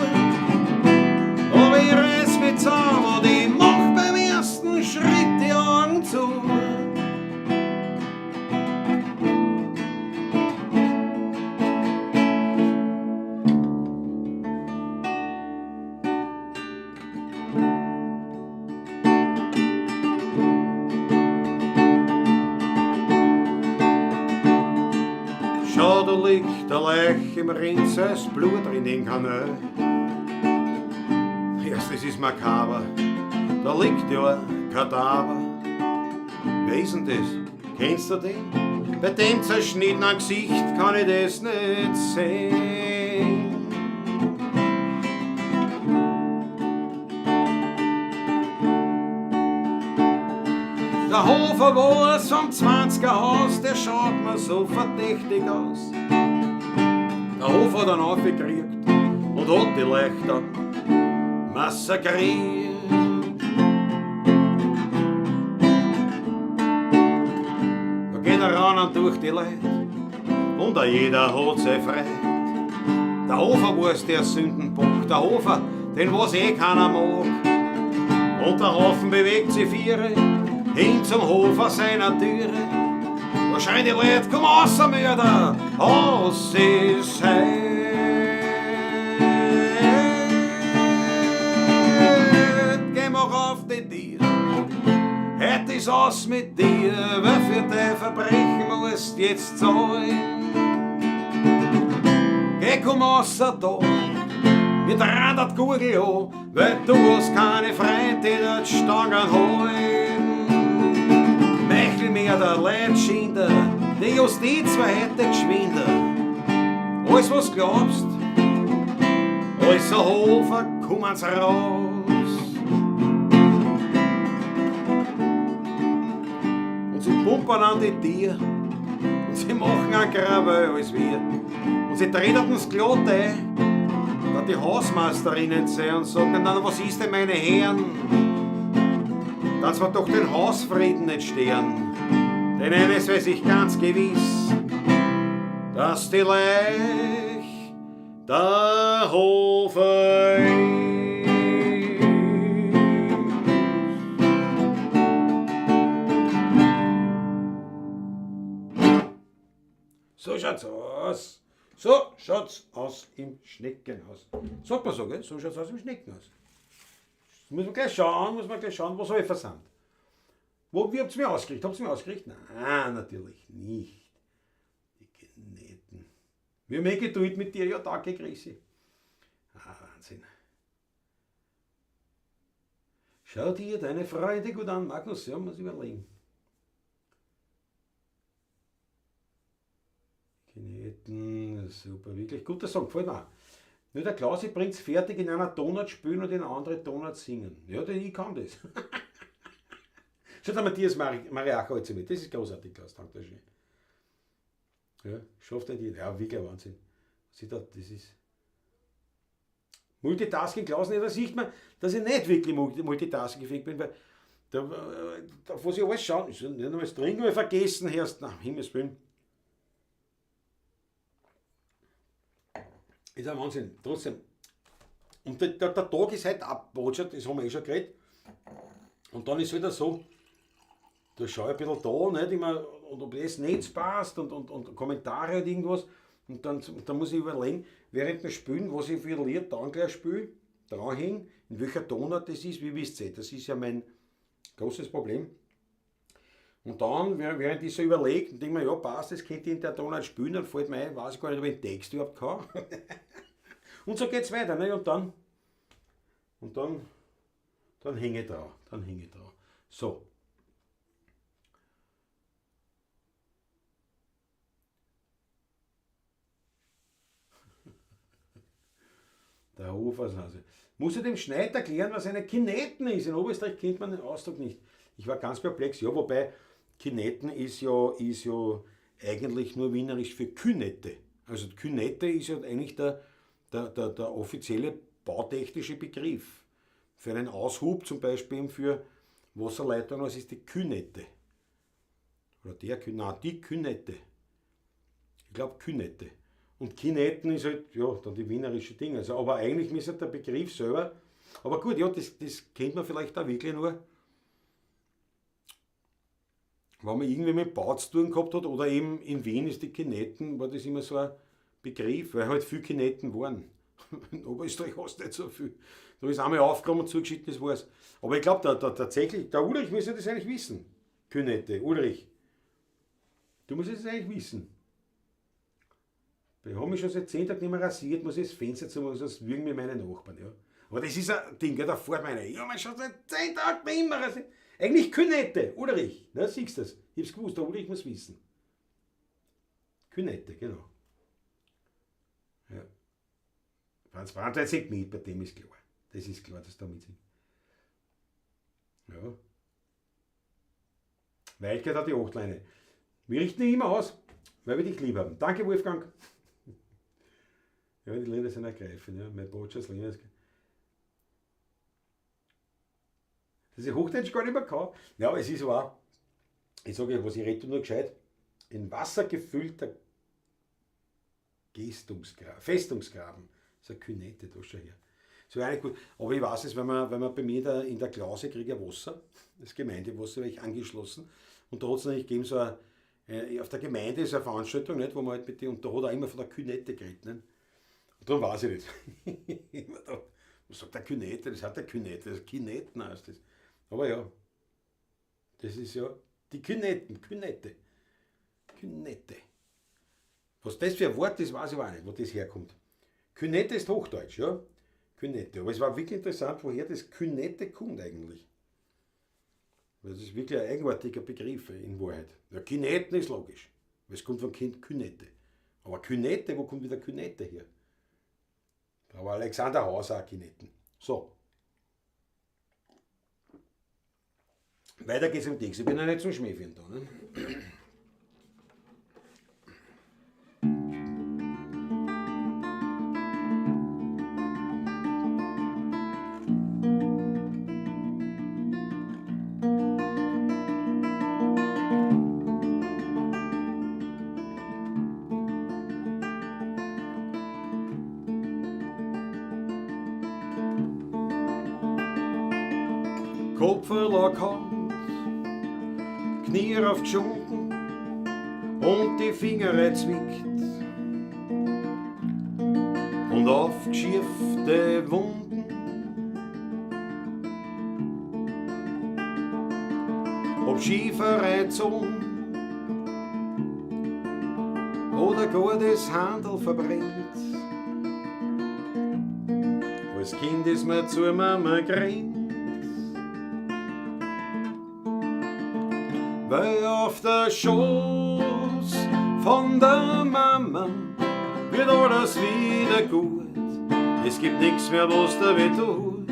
Aber ich reiß mich zusammen und ich mach beim ersten Schritt die Augen zu. da liegt der Leich im Rinz, es Blut drin in Kanal. Erst, das ist makaber, da liegt ja ein Kadaver. Wer ist denn das? Kennst du den? Bei dem zerschnittenen Gesicht kann ich das nicht sehen. Der Hofer war es vom 20er Haus, der schaut mir so verdächtig aus. Der Hofer hat ihn aufgekriegt und hat die Leichter massakriert. Da gehen Rannen durch die Leute und jeder hat sich frei. Der Hofer war's der Sündenbock, der Hofer, den was keiner mag. Und der Haufen bewegt sich viere hin zum Hofer seiner Türe. Da schreien die Leute, komm raus, Mörder, aus ist heut. Geh mal auf die Tür, heut ist aus mit dir, weil für dein Verbrechen musst jetzt zahlen. Geh, komm raus da, wir drehen das Gurgel an, weil du hast keine Freunde, die dort Stangen holen. Mehr der Leitschinder, die Justiz war heute geschwinder. Alles was glaubst, alles so Hofer, kommen's raus. Und sie pumpern an die Tier und sie machen ein Krawall als wir. Und sie treten das Glot ein, dass die Hausmeisterinnen sehen und sagen, dann, was ist denn meine Herren? Dass wir doch den Hausfrieden nicht stehen. Denn eines weiß ich ganz gewiss, dass die Leich der Hofer ist. So schaut's aus. So schaut's aus im Schneckenhaus. Sagt man so, gell? So schaut's aus im Schneckenhaus. Muss man gleich schauen, was habe ich versandt. Wie habt ihr mir ausgekriegt? Habt ihr mir ausgekriegt? Nein, natürlich nicht. Die Geneten. Wir haben geduld mit dir, ja, danke, Chrissy. Wahnsinn. Schau dir deine Freunde gut an, Magnus, ja, muss überlegen. Geneten, super, wirklich guter Song, gefällt mir auch. Nur der Klausi bringt es fertig, in einer Tonart spielen und in einer anderen Tonart singen. Ja, ich kann das. Schaut der Matthias Mariacha heute mit. Das ist großartig, Klaus. Danke dir schön. Ja, schafft er die. Ja, wirklich Wahnsinn. Das ist Multitasking, Klaus, da sieht man, dass ich nicht wirklich multitaskingfähig bin, weil da muss ich alles schauen. Ich soll nicht einmal das Trinken vergessen, erst nach Himmels Willen. Ist ein Wahnsinn. Trotzdem. Und der Tag ist heute abbotschert, das haben wir schon geredet. Und dann ist es wieder so, da schaue ich ein bisschen da, nicht immer, und ob das nicht passt und Kommentare und irgendwas. Und dann muss ich überlegen, während wir spielen, was ich für ein Lied dann gleich spiele, dranhängen, in welcher Tonart das ist, wie wisst ihr, das ist ja mein großes Problem. Und dann, während ich so überlege, denke ich mir, ja passt, das könnte ich in der Tonart spielen, dann fällt mir ein, weiß ich gar nicht, ob ich den Text überhaupt kann. Und so geht's weiter, ne? Und dann hänge ich dran, So. Der Hofershase. Muss ich dem Schneid erklären, was eine Kineten ist? In Oberösterreich kennt man den Ausdruck nicht. Ich war ganz perplex. Ja, wobei Kineten ist ja eigentlich nur wienerisch für Künette. Also Künette ist ja eigentlich der offizielle bautechnische Begriff. Für einen Aushub zum Beispiel für Wasserleitungen, was ist die Künette? Oder die Künette. Ich glaube Künette. Und Kineten ist halt, ja, dann die wienerische Dinge. Also, aber eigentlich ist halt der Begriff selber. Aber gut, ja, das kennt man vielleicht auch wirklich nur, wenn man irgendwie mit Bau zu tun gehabt hat. Oder eben in Wien ist die Kineten, war das immer so ein Begriff, weil halt viele Kineten waren. In Oberösterreich hast du nicht so viel. Da ist einmal aufgekommen und zugeschickt, das war's. Aber ich glaube, tatsächlich, der Ulrich müsste das eigentlich wissen. Künette, Ulrich. Du musst das eigentlich wissen. Ich habe mich schon seit 10 Tagen nicht mehr rasiert, muss ich das Fenster zu machen, sonst würgen mir meine Nachbarn. Ja. Aber das ist ein Ding, da fährt meine. Ja, man schon seit 10 Tagen nicht mehr rasiert. Eigentlich Künette, Ulrich. Na, siehst du das? Ich hab's gewusst, der Ulrich muss wissen. Künette, genau. Ja. Franz Brandwein singt mit, bei dem ist klar. Das ist klar, dass da mitsingt. Ja. Weilgert hat die 8 Leine. Wir richten die immer aus, weil wir dich lieb haben. Danke, Wolfgang. Ja, die Länder sind ergreifend. Ja. Mein Botschafts Länder ist. Dass ich Hochdeutsch gar nicht mehr kann. Ja, aber es ist wahr. Ich sage ja, was ich rede nur gescheit. In Wasser gefüllter Festungsgraben. Das ist eine Künette, da schon her. So eine gut. Aber ich weiß es, wenn man bei mir in der Klause kriege Wasser, das Gemeindewasser, war ich angeschlossen. Und da hat es nämlich gegeben, so auf der Gemeinde ist eine Veranstaltung, nicht, wo man halt mit die, und da hat er immer von der Künette geredet. Nicht? Und darum weiß ich nicht. Was sagt der Künette? Das hat der Künette, das Kinetten heißt das. Aber ja, das ist ja die Künette. Was das für ein Wort ist, weiß ich auch nicht, wo das herkommt. Künette ist Hochdeutsch, ja. Künette. Aber es war wirklich interessant, woher das Künette kommt eigentlich. Das ist wirklich ein eigenartiger Begriff in Wahrheit. Ja, Kinetten ist logisch. Weil es kommt von Künette. Aber Künette, wo kommt wieder Künette her? Da war Alexander Hauser auch Kinetten. So. Weiter geht's um Text. Ich bin ja nicht zum Schmähfinden da. Ne? Kopfverlag Hand, Knie auf die Schultern und die Finger zwickt und aufgeschiffte Wunden. Ob Skivereizung oder gar das Handel verbrennt. Als Kind ist mir zur Mama gerannt. Weil auf der Schoß von der Mama wird alles wieder gut. Es gibt nichts mehr, was da weh tut.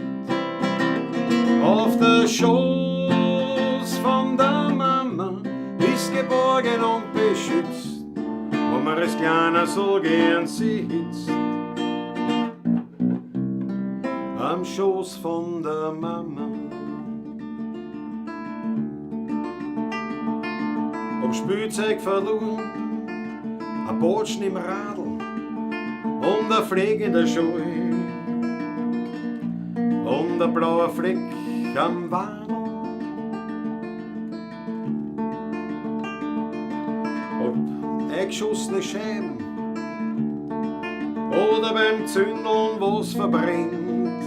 Auf der Schoß von der Mama ist geborgen und beschützt, wo man als Kleiner so gern sitzt. Am Schoß von der Mama. Ob Spielzeug verloren, ein Botschen im Radl und ein Fleck in der Schule und ein blauer Fleck am Wadel. Ob eingeschossene Scheiben oder beim Zündeln was verbrennt.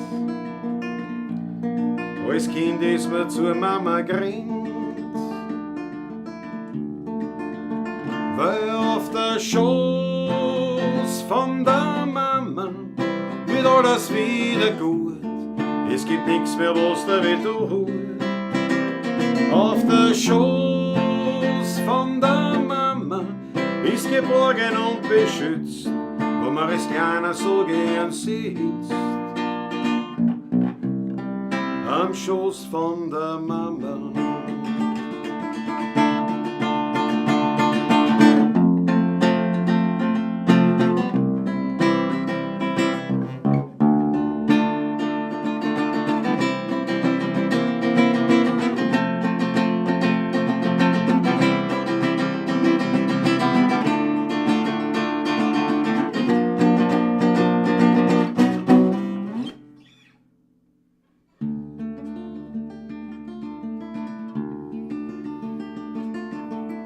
Als Kind ist mir zur Mama gerannt. Weil auf der Schoß von der Mama wird alles wieder gut. Es gibt nichts mehr, was da weh tut. Auf der Schoß von der Mama ist geborgen und beschützt, wo man als Kleiner so gern sitzt. Am Schoß von der Mama.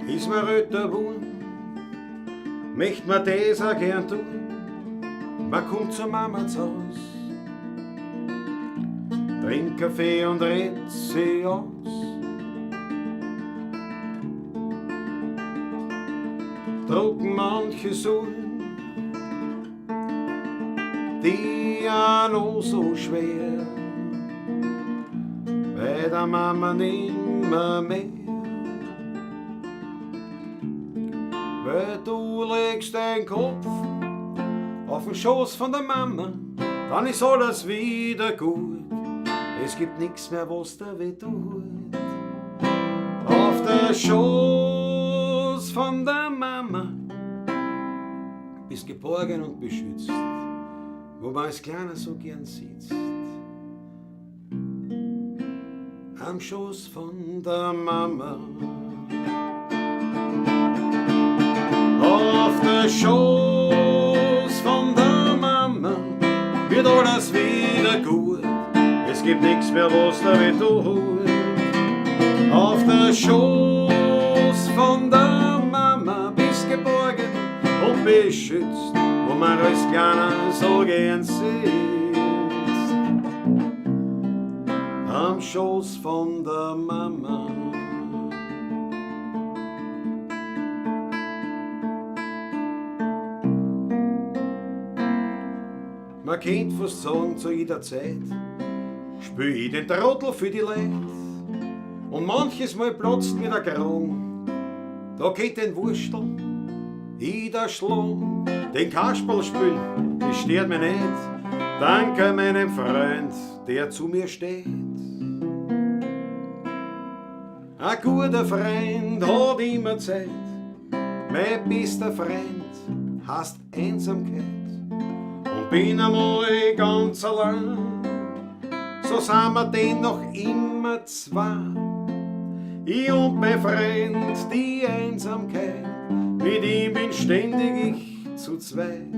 Ist mir älter geworden, möcht man das auch gern tun. Man kommt zur Mama zu Haus, trinkt Kaffee und redet sie aus. Drucken manche Sohlen die ja noch so schwer, bei der Mama nimmer mehr. Weil du legst deinen Kopf auf den Schoß von der Mama, dann ist alles wieder gut. Es gibt nichts mehr, was da weh tut. Auf der Schoß von der Mama bist geborgen und beschützt, wo man als Kleiner so gern sitzt. Am Schoß von der Mama. Auf der Schoß von der Mama wird alles wieder gut. Es gibt nichts mehr, was da weh tut. Auf der Schoß von der Mama bist geborgen und beschützt, wo man als Kleiner so gern sitzt. Am Schoß von der Mama. Man kennt fast sagen zu jeder Zeit, spül ich den Trottel für die Leute. Und manches Mal platzt mir der Kragen, da geht den Wurstel, ich da Schlang. Den Kasperl spülen, das stört mich nicht, danke meinem Freund, der zu mir steht. Ein guter Freund hat immer Zeit, mein bester Freund heißt Einsamkeit. Und bin einmal ganz allein, so sind wir denn noch immer zwei. Ich und mein Freund, die Einsamkeit, mit ihm bin ständig ich zu zweit.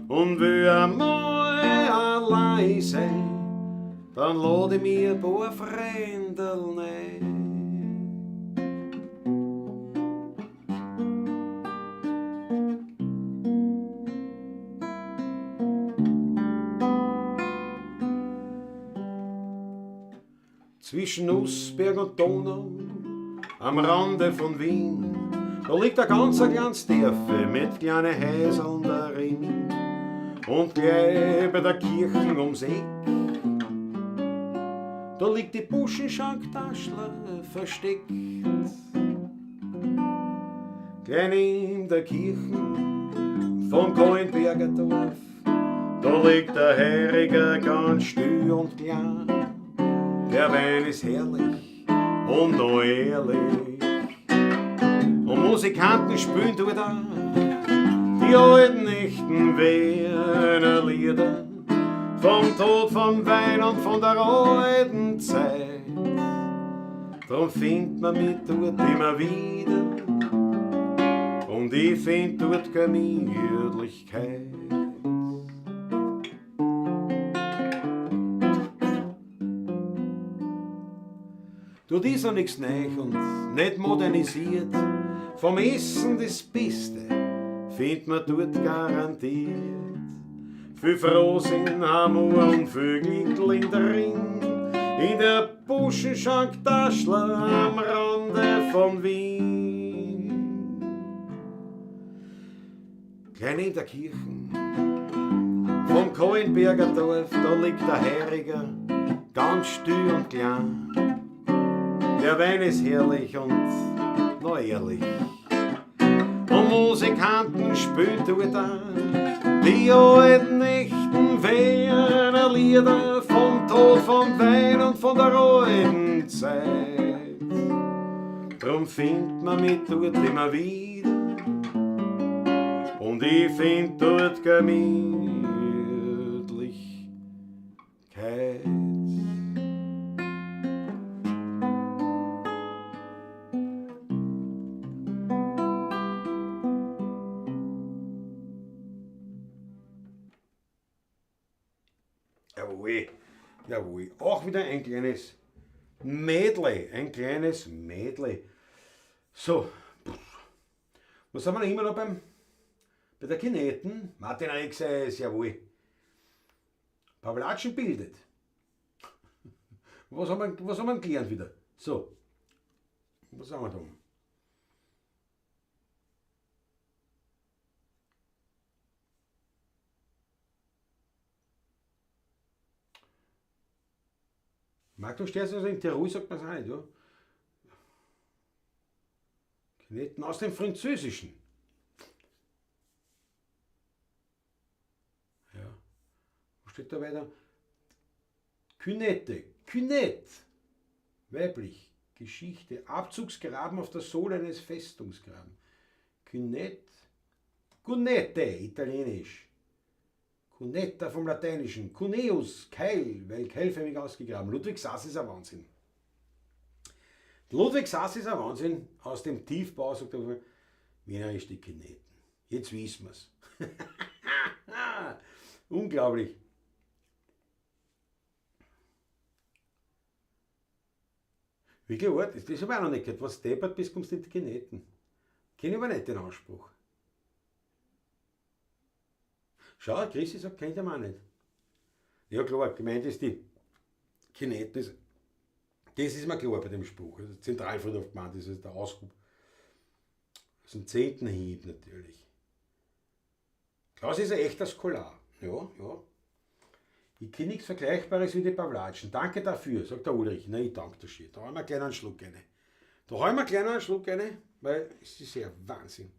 Und will einmal allein sein, dann lade ich mir ein paar Freundel ein. Zwischen Nussberg und Donau, am Rande von Wien, da liegt ein ganz kleines Dörfle mit kleinen Häusern darin. Und gleich bei der Kirche ums Eck, da liegt die Buschenschank-Taschler versteckt. Gleich neben der Kirche vom Kohlenberger Dorf, da liegt der Heuriger ganz still und klein. Der Wein ist herrlich und noch ehrlich. Und Musikanten spielen tut auch die alten echten Wiener Lieder vom Tod, vom Wein und von der alten Zeit. Drum findet man mich dort immer wieder und ich find dort Gemütlichkeit. Dort ist noch nichts neu und nicht modernisiert. Vom Essen das Beste findet man dort garantiert. Viel Frohsinn, Hammer und Vögel in der Ring, in der Buschenschank-Taschler am Rande von Wien. Klein in der Kirche vom Kohlenberger Dorf, da liegt der Heuriger ganz still und klein. Der Wein ist herrlich und noch ehrlich. Und Musikanten spielen dort auch die alten echten Wiener Lieder vom Tod, vom Wein und von der alten Zeit. Drum findet man mich dort immer wieder und ich find dort Gemütlichkeit. Jawohl, jawohl. Auch wieder ein kleines Medley, So, was haben wir noch immer noch bei der Kineten? Martin Alexeis, jawohl. Pawlatschen bildet. Was haben wir gelernt wieder? So, was haben wir da? Marc, du stehst also in Tirol, sagt man es auch nicht, ja? Kinetten aus dem Französischen. Ja. Was steht da weiter? Künette, Künett, weiblich, Geschichte, Abzugsgraben auf der Sohle eines Festungsgraben. Künett, Cunette, italienisch. Cunetta vom Lateinischen. Cuneus, Keil, weil keilförmig ausgegraben. Ludwig Sass ist ein Wahnsinn. Ludwig Sass ist ein Wahnsinn. Aus dem Tiefbau sagt er, wienerisch die Kinetten. Jetzt wissen wir es. Unglaublich. Wirklich Ort, das habe ich auch noch nicht gehört. Was deppert bist, kommst du in die Kinetten. Kenne ich aber nicht den Ausspruch. Schau, Christi sagt, kennt er auch nicht. Ja klar, gemeint ist die Kinetten. Das ist mir klar bei dem Spruch. Also Zentralfriedhof gemeint, das ist der Aushub. Das ist ein 10. Hieb natürlich. Klaus ist ein echter Scholar. Ja, ja. Ich kenne nichts Vergleichbares wie die Pawlatschen. Danke dafür, sagt der Ulrich. Na, ich danke dir schön. Da haben wir gleich einen Schluck rein. Da haben wir gleich einen Schluck rein, weil es ist ja Wahnsinn.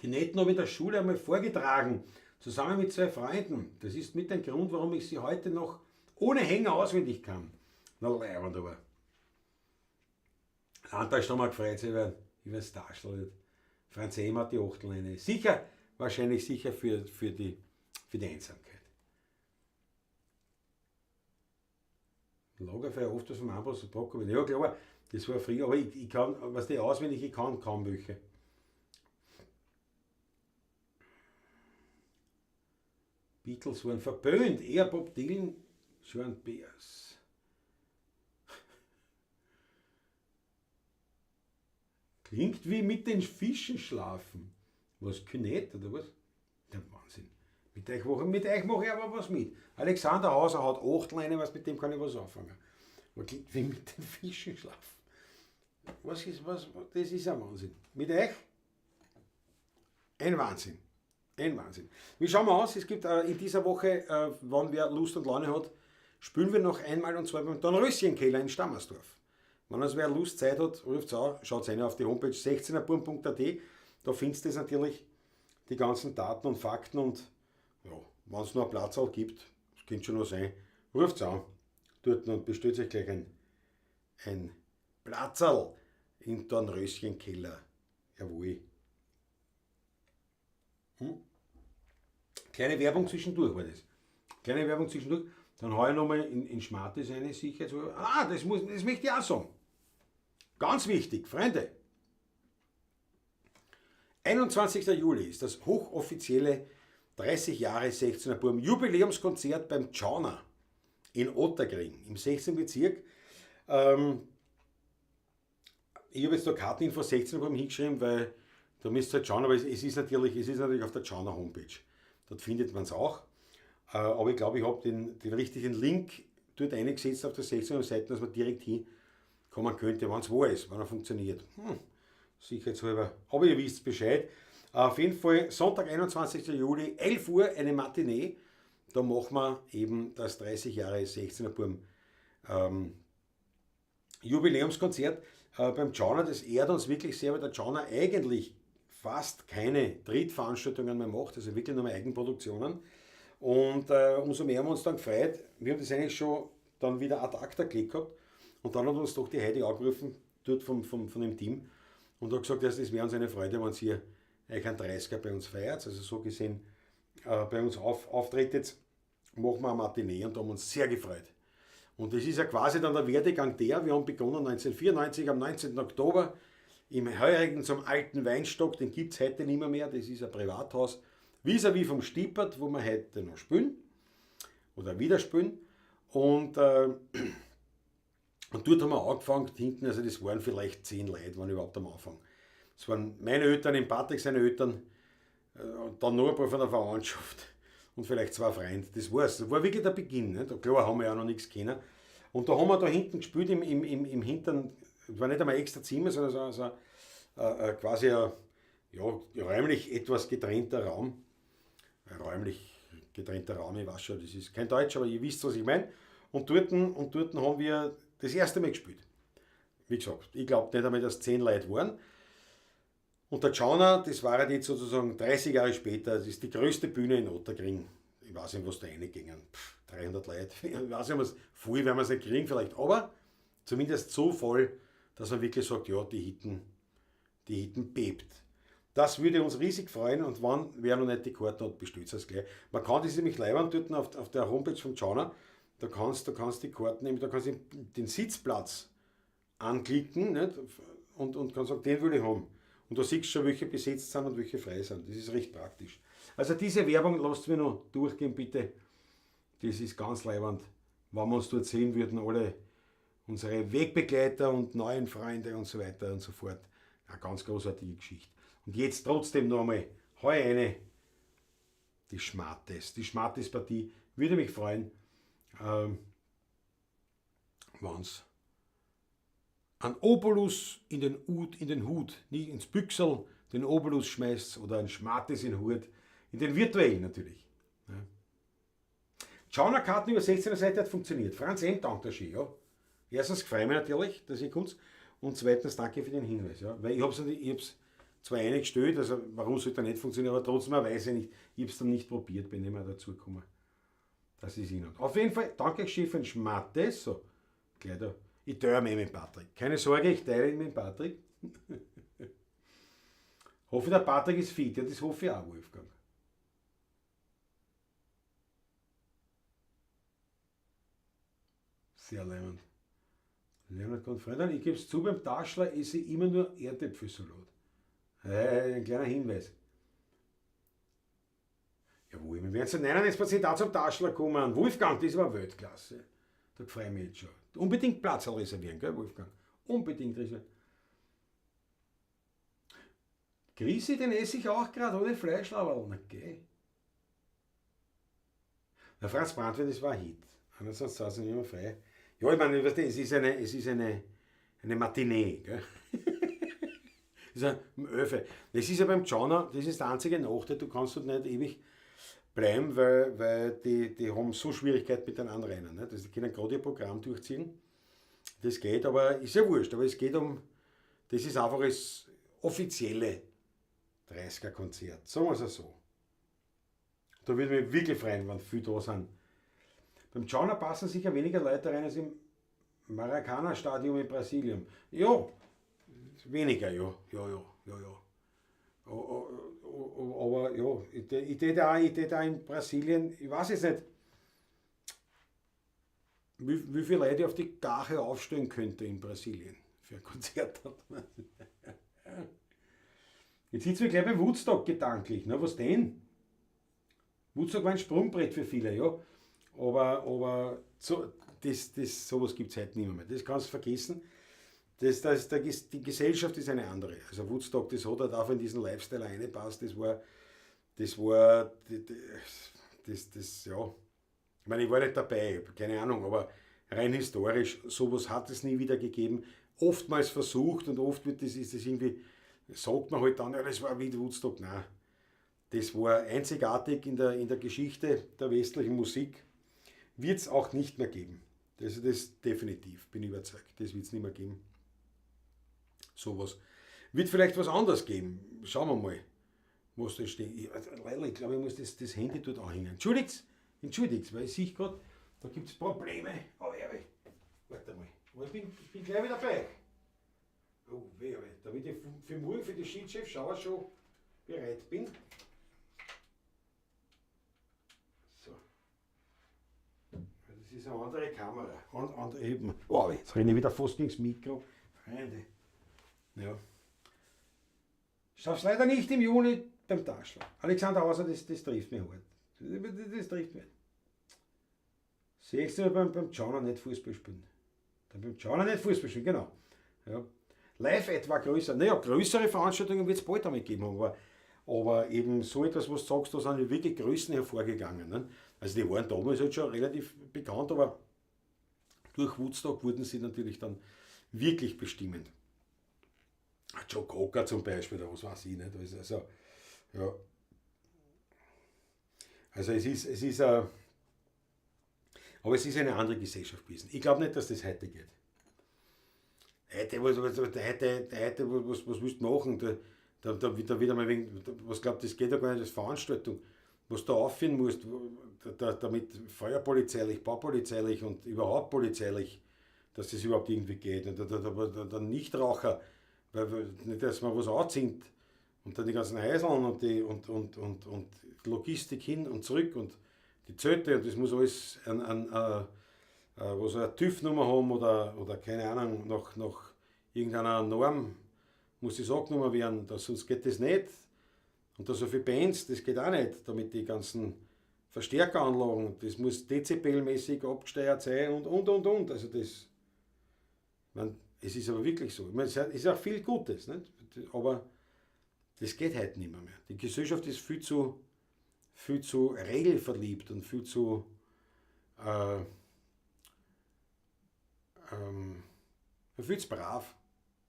Die Netten habe ich in der Schule einmal vorgetragen, zusammen mit 2 Freunden. Das ist mit dem Grund, warum ich sie heute noch ohne Hänger auswendig kann. Na, leibend aber. Anteil ist nochmal gefreut sich über das Taschel. Franz Ehm hat die Achtelleine. Sicher, wahrscheinlich sicher für die Einsamkeit. Lagerfeuer oft was vom Ambrose Brockowitz. Ja klar, das war früher, aber ich kann, was die auswendig, ich kann kaum welche. Beatles waren verpönt, eher Bob Dylan, Joan Baez. Klingt wie mit den Fischen schlafen. Was, Künett oder was? Der Wahnsinn. Mit euch mache ich aber was mit. Alexander Hauser hat 8 Leine, mit dem kann ich was anfangen. Aber klingt wie mit den Fischen schlafen. Was? Das ist ein Wahnsinn. Mit euch? Ein Wahnsinn. Ein Wahnsinn. Wie schauen wir aus? Es gibt in dieser Woche, wenn wer Lust und Laune hat, spielen wir noch einmal und zwar beim Dornröschenkeller in Stammersdorf. Wenn also wer Lust, Zeit hat, ruft es an, schaut rein auf die Homepage 16erburm.at. Da findest du natürlich die ganzen Daten und Fakten und ja, wenn es noch einen Platz gibt, das könnte schon noch sein, ruft es an dort und bestellt euch gleich ein Platzerl im Dornröschenkeller. Jawohl. Kleine Werbung zwischendurch war das. Kleine Werbung zwischendurch. Dann haue ich nochmal in Schmartes eine sicher. Das möchte ich auch sagen. Ganz wichtig, Freunde. 21. Juli ist das hochoffizielle 30 Jahre 16er Burm Jubiläumskonzert beim Tschauner in Otterkring im 16. Bezirk. Ich habe jetzt da Karteninfo 16er Burm hingeschrieben, weil da müsst ihr halt schauen, aber es ist natürlich auf der Tschauner Homepage. Dort findet man es auch. Aber ich glaube, ich habe den richtigen Link dort eingesetzt auf der 16er Seite, dass man direkt hinkommen könnte, wenn es wahr ist, wenn er funktioniert. Sicherheitshalber. Aber ihr wisst Bescheid. Auf jeden Fall Sonntag, 21. Juli, 11 Uhr, eine Matinee. Da machen wir eben das 30 Jahre 16er Burm Jubiläumskonzert beim Tschauner. Das ehrt uns wirklich sehr, weil der Tschauner eigentlich fast keine Drittveranstaltungen mehr macht, also wirklich nur mehr Eigenproduktionen. Und umso mehr haben wir uns dann gefreut. Wir haben das eigentlich schon dann wieder ad acta gelegt gehabt. Und dann hat uns doch die Heidi angerufen, dort von dem Team, und hat gesagt, das wäre uns eine Freude, wenn ihr euch einen 30er bei uns feiert. Also so gesehen bei uns auftretet, machen wir eine Matinee und da haben wir uns sehr gefreut. Und das ist ja quasi dann der Werdegang der, wir haben begonnen 1994 am 19. Oktober im Heurigen zum Alten Weinstock, den gibt es heute nicht mehr, das ist ein Privathaus, vis-à-vis vom Stiepert, wo wir heute noch spielen oder wieder spielen. Und dort haben wir angefangen, hinten, also das waren vielleicht 10 Leute, waren überhaupt am Anfang. Das waren meine Eltern, im Patrick seine Eltern, und dann noch ein paar von der Verwandtschaft und vielleicht 2 Freunde. Das war's. Das war wirklich der Beginn. Nicht? Klar haben wir ja noch nichts kennen. Und da haben wir da hinten gespielt, im Hintern, das war nicht einmal extra Zimmer, sondern quasi ein räumlich etwas getrennter Raum. räumlich getrennter Raum, ich weiß schon, das ist kein Deutsch, aber ihr wisst, was ich meine. Und dort haben wir das erste Mal gespielt. Wie gesagt, ich glaube nicht einmal, dass 10 Leute waren. Und der Tschauner, das war halt jetzt sozusagen 30 Jahre später, das ist die größte Bühne in Otterkring. Ich weiß nicht, was da reingingen. 300 Leute. Ich weiß nicht, viel werden wir es nicht kriegen vielleicht, aber zumindest so voll, dass man wirklich sagt, ja, die Hitten bebt. Das würde uns riesig freuen und wann wer noch nicht die Karten hat, bestellt es gleich. Man kann das nämlich leibern dort auf der Homepage vom Tschauner. Da kannst die Karten nehmen, da kannst du den Sitzplatz anklicken, nicht? Und kannst sagen, den will ich haben. Und da siehst du schon, welche besetzt sind und welche frei sind. Das ist recht praktisch. Also diese Werbung lasst mir noch durchgehen, bitte. Das ist ganz leibend. Wenn wir uns dort sehen würden, alle unsere Wegbegleiter und neuen Freunde und so weiter und so fort. Eine ganz großartige Geschichte. Und jetzt trotzdem noch einmal, die Schmattes-Partie. Würde mich freuen, wenn es einen Obolus in den Hut, nicht ins Büchsel, den Obolus schmeißt oder ein Schmattes in den Hut, in den virtuellen natürlich. Ja. Schaunerkarten über 16er Seite hat funktioniert. Franz M. dankt euch, ja. Erstens freue ich mich natürlich, dass ihr kommt und zweitens danke für den Hinweis. Ja. Weil ich habe es zwar eingestellt, also warum sollte er nicht funktionieren, aber trotzdem weiß ich nicht, ich habe es dann nicht probiert, bin nicht mehr dazu gekommen. Das ist Ihnen. Auf jeden Fall, danke Stefan Schmattes, so, gleich da. Ich teile mich mit Patrick. Keine Sorge, ich teile ihn mit Patrick. Hoffe, der Patrick ist fit. Ja, das hoffe ich auch, Wolfgang. Sehr leimend. Leonard Konfredan, ich gebe es zu, beim Taschler esse ich immer nur Erdäpfelsalat. Ein kleiner Hinweis. Jawohl, wir werden zu 99% auch zum Taschler kommen. Wolfgang, das war Weltklasse. Da freue ich mich jetzt schon. Unbedingt Platz reservieren, gell, Wolfgang? Unbedingt reservieren. Grisi, den esse ich auch gerade ohne Fleischlauerl. Na, gell? Der Franz Brandwehr, das war ein Hit. Andererseits saß er nicht mehr frei. Ja, ich meine, es ist eine Matinee, gell? Das ist ein Öfe. Das ist ja beim Tschauner, das ist der einzige Nachteil, du kannst dort nicht ewig bleiben, weil die haben so Schwierigkeiten mit den Anrainern. Nicht? Also die können gerade ihr Programm durchziehen. Das geht, aber ist ja wurscht. Aber es geht das ist einfach das offizielle 30er-Konzert. Sagen wir es so. Da würde ich mich wirklich freuen, wenn viele da sind. Beim Tschauner passen sicher weniger Leute rein als im Maracanã-Stadion in Brasilien. Ja, weniger, ja. Aber ja, ich tät auch in Brasilien, ich weiß jetzt nicht, wie viele Leute auf die Gache aufstellen könnte in Brasilien für ein Konzert. Jetzt sitzen wir gleich beim Woodstock gedanklich. Na, was denn? Woodstock war ein Sprungbrett für viele, ja. Aber sowas gibt es heute nicht mehr. Das kannst du vergessen. Die Gesellschaft ist eine andere. Also Woodstock, das hat halt auch in diesen Lifestyle reingepasst. Das war, ja. Ich meine, ich war nicht dabei, keine Ahnung, aber rein historisch, sowas hat es nie wieder gegeben. Oftmals versucht und oft ist das irgendwie, sagt man halt dann, ja, das war wie Woodstock. Nein, das war einzigartig in der Geschichte der westlichen Musik. Wird es auch nicht mehr geben. Das definitiv, bin ich überzeugt. Das wird es nicht mehr geben. Sowas. Wird vielleicht was anderes geben. Schauen wir mal, was da steht. Ich glaube, ich muss das Handy dort anhängen. Entschuldigt, weil ich sehe gerade, da gibt es Probleme. Aber ja, warte mal. Aber ich bin gleich wieder bei. Oh, weh, damit ich für morgen für die Schiedschef-Schauer schon bereit bin. So. Das ist eine andere Kamera. Und eben. Oh, jetzt renne ich wieder fast gegen das Mikro. Freunde. Ja. Schaff's leider nicht im Juni beim Taschler. Alexander Hauser, das trifft mich hart. Das trifft mich. Siehst du beim Tschauner nicht Fußball spielen? Beim Tschauner nicht Fußball spielen, genau. Ja. Live etwa größer. Naja, größere Veranstaltungen wird es bald damit geben, aber eben so etwas, was du sagst, da sind wirklich Größen hervorgegangen. Ne? Also die waren damals halt schon relativ bekannt, aber durch Woodstock wurden sie natürlich dann wirklich bestimmend. Joe Cocker zum Beispiel, oder was weiß ich nicht. Also, ja. Also aber es ist eine andere Gesellschaft gewesen. Ich glaube nicht, dass das heute geht. Was willst du machen? Da wieder mal wegen, was glaubt, das geht ja gar nicht als Veranstaltung. Was du aufführen musst, damit feuerpolizeilich, baupolizeilich und überhaupt polizeilich, dass das überhaupt irgendwie geht. Und der Nichtraucher, nicht, dass man was anzieht und dann die ganzen Häuseln und Logistik hin und zurück und die Zelte und das muss alles was eine TÜV-Nummer haben oder keine Ahnung, nach irgendeiner Norm muss das angenommen werden, sonst geht das nicht. Und da so viele Bands, das geht auch nicht, damit die ganzen Verstärkeranlagen, das muss dezibelmäßig abgesteuert sein und. Also das, es ist aber wirklich so. Ich meine, es ist auch viel Gutes, nicht? Aber das geht heute nicht mehr. Die Gesellschaft ist viel zu regelverliebt und viel zu viel zu brav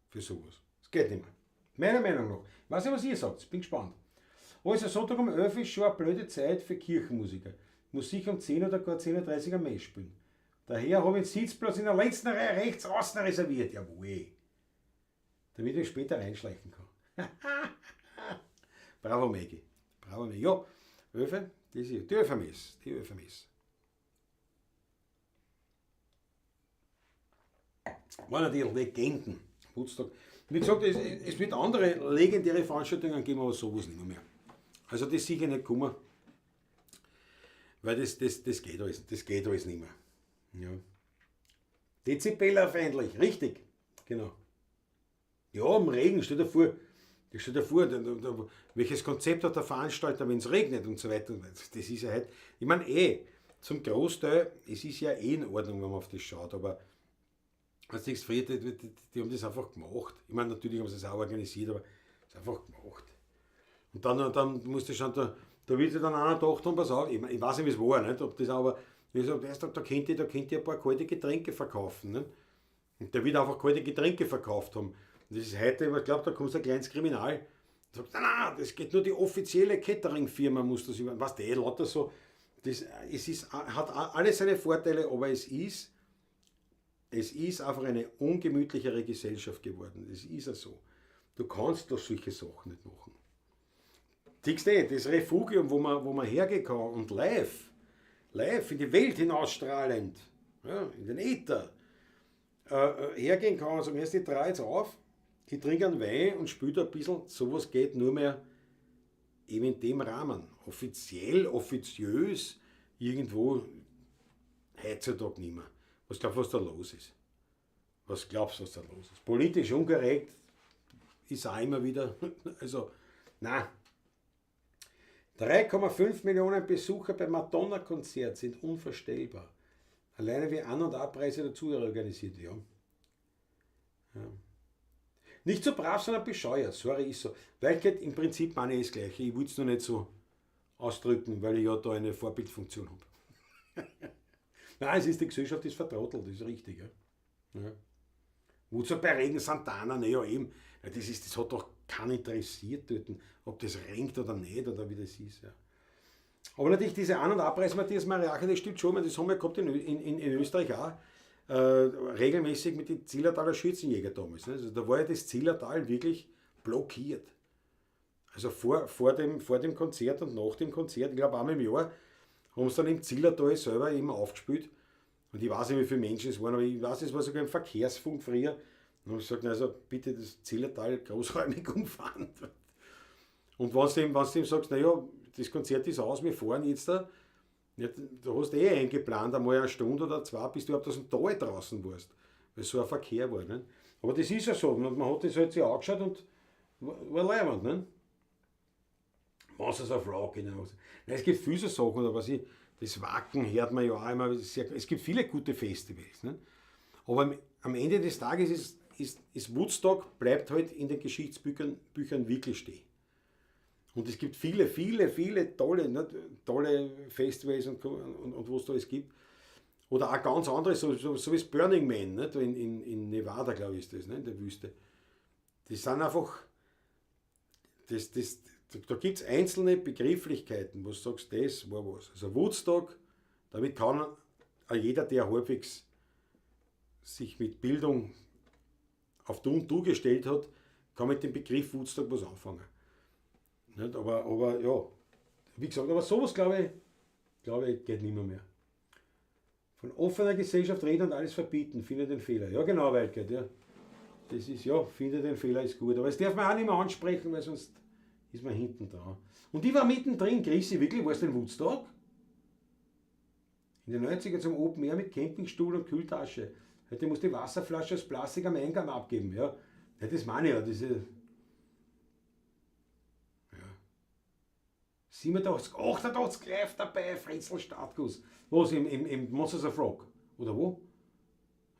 für sowas. Das geht nicht mehr. Meiner Meinung nach. Ich weiß nicht, was ihr sagt, ich bin gespannt. Also Sonntag um 11 ist schon eine blöde Zeit für Kirchenmusiker. Muss sicher um 10 oder gar 10.30 Uhr am Mess spielen. Daher habe ich den Sitzplatz in der letzten Reihe rechts außen reserviert. Jawohl. Damit ich später reinschleichen kann. Bravo Maggie. Bravo Maggie. Ja, Öfe, die Öfermess. Die Öfermess. Waren die Legenden. Woodstock. Wie gesagt, es wird andere legendäre Veranstaltungen geben, aber sowas nicht mehr. Also das sicher nicht kommen. Weil das geht alles nicht mehr. Ja. Dezibellerfeindlich, richtig. Genau. Ja, im Regen, stell dir vor, welches Konzept hat der Veranstalter, wenn es regnet und so weiter. Das ist ja halt, ich meine zum Großteil, es ist ja in Ordnung, wenn man auf das schaut, aber als nichts früher, die haben das einfach gemacht. Ich meine, natürlich haben sie es auch organisiert, aber es ist einfach gemacht. Und dann musst du schon, da wird sich dann einer gedacht haben, pass auf, ich weiß nicht, wie es war, nicht? Ob das aber, da könnt ihr ein paar kalte Getränke verkaufen. Nicht? Und der wird einfach kalte Getränke verkauft haben. Und das ist heute, ich glaube, da kommt ein kleines Kriminal und sagt, nein, das geht nur die offizielle Catering-Firma, muss das über. Was der lauter so. Hat alles seine Vorteile, aber es ist einfach eine ungemütlichere Gesellschaft geworden. Das ist ja so. Du kannst doch solche Sachen nicht machen. Siehst du, das Refugium, wo man hergehen kann und live in die Welt hinausstrahlend, ja, in den Äther, hergehen kann und sagen, erst ich drehe jetzt auf, ich trinke einen Wein und spüle ein bisschen, sowas geht nur mehr eben in dem Rahmen. Offiziös, irgendwo, heutzutage nicht mehr. Was glaubst du, was da los ist? Was glaubst du, was da los ist? Politisch unkorrekt ist auch immer wieder, also, nein. 3,5 Millionen Besucher beim Madonna-Konzert sind unvorstellbar. Alleine wie An- und Abreise dazu organisiert, ja. Nicht so brav, sondern bescheuert. Sorry, ist so. Weil ich im Prinzip meine ich das Gleiche. Ich will es nur nicht so ausdrücken, weil ich ja da eine Vorbildfunktion habe. Nein, es ist die Gesellschaft, ist vertrottelt, das ist richtig. Ja. Wozu bei Regen Santana? Naja, eben. Das hat doch keinen interessiert dort, ob das regnet oder nicht, oder wie das ist. Ja. Aber natürlich diese An- und Abreise, Matthias Mariache, das stimmt schon, das haben wir gehabt in Österreich auch, regelmäßig mit den Zillertaler Schützenjäger damals. Ne? Also da war ja das Zillertal wirklich blockiert. Also vor dem Konzert und nach dem Konzert, ich glaube einmal im Jahr, haben sie dann im Zillertal selber eben aufgespielt. Und ich weiß nicht, wie viele Menschen es waren, aber ich weiß, es war sogar im Verkehrsfunk früher. Und haben gesagt, also bitte das Zillertal großräumig umfahren. Und wenn du dem sagst, naja, das Konzert ist aus, wir fahren jetzt da, ja, du hast eingeplant, einmal eine Stunde oder zwei, bis du überhaupt aus dem Tal draußen warst, weil so ein Verkehr war. Ne? Aber das ist ja so, man hat das halt sich angeschaut und war leibend. Ne? Masters of Rock hinaus. Es gibt viele so Sachen, oder was das Wacken hört man ja auch immer, es gibt viele gute Festivals. Ne? Aber am Ende des Tages ist Woodstock, bleibt halt in den Geschichtsbüchern wirklich stehen. Und es gibt viele tolle Festivals und was es da alles gibt. Oder auch ganz andere, so wie das Burning Man, nicht? In Nevada, glaube ich, ist das, nicht? In der Wüste. Das sind einfach, das da gibt es einzelne Begrifflichkeiten, wo du sagst, das war was. Also Woodstock, damit kann auch jeder, der halbwegs sich mit Bildung auf Du und Du gestellt hat, kann mit dem Begriff Woodstock was anfangen. Nicht? Aber ja, wie gesagt, aber sowas glaube ich, geht nicht mehr. Von offener Gesellschaft reden und alles verbieten, finde den Fehler. Ja genau, Waldgert, ja. Das ist, ja, finde den Fehler ist gut. Aber das darf man auch nicht mehr ansprechen, weil sonst ist man hinten dran. Und ich war mittendrin, Chrissy, wirklich, warst du in Woodstock? In den 90er zum Open Air mit Campingstuhl und Kühltasche. Heute musst du die Wasserflasche aus Plastik am Eingang abgeben. Ja, das meine ich ja. Diese, ja. 87, 88 live dabei, Frenzel Startguss. Was, im Monsters of Rock? Oder wo?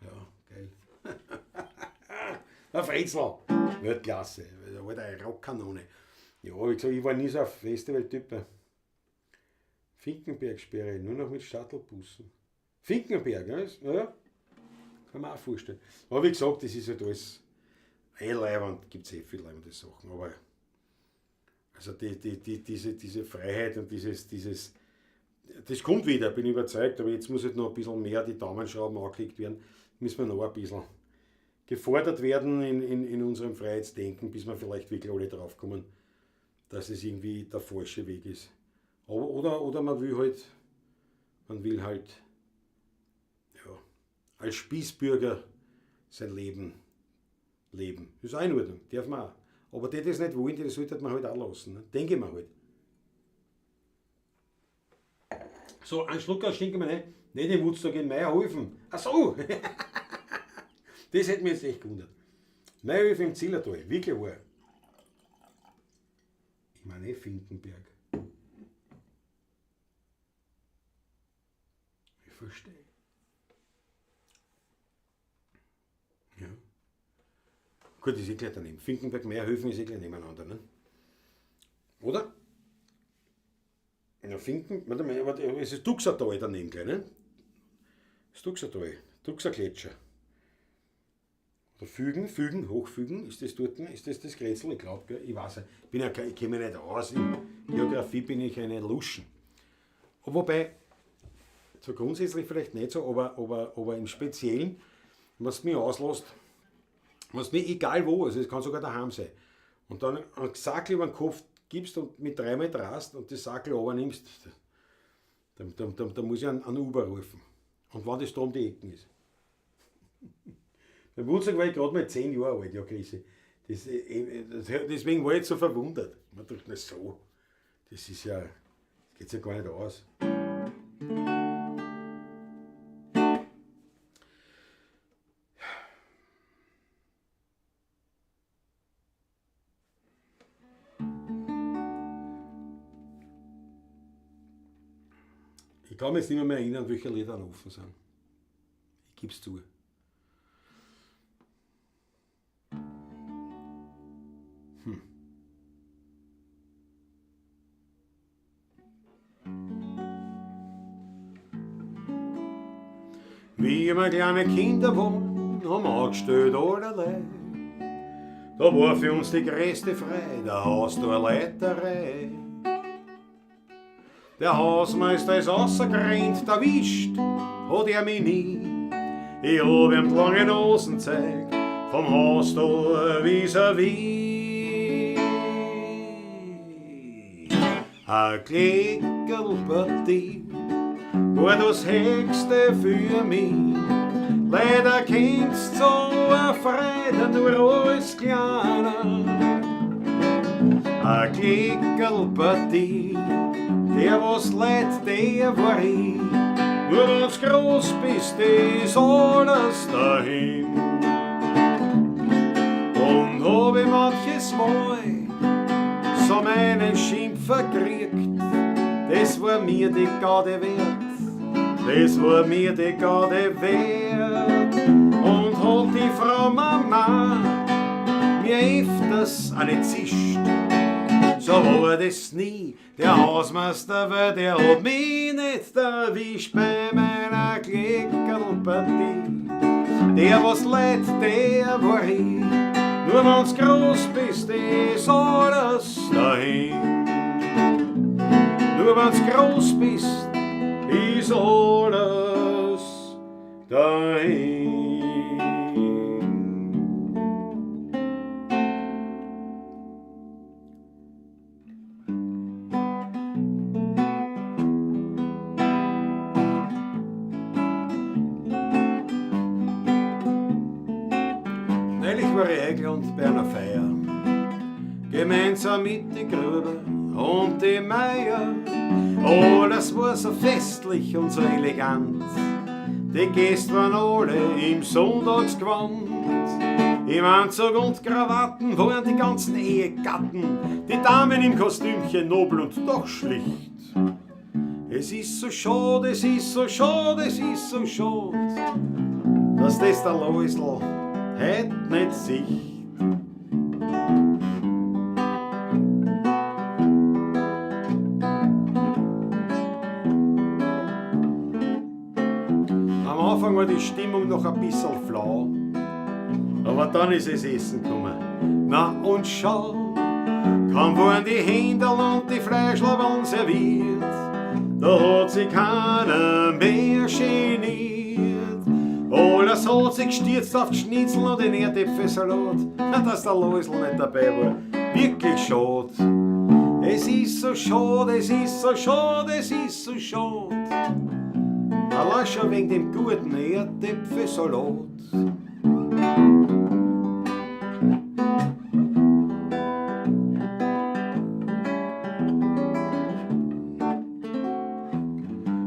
Ja, geil. Der Frenzel, Weltklasse, eine Rockkanone. Ja, wie gesagt, ich war nie so ein Festivaltyp. Finkenbergsperre, nur noch mit Shuttlebussen. Finkenberg, ja, kann man auch vorstellen. Aber wie gesagt, das ist halt alles leibend, gibt es viele leibende Sachen. Aber also diese Freiheit und das kommt wieder, bin ich überzeugt, aber jetzt muss halt noch ein bisschen mehr die Daumenschrauben angelegt werden, müssen wir noch ein bisschen gefordert werden in unserem Freiheitsdenken, bis wir vielleicht wirklich alle drauf kommen, dass es irgendwie der falsche Weg ist. Oder man will halt ja, als Spießbürger sein Leben leben. Das ist auch in Ordnung, darf man auch. Aber die das nicht wollen, die sollte man halt auch lassen. Ne? Denke ich mir halt. So, einen Schluck schenken wir nicht in Woodstock in Meierhofen. Ach so! Das hätte mich jetzt echt gewundert. Meierhofen im Zillertal, wirklich wahr. Ich meine Finkenberg. Ich verstehe. Ja. Gut, ist eh gleich daneben. Finkenberg, Meierhofen ist eh gleich nebeneinander, ne? Oder? Ja, warte, es ist Duxertal daneben gleich, ne? Das Duxertal, Duxergletscher. Oder Fügen, Hochfügen, ist das dort, ist das Grätzl? Ich glaube, ich weiß nicht. Ich kenne mich nicht aus, in Geografie bin ich eine Luschen. Wobei, so grundsätzlich vielleicht nicht so, aber im Speziellen, was mich auslässt, was mir egal wo, also es kann sogar daheim sein, und dann einen Sackel über den Kopf gibst und mit 3-mal drast und das Sackel runternimmst, da muss ich einen Uber rufen. Und wenn das da um die Ecken ist. Beim Woodstock war ich gerade mal 10 Jahre alt, ja Chrissy. Deswegen war ich jetzt so verwundert. Man dachte, na so, das ist ja, das geht ja gar nicht aus. Ich kann mich jetzt nicht mehr erinnern, welche Lieder offen sind. Ich gebe es zu. Wie wir kleine Kinder waren, haben angestellt allerlei. Da war für uns die größte Freude, der Haustorleiterei. Der Hausmeister ist rausgerannt, erwischt hat er mich nie. Ich hab ihm die lange Nosen gezeigt, vom Haustor vis-à-vis. Ein Kleckerlpartie war das Höchste für mich. Leider kennst so eine Freude nur als Kleiner. Ein Kleckerlpartie, der was leid, der war ich. Nur wenn's groß bist, ist alles dahin. Und hab ich manches Mal so meinen Schimpfer gekriegt. Das war mir die Gaude wert, das war mir die Gaude wert. Und hat die Frau Mama mir öfters eine zischt. So war das nie, der Hausmeister, weil der hat mich nicht erwischt bei meiner Kleckerlpartie. Der was leid, der war ich, nur wenn's groß bist, ist alles dahin. wenn's groß bist, ist alles dahin. Neulich war ich eingeladen bei einer Feier, gemeinsam mit die Grüber und die Meier. Alles war so festlich und so elegant. Die Gäste waren alle im Sonntagsgewand. Im Anzug und Krawatten waren die ganzen Ehegatten, die Damen im Kostümchen nobel und doch schlicht. Es ist so schade, es ist so schade, es ist so schade, dass das der Läusl heut nicht sieht. Am Anfang war die Stimmung noch ein bisschen flau, aber dann ist es Essen gekommen. Na und schau, kaum waren die Händel und die Fleischlaberln serviert, da hat sich keiner mehr geniert. Alles hat sich gestürzt auf die Schnitzel und den Erdäpfelsalat, dass der Läusl nicht dabei war. Wirklich schade. Es ist so schade, es ist so schade, es ist so schade. Allein schon wegen dem guten Erdäpfelsalat.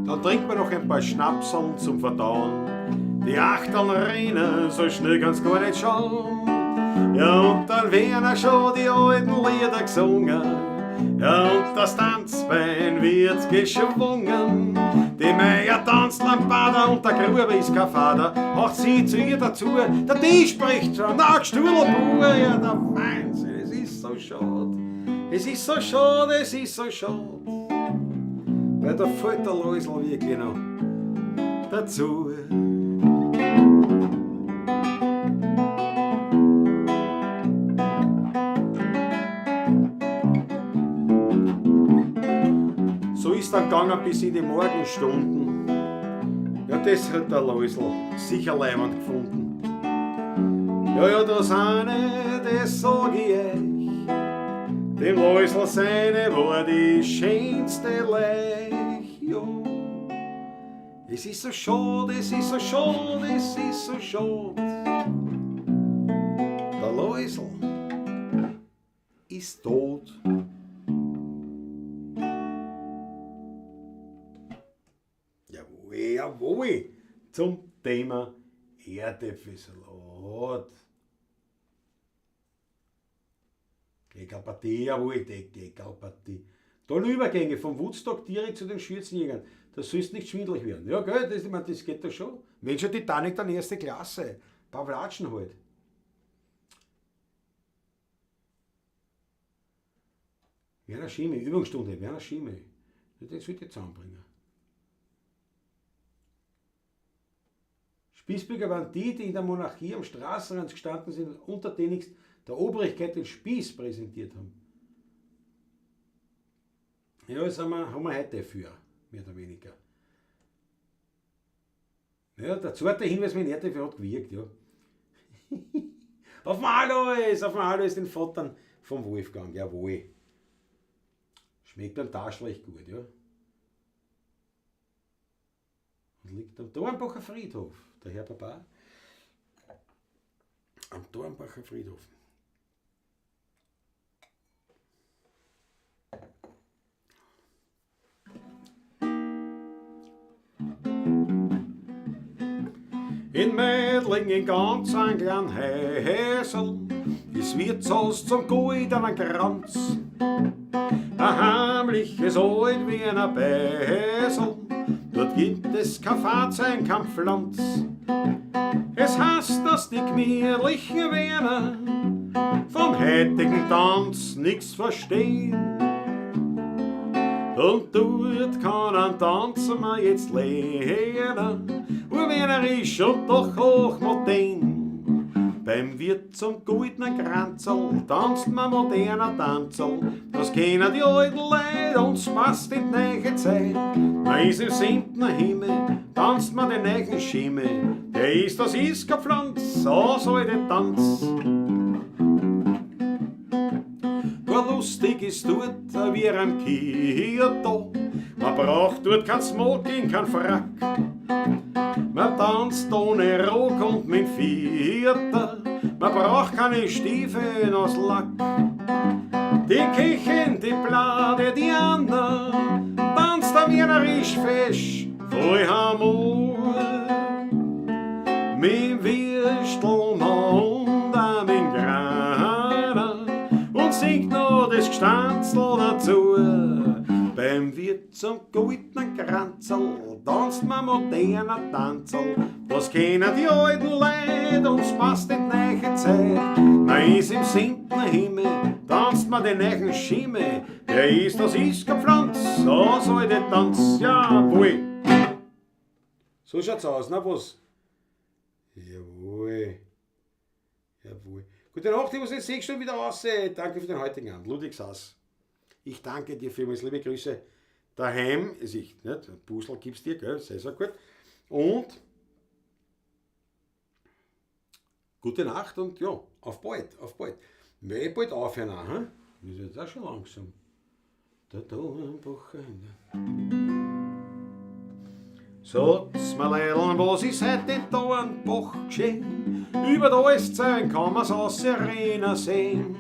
Dann trinkt man noch ein paar Schnapseln zum Verdauen. Die Achteln rennen, so schnell kann's gar nicht schauen. Ja, und dann werden auch schon die alten Lieder gesungen. Ja, und das Tanzbein wird geschwungen. Die Meier tanzt Lambada und der Gruber ist kein Vater. Auch sie zu ihr dazu, der Tisch spricht schon, nach Stuhlbuhr. Ja, der Wahnsinn, es ist so schade. Es ist so schade, es ist so schade. Weil da fällt der Läusl wirklich noch dazu. So ist dann gegangen bis in die Morgenstunden. Ja, das hat der Läusl sicher leibend gefunden. Ja, das eine, das sag ich euch. Dem Läusl seine war die schönste Leich. Ja. Es ist so schade, es ist so schade, es ist so schade. Der Läusl ist tot. Jawohl, zum Thema Erdäpfelsalat. Deckelpartie, jawohl, Deckelpartie. Dann Übergänge vom Woodstock direkt zu den Schürzenjägern. Das sollst nicht schwindelig werden. Ja, gell, das geht doch schon. Wenn schon Titanic dann erste Klasse. Ein paar Flatschen halt. Werner Schimmel, Übungsstunde, Werner Schimmel. Den sollte ich zusammenbringen. Spießbürger waren die in der Monarchie am Straßenrand gestanden sind und untertänigst der Obrigkeit den Spieß präsentiert haben. Ja, das haben wir heute dafür, mehr oder weniger. Ja, der zweite Hinweis mit Erdäpfel hat gewirkt, ja. Auf dem Alois, den Vater vom Wolfgang, jawohl. Schmeckt beim Taschen recht gut, ja. Und liegt am Dornbacher Friedhof, der Herr Papa. Am Dornbacher Friedhof. In Mädling in ganz ein kleinen Häsel, das Wirtshaus zum goldenen Kranz. Ein heimliches Alt wie ein Bäsel, dort gibt es kein Fahrzeug, kein Pflanz. Es heißt, dass die gemütlichen Wiener vom heutigen Tanz nichts verstehen. Und dort kann ein Tanzer man jetzt lernen, urwienerisch und doch hochmodern. Beim Wirt zum goldenen Kranzel tanzt man moderner Tanzel, das kennen die alten Leute uns passt in die neue Zeit. Man ist im 7. Himmel, tanzt man den neuen Schimmel. Der ist das Iskapflanz, so soll der Tanz. Gar lustig ist dort, wie am Kyoto. Man braucht dort kein Smoking, kein Frack. Man tanzt ohne Rock und mit Vierter. Man braucht keine Stiefel aus Lack. Die Kirchen, die Blade, die anderen, tanzt am wienerisch Fisch, voll Hamur. Mit Würstelmann und mit Graner und singt noch das Gstanzl dazu. Beim Wirt zum goldenen Kranzel tanzt man moderner Tanzel. Das kennen die alten Leute, uns passt in die neue Zeit. Man ist im 7. Himmel, tanzt man den neuen Schimmel. Der ist das Iskapflanz, so soll der Tanz, jawohl. So schaut's aus, na was? Jawohl. Jawohl. Gute Nacht, ich muss jetzt 6 Stunden wieder raus. Danke für den heutigen Abend. Ludwig Sass. Ich danke dir vielmals, liebe Grüße daheim. Also ich, nicht? Ein Puzzle gibt's dir, gell? Sehr, sehr gut. Und gute Nacht und ja, auf bald, auf bald. Will bald aufhören auch, hm? Das ist jetzt auch schon langsam. Der Dornbucher. Sagt's mir Leil'n, was ist heute in Dornbach geschehen? Über alles Zeilen kann man's aus Serena sehen.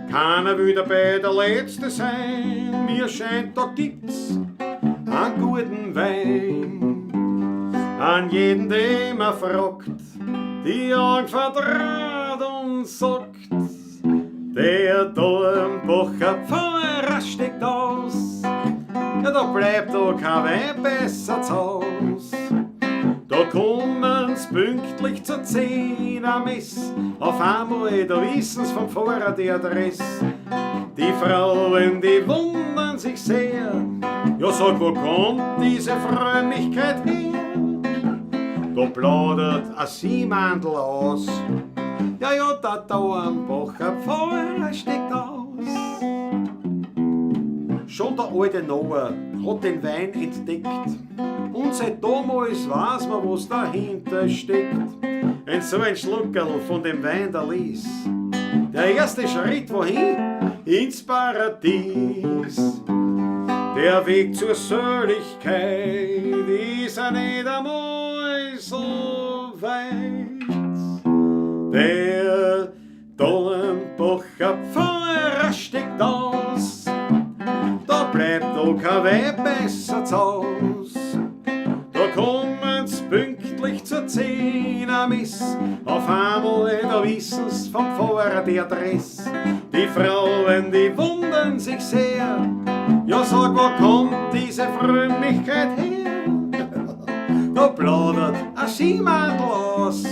Keiner will dabei der Letzte sein. Mir scheint, da gibt's einen guten Wein. An jeden, den man fragt, die Augen verdraht und sagt, der Dornbacher Pfarrer steckt aus. Ja, da bleibt doch kein Wein besser zu Haus. Da kommen's pünktlich zur 10 am Mess. Auf einmal, da wissen's vom Pfarrer die Adresse. Die Frauen, die wundern sich sehr. Ja, sag, wo kommt diese Frömmigkeit her? Da plaudert ein Siemandl aus. Ja, ja, der Dornbacher Pfarrer steckt aus. Schon der alte Noah hat den Wein entdeckt. Und seit damals weiß man, was dahinter steckt. So ein Schluckerl von dem Wein da ließ. Der erste Schritt wohin? Ins Paradies. Der Weg zur Seligkeit ist ja nicht einmal so weit. Der Dornbacher Pfarrer steckt aus. Da bleibt doch kein Wein besser zu Haus. Da kommen's pünktlich zur 10 am Mess. Auf einmal, da wissen's vom Pfarrer die Adresse. Die Frauen, die wundern sich sehr. Ja, sag, wo kommt diese Frömmigkeit her? Da plaudert ein Siemandl aus.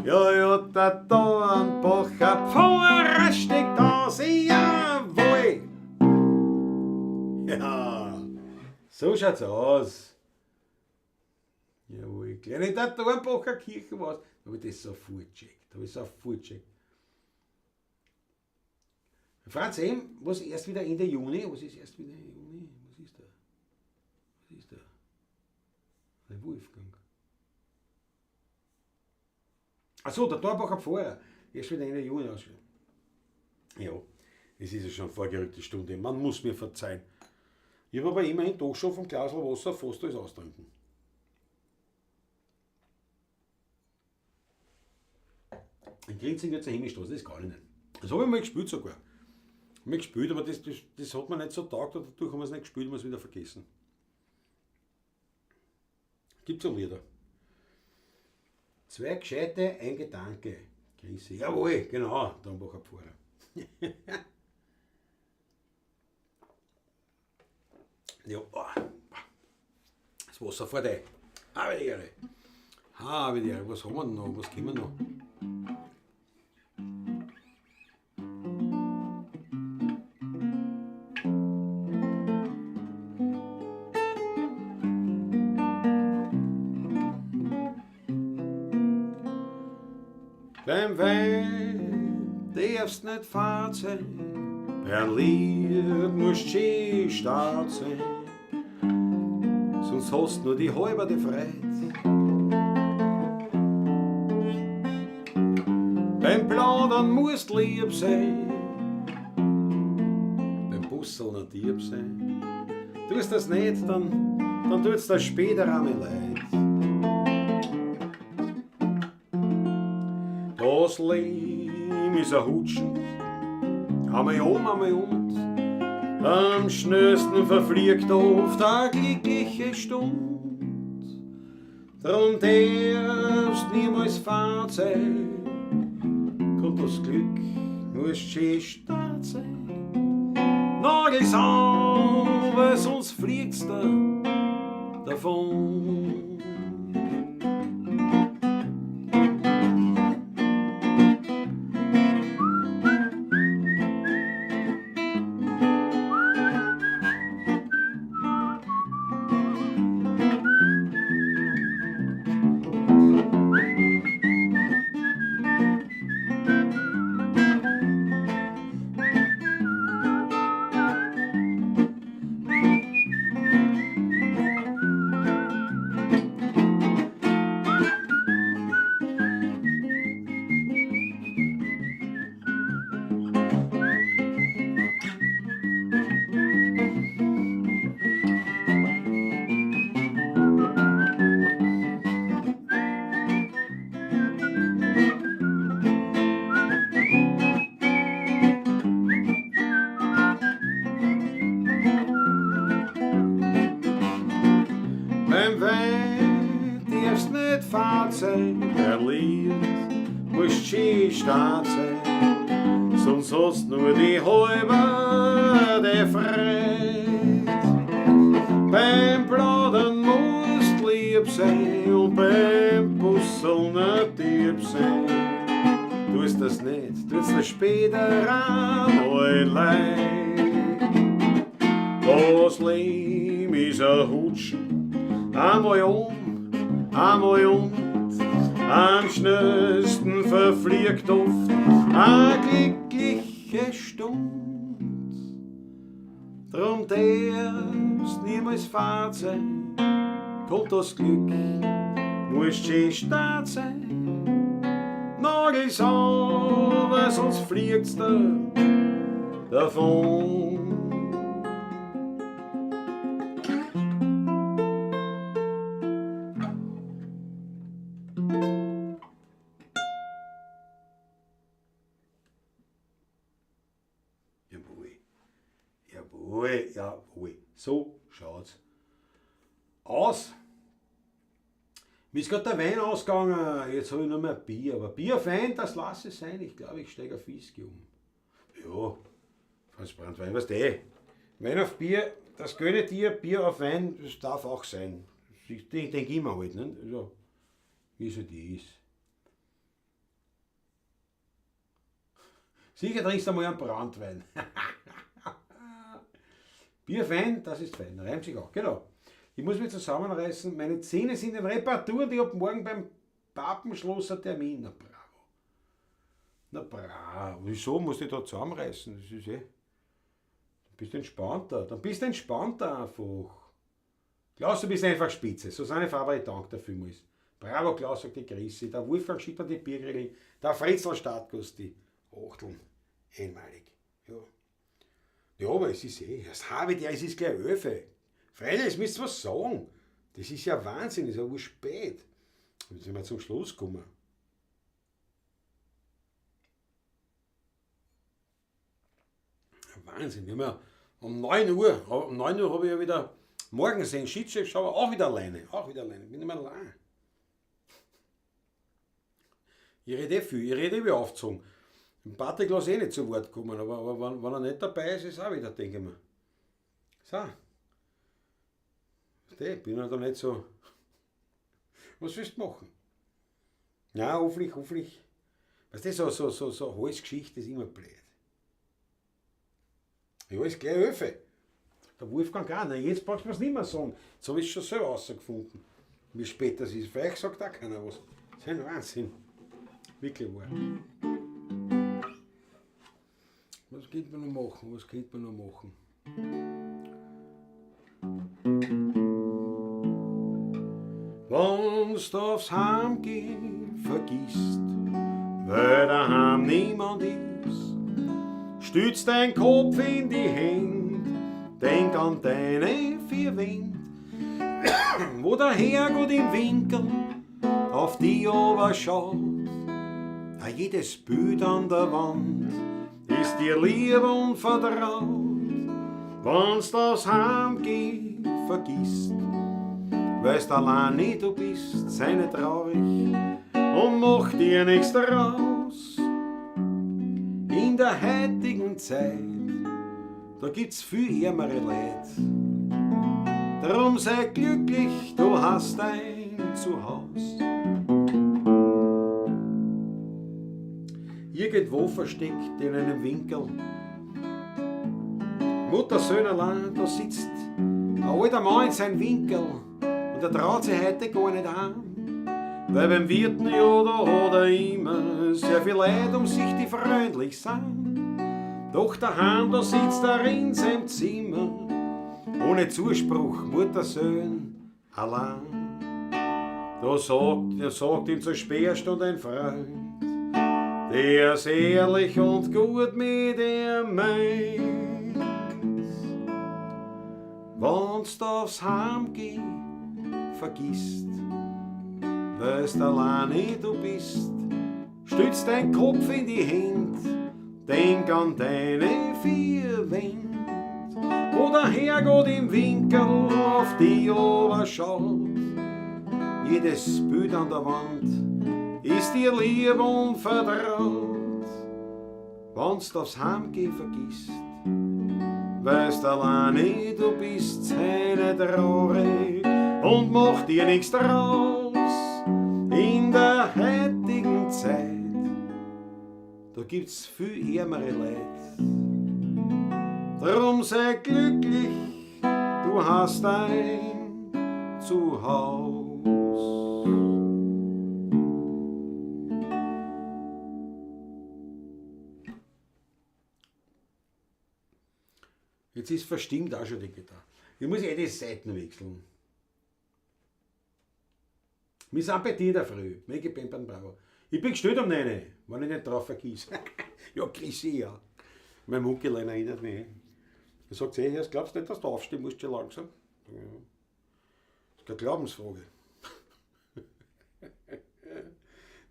Ja, ja, der Dornbacher Pfarrer steckt aus. Jawohl! Ja, so schaut's aus. Jawohl, gleich in der Dornbacher Kirche war's. Da hab ich das so vorgecheckt. Franz M., was erst wieder Ende Juni? Was ist erst wieder Juni? Was ist da? Der Wolfgang. Achso, der Dornbacher Pfarrer. Erst wieder Ende Juni ausschauen. Ja, es ist ja schon vorgerückte Stunde. Man muss mir verzeihen. Ich habe aber immerhin doch schon vom Glas Wasser fast alles austrinken. In Grinzing wird es eine Himmelstraße, das kann ich nicht. Das habe ich mal gespielt sogar. Aber das hat mir nicht so taugt und dadurch haben wir es nicht gespielt, haben wir es wieder vergessen. Gibt's auch Lieder. 2 Gescheite, ein Gedanke. Grüße. Jawohl, genau, Dornbacher Pfarrer. Ja, das Wasser vor dir. Habe die Ehre. Was haben wir denn noch? Was können wir noch? Beim Wein darfst nicht fad sein, Bei einem Lied musst du schön stark sein, sonst hast du nur die halbe Freude. Beim Plaudern musst du lieb sein, beim Busseln ein Dieb sein. Tust das nicht, dann tut's das später einmal leid. Das Leben ist ein Hutschen, einmal um, einmal und. Am schnellsten verfliegt oft eine glückliche Stund. Drum darfst niemals fad sein, kommt das Glück, muss schön stark sein. Nagel sauber, sonst fliegt's da davon. Beim Wein darfst nicht fad sein, der Lied muss schön stark sein, sonst hast nur die halbe der Freude. Beim Plaudern musst lieb sein und beim Busseln ein Dieb sein. Tust das nicht, tut's das später einmal leid. Das Leben ist ein Hutschen, einmal um, einmal und. Am schnellsten verfliegt oft eine glückliche Stund. Drum darfst niemals fad sein, kommt das Glück, musst schön stark sein. Nagel sauber, sonst fliegt's da davon. Jawohl, jawohl. So schaut's aus. Mir ist gerade der Wein ausgegangen, jetzt habe ich nur mehr Bier. Aber Bierfein, das lasse ich sein. Ich glaube, ich steige auf Whisky um. Ja, Franz Brandwein, weißt du, Wein auf Bier, das gönne dir, Bier auf Wein, das darf auch sein. Ich denke immer halt, ne? Also, wie es halt ist. Sicher trinkst du einmal einen Brandwein. Bier fein, das ist fein, reimt sich auch, genau. Ich muss mich zusammenreißen, meine Zähne sind in Reparatur und ich habe morgen beim Papenschloss einen Termin. Na bravo. Na bravo. Wieso musst du dich da zusammenreißen? Das ist Dann bist du entspannter einfach. Klaus, du bist einfach spitze. Susanne Faber, ich danke dir vielmals. Bravo, Klaus, sagt die Chrissy. Der Wolfgang schickt mir die Biergrilling. Der Fritzl Startgast, die Achteln. Einmalig. Ja. Ja, aber es ist das habe der, es ist gleich 11. Freunde, jetzt müsst ihr was sagen. Das ist ja Wahnsinn, es ist ja wohl spät. Jetzt sind wir zum Schluss kommen. Wahnsinn, wir haben ja um 9 Uhr habe ich ja wieder morgen sehen, Schiedschef, schau auch wieder alleine. Bin nicht mehr allein. Ich rede viel, wie aufgezogen. Im Patrick lass eh nicht zu Wort kommen, aber wenn er nicht dabei ist, ist auch wieder, denke ich mir. So. Ich bin halt da nicht so. Was willst du machen? Ja, hoffentlich. Weißt du, so Halsgeschichte ist immer blöd. Ja, ist gleich Öfe. Der Wolfgang auch, na, jetzt brauchst du mir es nicht mehr sagen. Jetzt habe ich es schon selber rausgefunden, wie spät das ist. Vielleicht sagt auch keiner was. Das ist ein Wahnsinn. Wirklich wahr. Was könnte man noch machen? Was könnte man noch machen? Wenn's aufs Heim gehen vergisst, weil daheim niemand ist, stütz dein Kopf in die Hände, denk an deine vier Wände, wo der Herrgott im Winkel auf die Ober schaut. Jedes Bild an der Wand ist dir lieb und vertraut. Wenn's das Heimgehen vergisst, weißt allein nicht du bist, sei nicht traurig und mach dir nichts daraus. In der heutigen Zeit, da gibt's viel ärmere Leid. Darum sei glücklich, du hast dein Zuhause. Irgendwo versteckt in einem Winkel, Mutter, Söhn allein, da sitzt ein alter Mann in seinem Winkel und er traut sich heute gar nicht an, weil beim Wirten ja, da hat er immer sehr viel Leid um sich, die freundlich sind. Doch daheim, da sitzt er in seinem Zimmer, ohne Zuspruch, Mutter, Söhn allein. Da sagt ihm zur Spätstunde ein Freund, der es ehrlich und gut mit ihm meint. Wenn's aufs Heimgehen vergisst, weil's allein nicht du bist, stütz dein Kopf in die Hände, denk an deine vier Wände, wo der Herrgott im Winkel auf die Ober schaut. Jedes Bild an der Wand ist dir lieb und vertraut. Wenn's aufs Heimgehen vergisst, weißt allein nicht du bist, sei nicht traurig und mach dir nichts draus. In der heutigen Zeit, da gibt's viel ärmere Leid. Drum sei glücklich, du hast ein Zuhause. Jetzt ist verstimmt auch schon die Gitarre. Ich muss die Seiten wechseln. Wir sind bei dir in der Früh. Mega Pempern Bravo. Ich bin gestellt um 9, wenn ich nicht drauf vergiss. Ja, Chrissy, ja. Mein Munkelein erinnert mich. Er sagt, erst glaubst du nicht, dass du aufstehen musst, schon langsam? Ja. Das ist keine Glaubensfrage.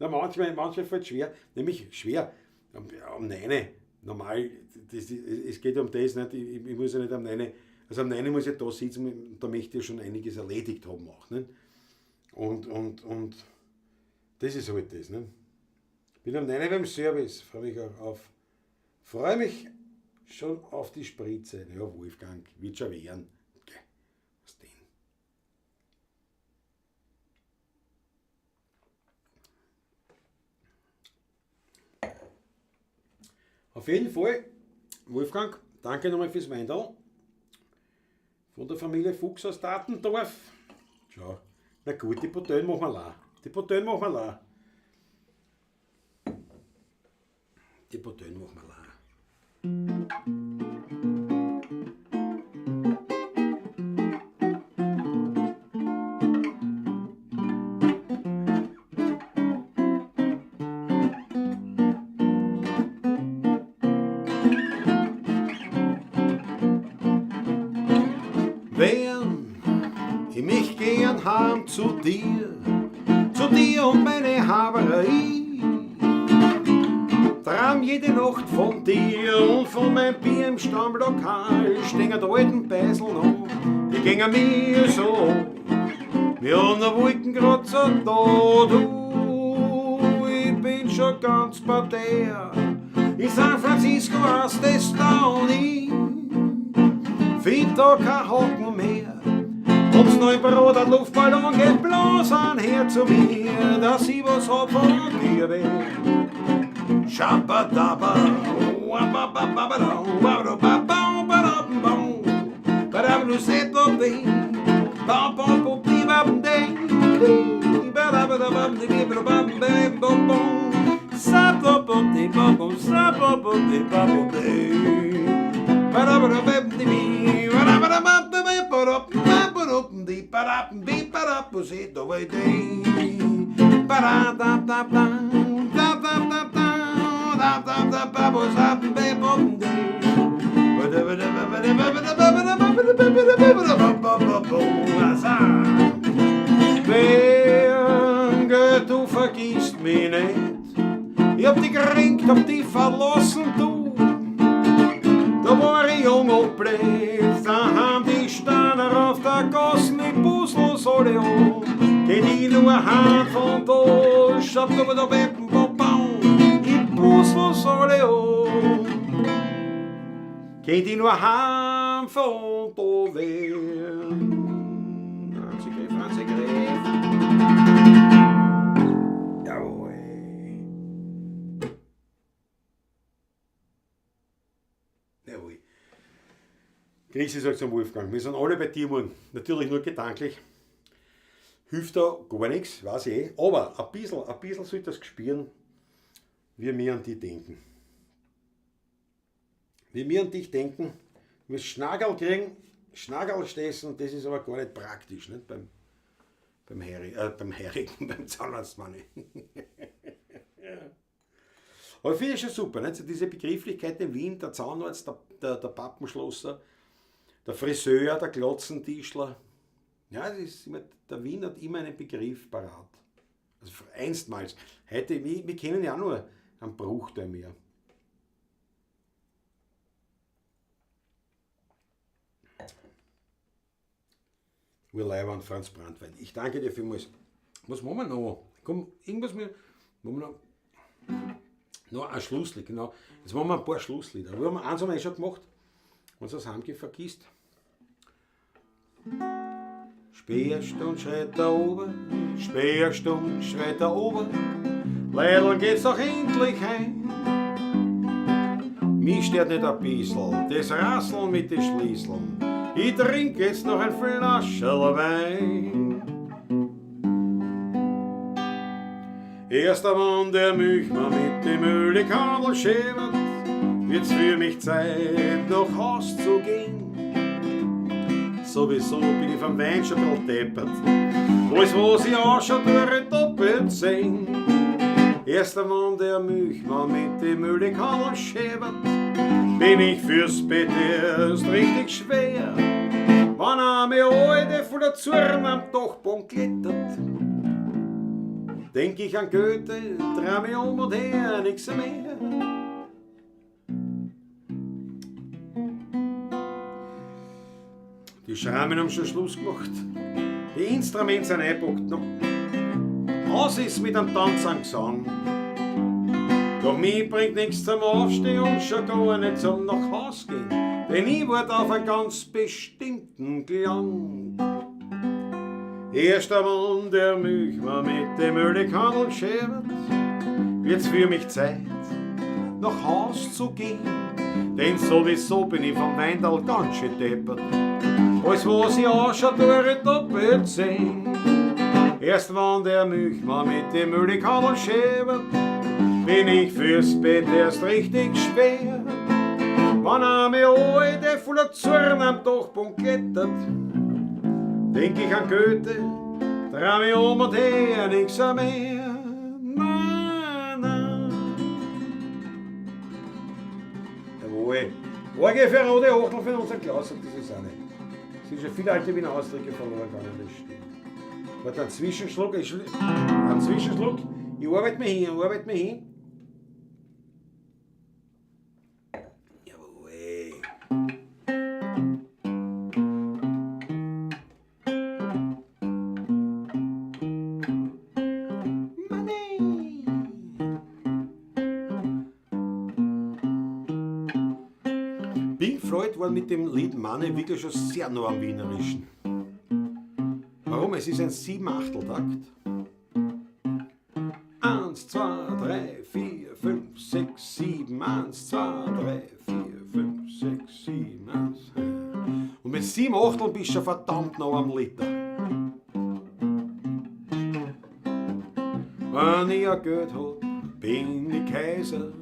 Na, manchmal fällt es schwer, nämlich schwer um 9. Normal, es geht um das nicht, ich muss ja nicht am 9, also am 9 muss ich da sitzen, da möchte ich schon einiges erledigt haben auch. Nicht? Und das ist halt das. Nicht? Ich bin am 9 beim Service, freue mich schon auf die Spritze. Ja, Wolfgang, wird schon werden. Okay. Was denn? Auf jeden Fall, Wolfgang, danke nochmal fürs Weindal. Von der Familie Fuchs aus Datendorf. Schau, na gut, die Botellen machen wir la. Die Botellen machen wir la. Ich mich gern heim zu dir und meine Haberei. Traum jede Nacht von dir und von meinem Bier im Stammlokal. Stehen die alten Beisel noch, die gingen mir so. Wir haben eine Wolkenkratzer da, du, ich bin schon ganz bei der. In San Francisco hast es da und ich find da kein Haken mehr. Ob's neu Brot, ein Luftballon geht bloß her zu mir, dass ich was hab von dir will. Shabba-dabba, wabba-babba-da, wabba-babba-babba-da, ba-da-ba-da-ba-da-ba-da, ba-ba-ba-ba-ba-ba-da, ba-da-ba-da-ba-da-ba-da-ba-da, Wege, du vergisst mich nicht. Ich hab dich geringt, hab dich verlassen, du. Da war ich jung und blöd, da haben die Steiner auf der Gassen im Busel alle an. Geht ich nur heim von da, schaut aber da Beppen, im Busel alle an. Geht ich nur heim von da weg. Franzi Greif. Jawohl. Jawohl. Grisi sagt zum Wolfgang, wir sind alle bei dir, Mann. Natürlich nur gedanklich. Hilft da gar nichts, weiß ich eh. Aber ein bisschen sollte das spüren, wie wir an dich denken. Wie wir an dich denken, wir Schnagel kriegen, Schnagel stessen, das ist aber gar nicht praktisch, nicht? Beim Zahnarztmann. Aber ich finde es schon super, nicht? So diese Begrifflichkeit in Wien, der Zahnarzt, der Pappenschlosser, der Friseur, der Glotzentischler. Ja, das ist immer, der Wien hat immer einen Begriff parat. Also einstmals. Heute, wir kennen ja auch nur einen Bruchteil mehr. Urleiber Franz Brandwein. Ich danke dir vielmals. Was machen wir noch? Komm, irgendwas mit. Noch ein Schlusslied, genau. Jetzt machen wir ein paar Schlusslieder. Wir haben eins haben wir schon gemacht. Wenn du das Heimgeh vergisst. Speerstunde schreit da oben, Speerstunde schreit da oben. Leider geht's doch endlich heim. Mich stört nicht ein bisschen das Rasseln mit den Schließeln. Ich trinke jetzt noch ein Flascherl Wein. Erster Mann, der mich mal mit dem Ölekadel schäbert, wird's für mich Zeit, nach Haus zu gehen. Sowieso bin ich vom Wein schon ein bisschen deppert. Alles, was ich anschaue, tue ich doppelt sehen. Erster Mann, der mich mal mit dem Ölekadel schäbert, bin ich fürs Bett erst richtig schwer. Wenn eine Alte von der Zurm am Dachboden klettert, denk ich an Goethe, dreh mich um und her, nix mehr. Die Schrammen haben schon Schluss gemacht, die Instrumente sind eingepackt noch. Aus ist mit einem Tanzgesang. Doch mich bringt nichts zum Aufstehen und schon gar nicht zum nach Haus gehen, denn ich wart auf einen ganz bestimmten Klang. Erster Mann, der mich mal mit dem Ölekandel schert, wird's für mich Zeit, nach Haus zu gehen, denn sowieso bin ich vom Weindal ganz schön deppert. Alles, was ich anschaue, tue ich doppelt sehen. Erst wenn der mich mal mit dem Ölekandel schert, bin ich fürs Bett erst richtig schwer. Wenn eine Alte voller Zorn am Dachboden klettert, denk ich an Goethe, dreh mich um und her, nix mehr. Na, na. Jawohl. Orge für rote Hochtel für unseren Klaus, sagt das ist auch nicht. Es sind schon viele alte Wiener Ausdrücke verloren gegangen, das stimmt. Warte, ein Zwischenschluck, ich arbeite mich hin. Jawohl. Money. Pink Floyd war mit dem Lied Money wirklich schon sehr nah am Wienerischen. Warum? Es ist ein 7/8-Takt. 1, 2, 3, 4, 5, 6, 7. 1, 2, 3, 4, 5, 6, 7. 1. Und mit 7 Achteln bist du schon verdammt noch am Liter. Wenn ich ein Geld hab, bin ich Kaiser.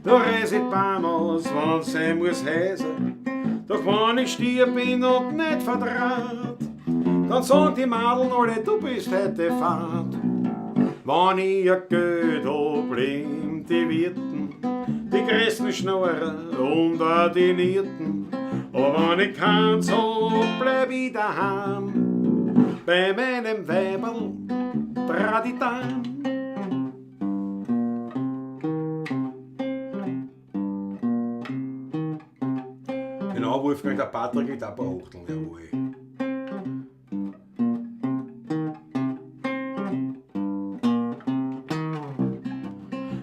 Da reis ich paarmals, wenn's sein muss heiser. Doch wenn ich stirb bin und nicht verdraht, dann sagen die Madeln alle, du bist heute fad. Wenn ich ein Geld hab, leben die Wirten, die größten Schnorrer und auch die Nierten. Aber wenn ich keins hab, bleib ich daheim, bei meinem Weiberl Traditan. Genau, Wolfgang, der Patrick geht ein paar Achteln, jawohl.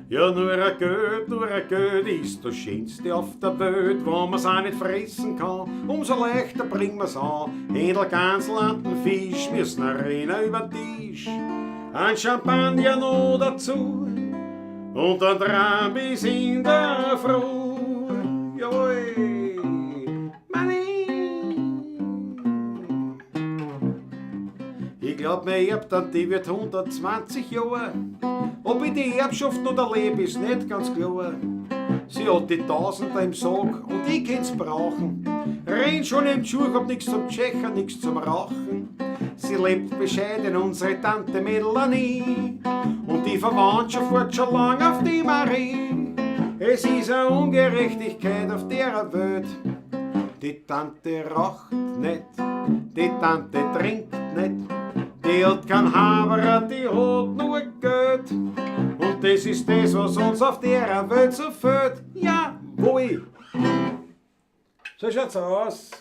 Ja, nur ein Geld ist das Schönste auf der Welt, wo man's auch nicht fressen kann. Umso leichter bringt man's an. Händel, Gansel und den Fisch müssen rennen über den Tisch. Ein Champagner noch dazu und dann dran bis in der Früh. Jawohl, ich glaub, mein Erbtant, die wird 120 Jahre. Ob ich die Erbschaft noch erlebe, ist nicht ganz klar. Sie hat die Tausender im Sarg und ich kann's brauchen. Renn schon im Schuh, hab nix zum Tschechen, nix zum Rauchen. Sie lebt bescheiden, unsere Tante Melanie. Und die Verwandtschaft fährt schon lang auf die Marie. Es ist eine Ungerechtigkeit auf der Welt. Die Tante raucht nicht, die Tante trinkt nicht. Die hat kein Haber, die hat nur Geld. Und das ist das, was uns auf der Welt so fehlt. Jawohl. So schaut's aus.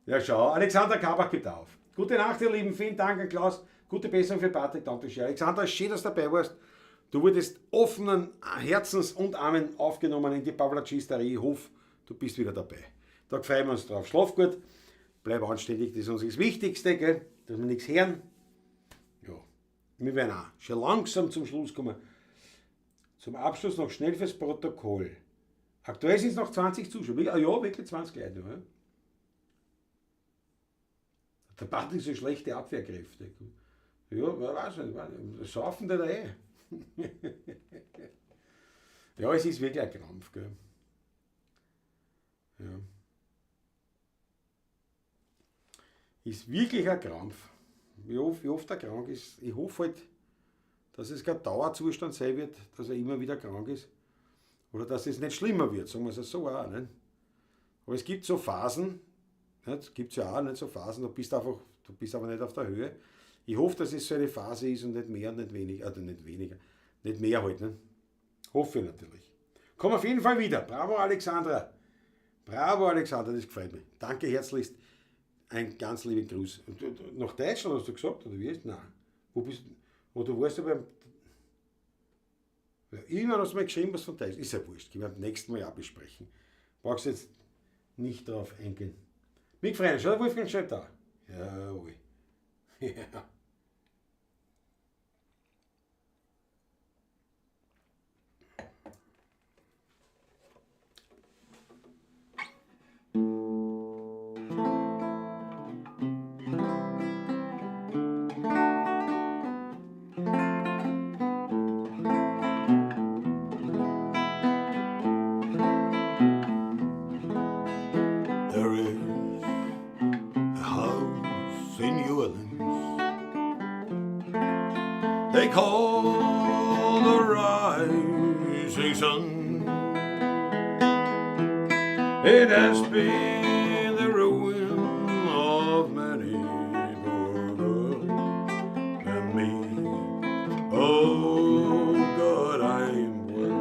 Ja, schau, Alexander Kabach gibt auf. Gute Nacht, ihr Lieben. Vielen Dank an Klaus. Gute Besserung für Patrick. Danke schön. Alexander, schön, dass du dabei warst. Du wurdest offenen Herzens und Armen aufgenommen in die Pavlacisterie. Ich hoffe, du bist wieder dabei. Da freuen wir uns drauf. Schlaf gut. Bleib anständig, das ist uns das Wichtigste, gell? Dass wir nichts hören. Ja, wir werden auch schon langsam zum Schluss kommen. Zum Abschluss noch schnell fürs Protokoll. Aktuell sind es noch 20 Zuschauer. Ja, wirklich 20 Leute. Ja. Der Patrick so schlechte Abwehrkräfte. Ja, wer weiß nicht, saufen die da eh. Ja, es ist wirklich ein Krampf, gell? Ja. Ist wirklich ein Krampf. Wie oft er krank ist. Ich hoffe halt, dass es kein Dauerzustand sein wird, dass er immer wieder krank ist. Oder dass es nicht schlimmer wird, sagen wir es so auch. Nicht? Aber es gibt so Phasen, es gibt ja auch nicht so Phasen, du bist aber nicht auf der Höhe. Ich hoffe, dass es so eine Phase ist und nicht mehr und nicht weniger, nicht mehr halt. Nicht? Hoffe ich natürlich. Komm auf jeden Fall wieder. Bravo Alexandra. Bravo Alexandra, das gefällt mir. Danke herzlichst. Ein ganz lieben Gruß. Nach Deutschland hast du gesagt, oder wie ist? Nein. Wo bist du? Oder warst du beim. Ja, irgendwann hast du mir geschrieben, was von Deutschland. Ist ja wurscht, können wir beim nächsten Mal auch besprechen. Brauchst jetzt nicht darauf eingehen. Mich freuen, schau, Wolfgang schon da. Jawohl. Ja. They call the rising sun. It has been the ruin of many brothers and me. Oh God, I'm one.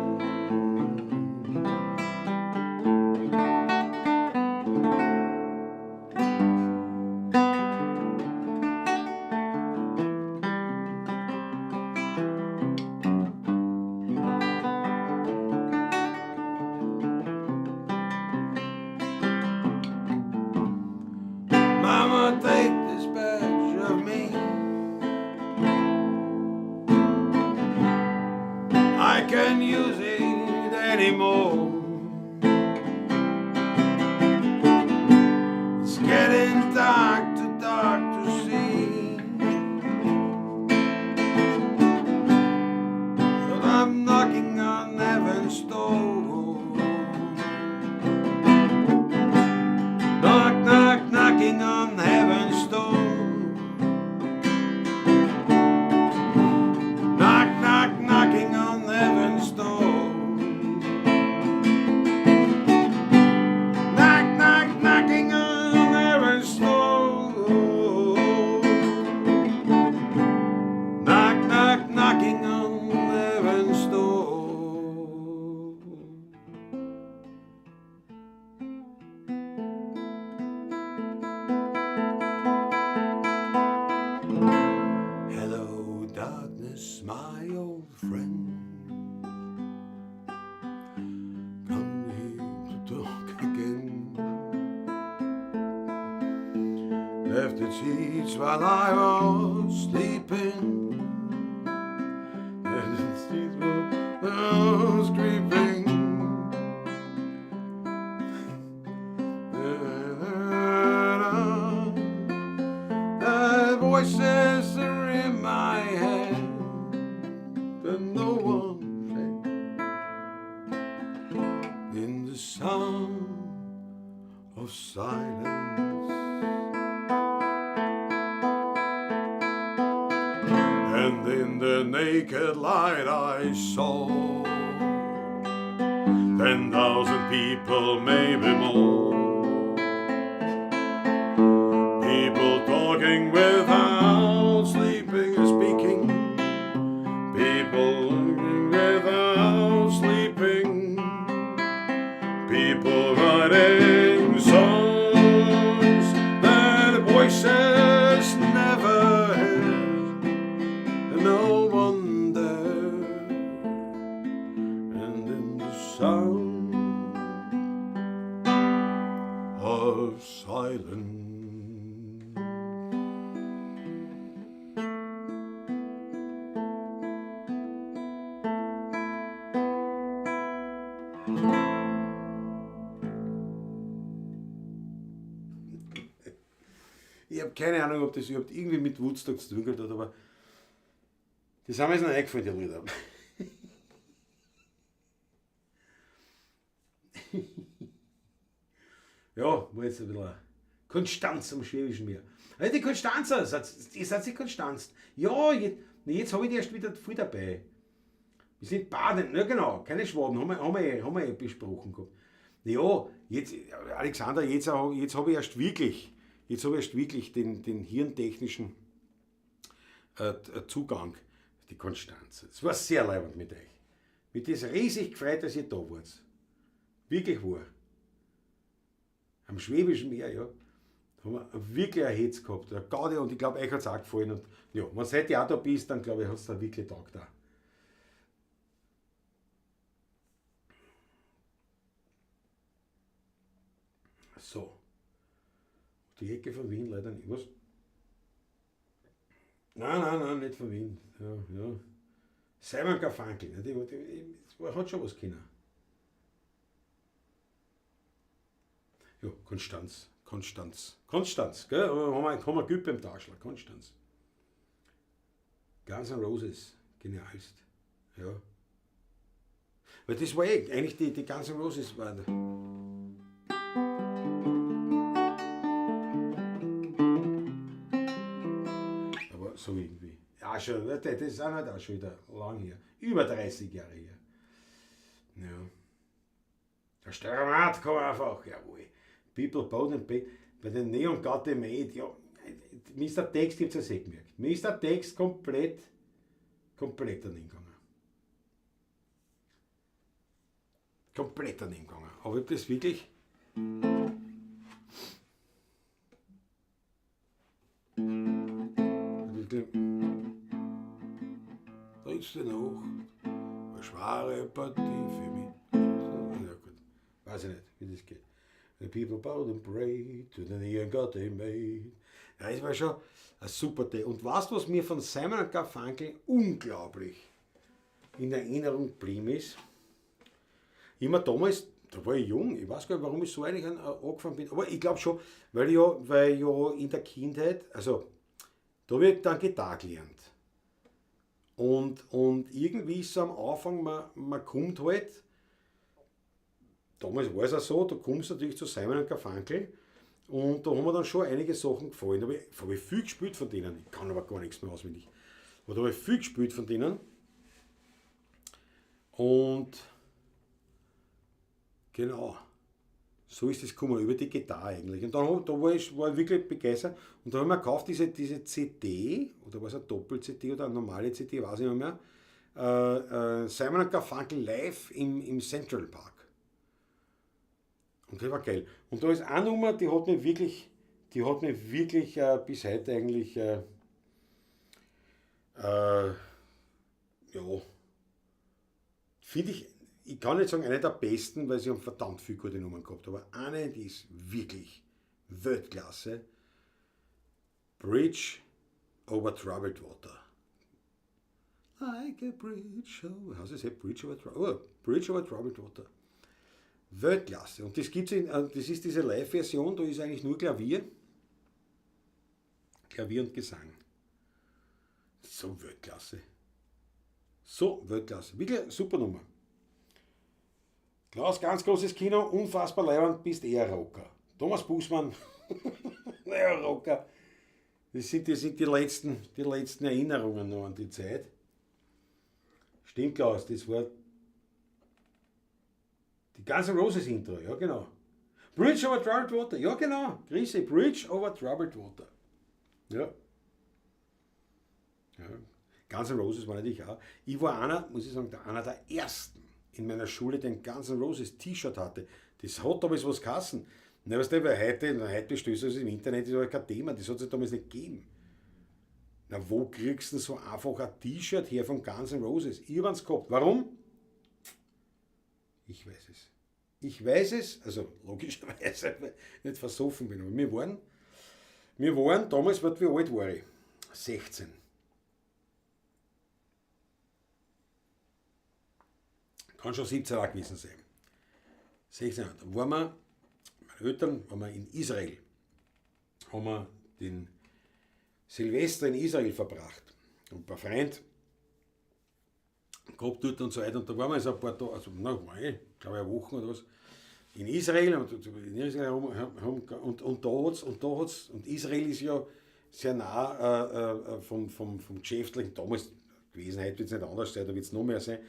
left its sheets while I was sleeping. Left its sheets while I was creeping. The voices are in my head, but no one said. In the sound of silence, and in the naked light I saw 10,000 people, maybe more. People talking without sleeping or speaking. People without sleeping. People writing songs that voices never heard. And no one there. And in the sound of silence. Ich habe keine Ahnung, ob das überhaupt irgendwie mit Woodstock zu tun hat, aber das haben wir jetzt noch eingefallen, die Lieder. Ja, war jetzt ein bisschen Konstanz am Schwäbischen Meer. Also die Konstanzer, ihr seid die Konstanz. Ja, jetzt habe ich die erst wieder viel dabei. Wir sind Baden, ja genau, keine Schwaben, haben wir eh besprochen gehabt. Ja, jetzt, Alexander, jetzt habe ich erst wirklich den hirntechnischen Zugang, die Konstanz. Es war sehr leibend mit euch. Mit das riesig gefreut, dass ihr da wart. Wirklich wahr. Am Schwäbischen Meer, ja, haben wir wirklich ein Hetz gehabt. Der Gaudi, und ich glaube, euch hat es auch gefallen. Und ja, wenn du heute auch da bist, dann glaube ich, hat es da wirklich Tag da. So. Die Ecke von Wien leider nicht. Was? Nein, nicht von Wien. Ja. Simon Garfunkel, die hat schon was können. Ja, Konstanz, gell? Haben wir gut beim Tauschler, Konstanz. Guns N' Roses, genialst. Ja. Weil das war eigentlich die Guns N' Roses waren. Aber so irgendwie. Ja, schon, das ist auch nicht auch schon wieder lang her. Über 30 Jahre her. Ja. Der Steuermat kam einfach, jawohl. People Boat and Bay, bei den Neon Gatte Maid, ja, Mr. Text gibt es ja gemerkt. Mr. Text komplett daneben gegangen. Komplett daneben gegangen. Aber ich habe das wirklich. Letzte Nacht, eine schwere Partie für mich. Ja gut, weiß ich nicht, wie das geht. The people bowed and prayed to the neon god they made. Ja, das war schon ein super Day. Und weißt du, was mir von Simon Garfunkel unglaublich in Erinnerung geblieben ist? Immer damals, da war ich jung, ich weiß gar nicht, warum ich so eigentlich angefangen bin, aber ich glaube schon, weil ja in der Kindheit, also da habe ich dann Gitarre gelernt. Und irgendwie ist es am Anfang, man kommt halt, damals war es auch so, da kommst du natürlich zu Simon Garfunkel und da haben mir dann schon einige Sachen gefallen. Da habe ich viel gespielt von denen, ich kann aber gar nichts mehr auswendig. Aber da habe ich viel gespielt von denen. Und genau, so ist es gekommen, über die Gitarre eigentlich. Und dann war ich wirklich begeistert. Und da habe ich mir gekauft, diese CD, oder war es eine Doppel-CD oder eine normale CD, weiß ich nicht mehr. Simon Garfunkel live im Central Park. Und das war geil. Und da ist eine Nummer, die hat mich wirklich bis heute eigentlich, ja, finde ich kann nicht sagen eine der besten, weil sie haben verdammt viele gute Nummern gehabt, aber eine, die ist wirklich Weltklasse. Bridge over Troubled Water. Like a bridge over... How's it say? Bridge over Troubled Water. Weltklasse. Und das gibt's das ist diese Live-Version, da ist eigentlich nur Klavier und Gesang. So Weltklasse. Wirklich super Nummer. Klaus, ganz großes Kino, unfassbar leibend, bist eher Rocker. Thomas Bußmann, naja, Rocker. Das sind die letzten Erinnerungen noch an die Zeit. Stimmt, Klaus, das war die Guns N' Roses Intro, ja genau. Bridge over Troubled Water, ja genau. Grüße, Bridge over Troubled Water. Ja. Guns N' Roses war natürlich auch. Ich war einer, muss ich sagen, einer der ersten in meiner Schule, der ein Guns N' Roses T-Shirt hatte. Das hat damals was geheißen. Na, weißt du, weil heute bestellst du es im Internet, das ist halt kein Thema, das hat es damals nicht gegeben. Na, wo kriegst du so einfach ein T-Shirt her von Guns N' Roses? Ich hab's gehabt. Warum? Ich weiß es, also logischerweise, weil ich nicht versoffen bin, aber wir waren damals, wie alt war ich? 16. Kann schon 17 auch gewesen sein. 16 Jahre. Da waren wir, meine Eltern, waren wir in Israel. Haben wir den Silvester in Israel verbracht. Und ein paar Freunde gehabt dort und so weiter. Und da waren wir so ein paar Tage, also glaube ich eine Woche oder was, in Israel. Und Israel ist ja sehr nah vom Geschäftlichen damals gewesen. Heute wird es nicht anders sein, da wird es noch mehr sein.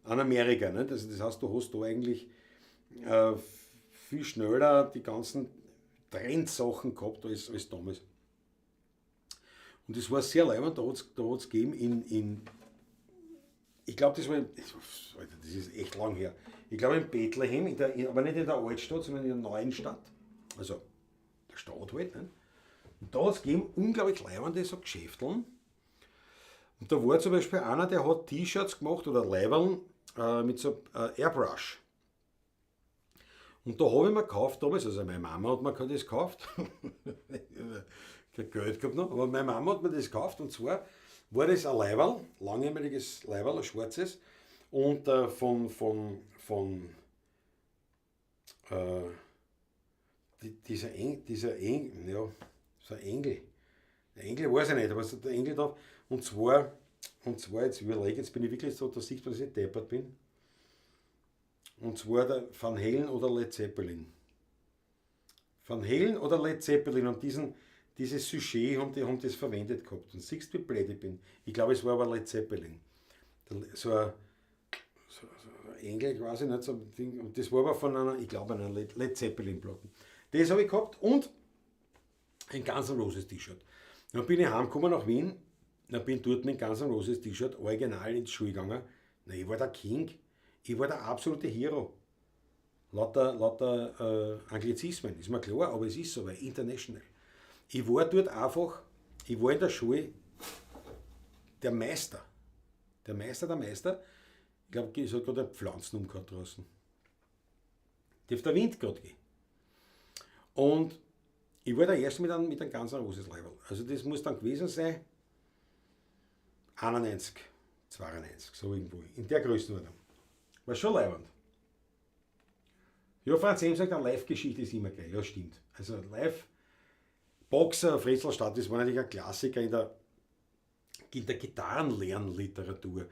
An Amerika. Nicht? Also das heißt, du hast da eigentlich viel schneller die ganzen Trendsachen gehabt als damals. Und das war sehr leibend, da hat es gegeben ich glaube, das ist echt lang her, ich glaube in Bethlehem, aber nicht in der Altstadt, sondern in der neuen Stadt, also der Stadt halt. Nicht? Und da hat es gegeben unglaublich leibende so Geschäfteln. Und da war zum Beispiel einer, der hat T-Shirts gemacht oder Leiberln mit so Airbrush. Und da habe ich mir gekauft damals, also meine Mama hat mir das gekauft, kein Geld gehabt noch, aber meine Mama hat mir das gekauft und zwar war das ein Leiberl, langärmeliges Leiberl, ein schwarzes und dieser Engel, so ein Engel, der Engel weiß ich nicht, aber so der Engel da, und zwar jetzt überlege, jetzt bin ich wirklich so, da sieht man, dass ich deppert bin. Und zwar der Van Halen oder Led Zeppelin. Van Halen oder Led Zeppelin und dieses Sujet haben das verwendet gehabt. Und siehst du, wie blöd ich bin. Ich glaube, es war aber Led Zeppelin. So ein Engel, quasi nicht so ein Ding. Und das war aber von einer Led Zeppelin-Platten. Das habe ich gehabt und ein Guns N' Roses T-Shirt. Dann bin ich heimgekommen nach Wien. Dann bin ich dort mit Guns N' Roses T-Shirt original ins Schule gegangen. Na, ich war der King. Ich war der absolute Hero. Lauter Anglizismen, ist mir klar, aber es ist so, weil international. Ich war dort einfach, ich war in der Schule der Meister. Der Meister. Ich glaube, es hat gerade eine Pflanzen umgehauen draußen. Die auf der Wind gerade gehen. Und ich war der Erste mit einem Guns N' Roses Label. Also das muss dann gewesen sein 91, 92, so irgendwo. In der Größenordnung. War schon leibend. Ja, Franz Ehm sagt, eine Live-Geschichte ist immer geil. Ja, stimmt. Also live, Boxer, Fretzelstadt, das war natürlich ein Klassiker in der Gitarrenlernliteratur.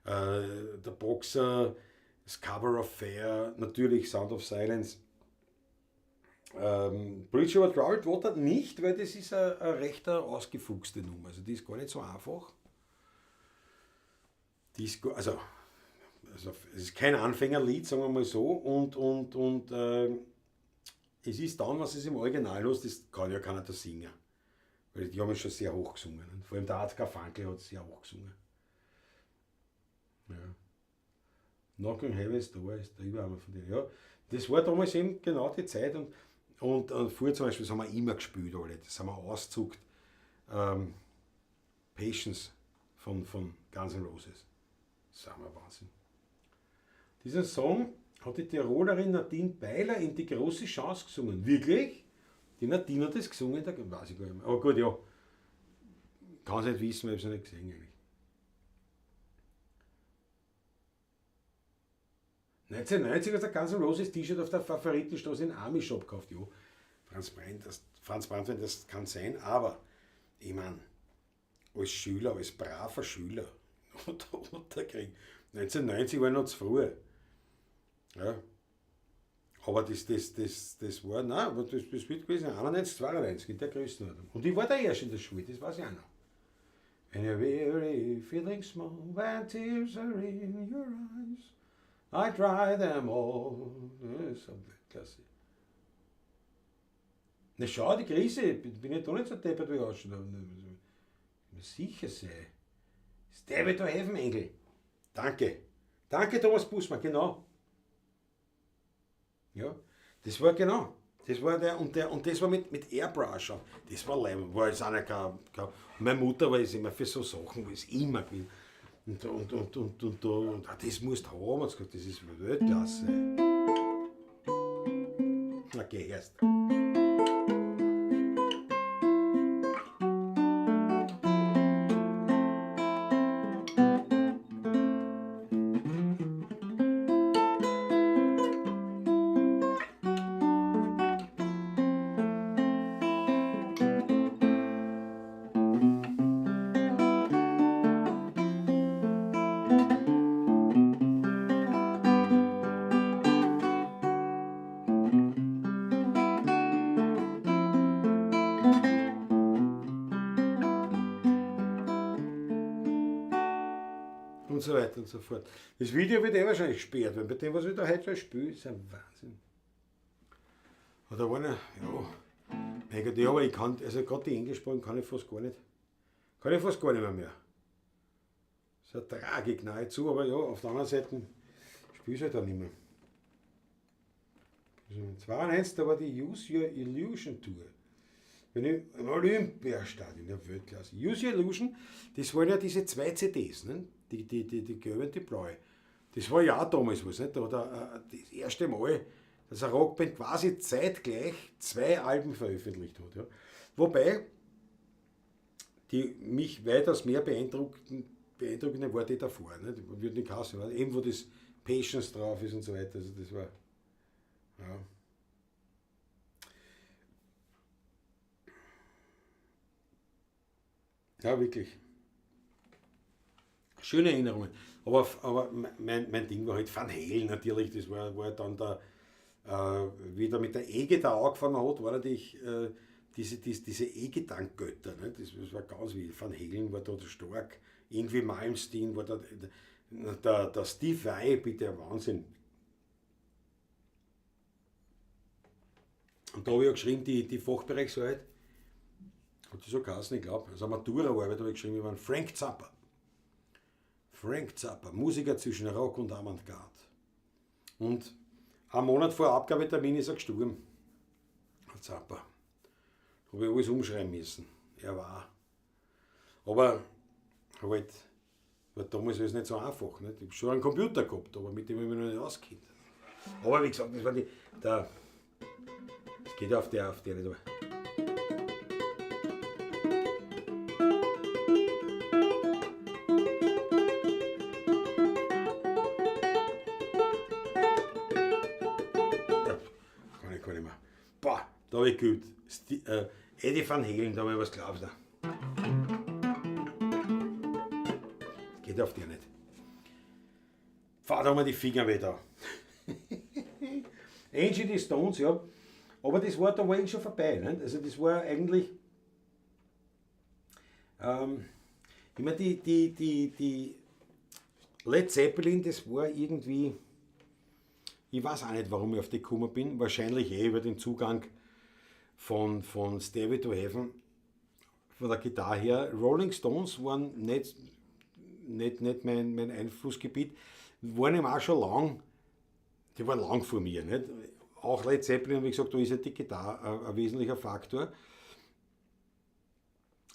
Der Boxer, Scarborough Fair, natürlich Sound of Silence. Bridge over Troubled Water nicht, weil das ist eine recht ausgefuchste Nummer. Also die ist gar nicht so einfach. Es ist kein Anfängerlied, sagen wir mal so, und es ist dann, was es im Original los, das kann ja keiner da singen. Weil die haben ja schon sehr hoch gesungen. Vor allem der Art Garfunkel hat sehr hoch gesungen. Ja. Knocking Heaven's Door ist der Überhammer von denen. Ja, das war damals eben genau die Zeit und früher zum Beispiel, das haben wir immer gespielt, alle. Das haben wir ausgezuckt. Patience von Guns N' Roses. Das ist ein Wahnsinn. Diesen Song hat die Tirolerin Nadine Beiler in Die große Chance gesungen. Wirklich? Die Nadine hat das gesungen, da weiß ich gar nicht mehr. Aber gut, ja. kann es nicht wissen, weil ich es nicht gesehen eigentlich. 1990 hat der Guns N' Roses T-Shirt auf der Favoritenstraße in Army Shop gekauft. Jo, Franz Brandt, das kann sein, aber ich meine, als Schüler, als braver Schüler, unterkriegen. 1990 war noch zu früh. Ja. Aber das war, nein, das wird gewesen, 91, 92 in der Größenordnung. Und ich war der Erste in der Schule, das weiß ich auch noch. And you're weary, feeling small, when tears are in your eyes, I dry them all. Ja, das ist klasse. Na schau, die Krise, bin ich da nicht so deppert wie ich ausschaue. Sicher sei. David O'Heaven, Engel. Danke. Danke, Thomas Bussmann, genau. Ja, das war genau. Das war und das war mit Airbrush. Das war leibend, war jetzt auch nicht kein meine Mutter war es immer für so Sachen, war es immer gewesen. Und das musst du haben, das ist Weltklasse. Na, geh erst. Und so weiter und so fort. Das Video wird wahrscheinlich gesperrt, weil bei dem, was ich da heute spiele, ist ein Wahnsinn. Oder einer, ja, mein Gott, ja, aber ich kann, also gerade die Englischsprachen kann ich fast gar nicht. Kann ich fast gar nicht mehr. Das ist eine Tragik nahezu, aber ja, auf der anderen Seite spiele ich halt auch nicht mehr. 92, da war die Use Your Illusion Tour. Bin ich im Olympiastadion, in der Weltklasse. Use Your Illusion, das waren ja diese 2 CDs, ne? Die gelbe und die blaue. Das war ja auch damals was, nicht? Da hat das erste Mal, dass eine Rockband quasi zeitgleich 2 Alben veröffentlicht hat. Ja. Wobei, die mich weitaus mehr beeindruckende war die davor. Nicht? Ich würde nicht hassen, weil eben wo das Patience drauf ist und so weiter. Also das war, ja. Ja, wirklich. Schöne Erinnerungen. Aber mein Ding war halt Van Halen natürlich. Das war dann der, wie der mit der E-Gitarre angefangen hat, war natürlich diese E-Gitarrengötter. Ne? Das war ganz wild. Van Halen war da stark. Irgendwie Malmsteen war da der Steve Vai, bitte ein Wahnsinn. Und da habe ich ja geschrieben, die Fachbereichsarbeit. Hat die so geheißen, ich glaube. Also Maturaarbeit habe ich geschrieben über Frank Zappa. Frank Zappa, Musiker zwischen Rock und Avantgarde. Und einen Monat vor Abgabetermin ist er gestorben. Zappa. Da habe ich alles umschreiben müssen. Er war. Aber halt, war damals alles nicht so einfach. Nicht? Ich habe schon einen Computer gehabt, aber mit dem habe ich mich noch nicht auskennt. Aber wie gesagt, das war das geht auf der da. Da habe ich geübt. Eddie Van Halen, da habe ich was glaubst du. Das geht auf dir nicht. Fahr da mal die Finger weh da. Angie die Stones, ja. Aber das war, da war ich schon vorbei. Nicht? Also das war eigentlich. Ich meine, die Led Zeppelin, das war irgendwie. Ich weiß auch nicht, warum ich auf die gekommen bin. Wahrscheinlich über den Zugang von David O'Heaven, von der Gitarre her. Rolling Stones waren nicht mein Einflussgebiet, waren eben auch schon lang, die waren lang vor mir. Nicht? Auch Led Zeppelin, wie gesagt, da ist ja die Gitarre ein wesentlicher Faktor.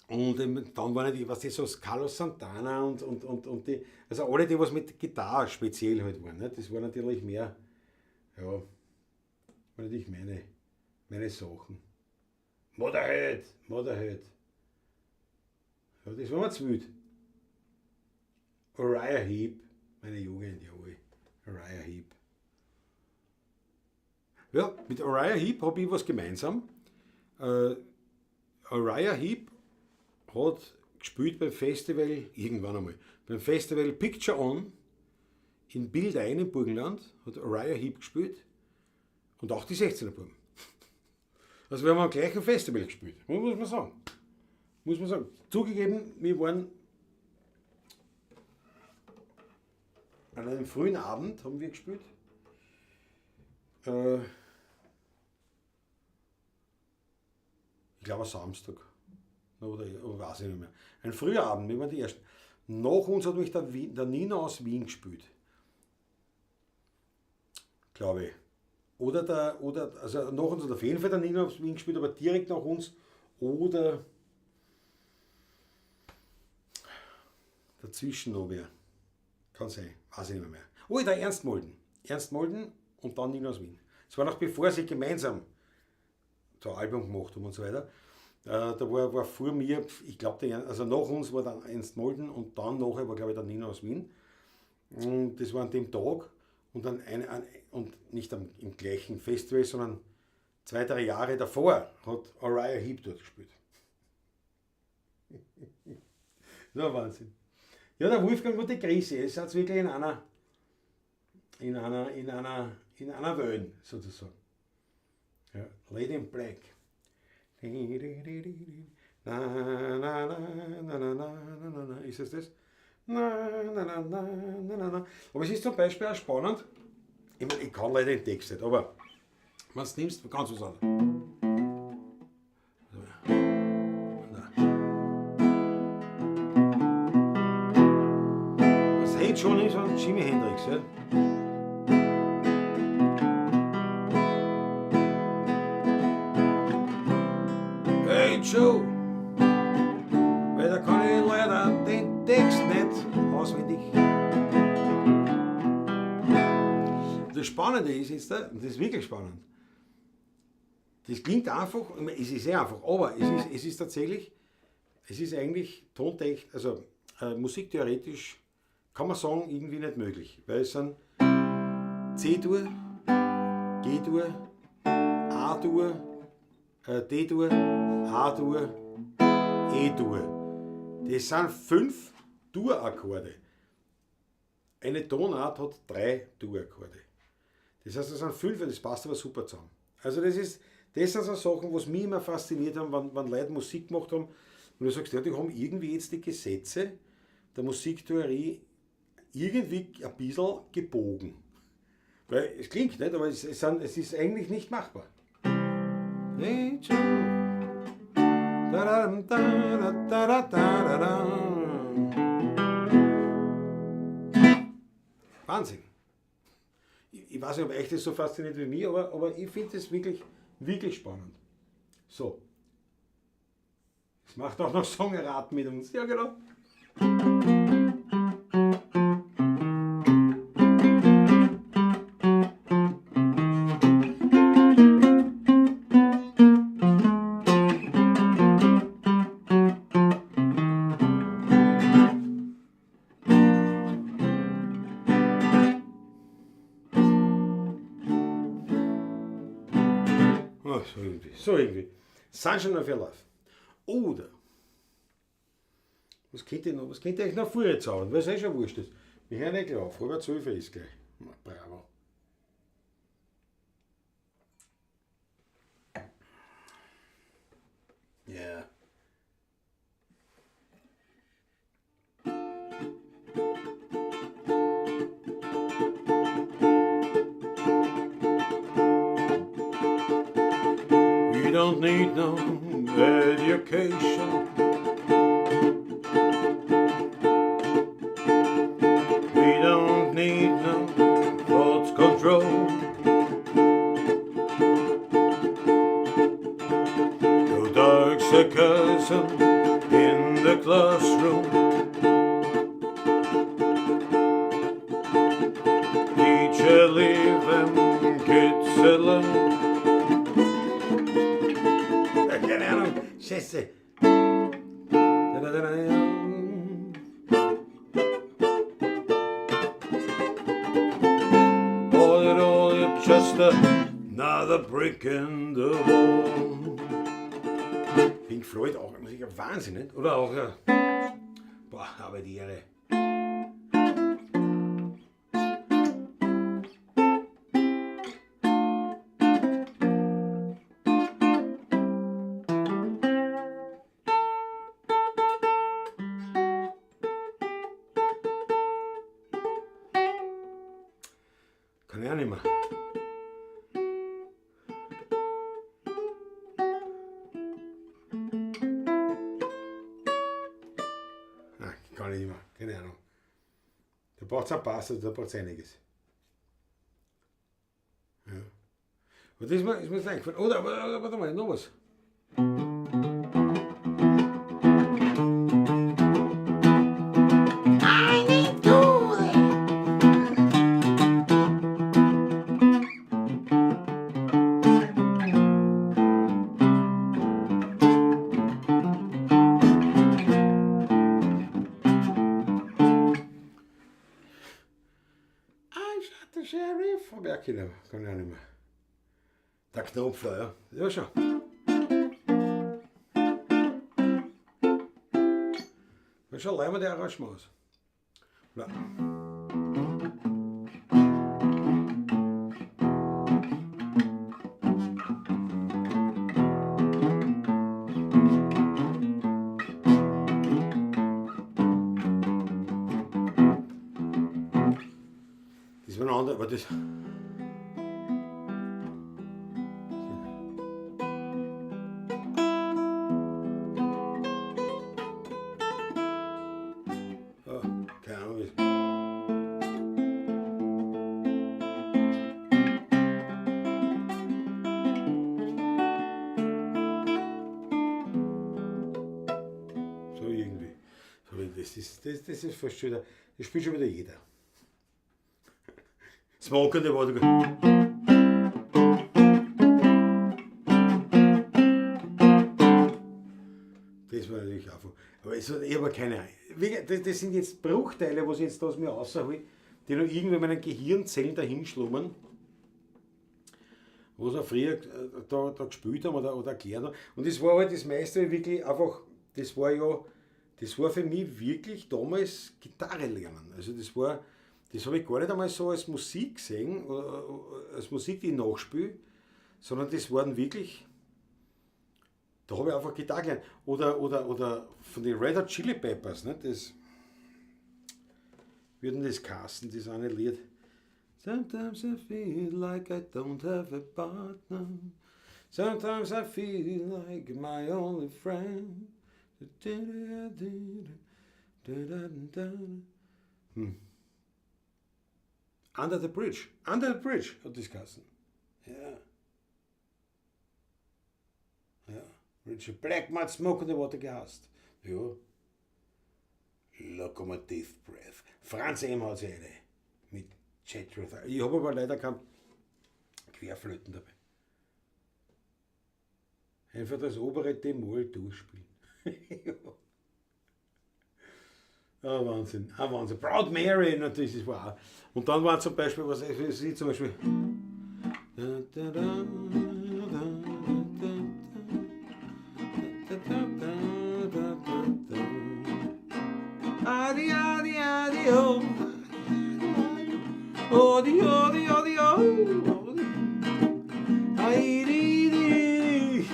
Und dann waren die, was die so Carlos Santana und die, also alle, die was mit Gitarre speziell halt waren. Nicht? Das war natürlich mehr, ja, war natürlich meine Sachen. Motorhead. Ja, das war mir zu wild. Uriah Heep, meine Jugend, jawohl. Uriah Heep. Ja, mit Uriah Heep habe ich was gemeinsam. Uriah Heep hat gespielt beim Festival, irgendwann einmal, beim Festival Picture On in Bildein im Burgenland, hat Uriah Heep gespielt und auch die 16er Buben. Also wir haben am gleichen Festival gespielt, muss man sagen. Muss man sagen. Zugegeben, wir waren an einem frühen Abend, haben wir gespielt. Ich glaube Samstag. Oder weiß ich nicht mehr. Ein früher Abend, wir waren die Ersten. Nach uns hat mich der Nino aus Wien gespielt. Glaube ich. Also nach uns hat auf jeden Fall der Nino aus Wien gespielt, aber direkt nach uns. Oder dazwischen noch wer. Kann sein, weiß ich nicht mehr. Oh, der Ernst Molden. Ernst Molden und dann Nino aus Wien. Das war noch bevor sie gemeinsam so ein Album gemacht haben und so weiter. Da war vor mir, ich glaube, also nach uns war dann Ernst Molden und dann nachher war, glaube ich, der Nino aus Wien. Und das war an dem Tag und dann und nicht im gleichen Festival, sondern 2-3 Jahre davor hat Uriah Heep dort gespielt. Das war Wahnsinn. Ja, der Wolfgang und die Krise, es hat wirklich in einer Wellen sozusagen. Ja, Lady in Black. Na, na, na, na, na, na, na, na. Ist es das? Na, na, na, na, na, na, na. Aber es ist zum Beispiel auch spannend. Ich meine, ich kann leider den Text nicht, aber wenn du es nimmst, ganz was anderes. Was heute schon ist von Jimi Hendrix, ja? Hey Joe, weil da kann ich leider den Text nicht auswendig. Das Spannende ist jetzt, und das ist wirklich spannend, das klingt einfach, es ist sehr einfach, aber es ist tatsächlich, es ist eigentlich tontechnisch, also musiktheoretisch kann man sagen, irgendwie nicht möglich, weil es sind C-Dur, G-Dur, A-Dur, D-Dur, A-Dur, E-Dur. Das sind 5 Dur-Akkorde. Eine Tonart hat 3 Dur-Akkorde. Das heißt, das sind 5 und das passt aber super zusammen. Also das sind so Sachen, was mich immer fasziniert haben, wenn Leute Musik gemacht haben. Und du sagst, ja, die haben irgendwie jetzt die Gesetze der Musiktheorie irgendwie ein bisschen gebogen. Weil es klingt nicht, aber es ist eigentlich nicht machbar. Hey Joe. Wahnsinn. Ich weiß nicht, ob euch das so fasziniert wie mich, aber ich finde das wirklich, wirklich spannend. So. Es macht auch noch Songeraten mit uns. Ja, genau. So irgendwie. Sunshine of Your Love. Oder, was könnte ich euch noch früher zaubern? Weil es eh schon wurscht ist. Wir hören nicht gleich auf, aber 12 ist gleich. Bravo. Ja. Yeah. We don't need no education. We don't need no thought control. No dark sarcasm in the classroom. Teacher, leave them kids alone. Keine Ahnung, Scheiße. Just another brick in the wall. Pink Floyd, auch Musik, Wahnsinn, nicht? Oder auch, ja. Boah, aber die Ehre. Kann ich auch nicht mehr. Kann ich nicht mehr, keine Ahnung. Da braucht es einen Pass, da braucht es einiges. Ja. Und das ist mir jetzt eingefallen. Oder, warte mal, noch was. Der Sheriff, hab ich auch keine, kann ich auch nicht mehr. Der Knopfler, ja. Ja, schon. Das ist schon leider der Arrangement. Ja. Das war ein anderer, aber das. Oh, keine Ahnung. So irgendwie. Das ist fast schon wieder. Das spielt schon wieder jeder. Smoke on the water. Das war natürlich auch. Aber ich habe keine Ahnung. Das sind jetzt Bruchteile, was ich jetzt aus mir raushole, die noch irgendwie in meinen Gehirnzellen dahin schlummern. Was auch früher da gespielt haben oder erklärt haben. Und das war halt das meiste wirklich einfach, das war für mich wirklich damals Gitarre lernen. Also das habe ich gar nicht einmal so als Musik gesehen, als Musik, die ich nachspiele, sondern das waren wirklich, da habe ich einfach Gitarre gelernt. Oder von den Red Hot Chili Peppers, ne, das würden das casten, das eine Lied. Sometimes I feel like I don't have a partner. Sometimes I feel like my only friend. Under the Bridge hat das geheißen. Ja. Ja. Richard Blackmore, Smoke on the Water gehasst. Ja. Locomotive Breath. Franz M. hat sie eine. Mit Jethro. Ich habe aber leider kein Querflöten dabei. Einfach das obere D-Moll durchspielen. Ja. Ah, Wahnsinn, Wahnsinn. Proud Mary, natürlich, das war auch. Und dann war zum Beispiel, was ich zum Beispiel. Adi, adi, adi, oh. Odi, odi, odi, oh. Ai, di, di.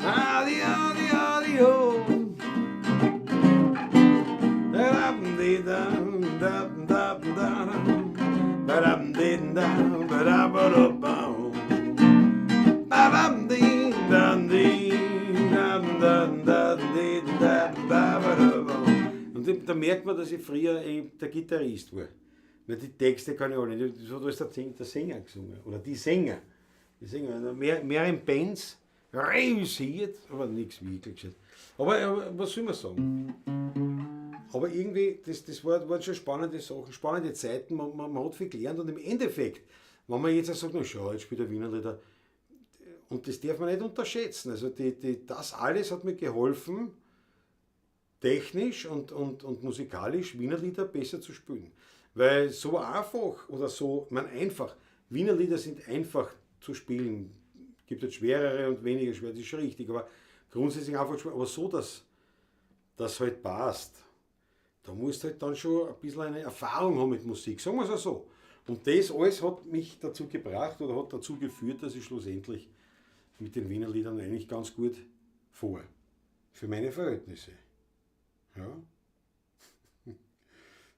Adi, adi, adi, oh. Und da merkt man, dass ich früher der Gitarrist war. Weil die Texte kann ich alle nicht. So ist der Sänger gesungen. Oder die Sänger. Mehr in Bands realisiert, aber nichts wirklich. Aber was soll man sagen? Aber irgendwie, das waren schon spannende Sachen, spannende Zeiten, man hat viel gelernt und im Endeffekt, wenn man jetzt sagt, na schau, jetzt spielt der Wienerlieder, und das darf man nicht unterschätzen, also das alles hat mir geholfen, technisch und musikalisch Wiener Lieder besser zu spielen. Weil so einfach oder so, Wiener Lieder sind einfach zu spielen. Es gibt jetzt schwerere und weniger schwer, das ist schon richtig, aber grundsätzlich einfach schwer. Aber so, dass das halt passt, da musst du halt dann schon ein bisschen eine Erfahrung haben mit Musik, sagen wir es auch so. Und das alles hat mich dazu gebracht oder hat dazu geführt, dass ich schlussendlich mit den Wiener Liedern eigentlich ganz gut vor. Für meine Verhältnisse. Ja.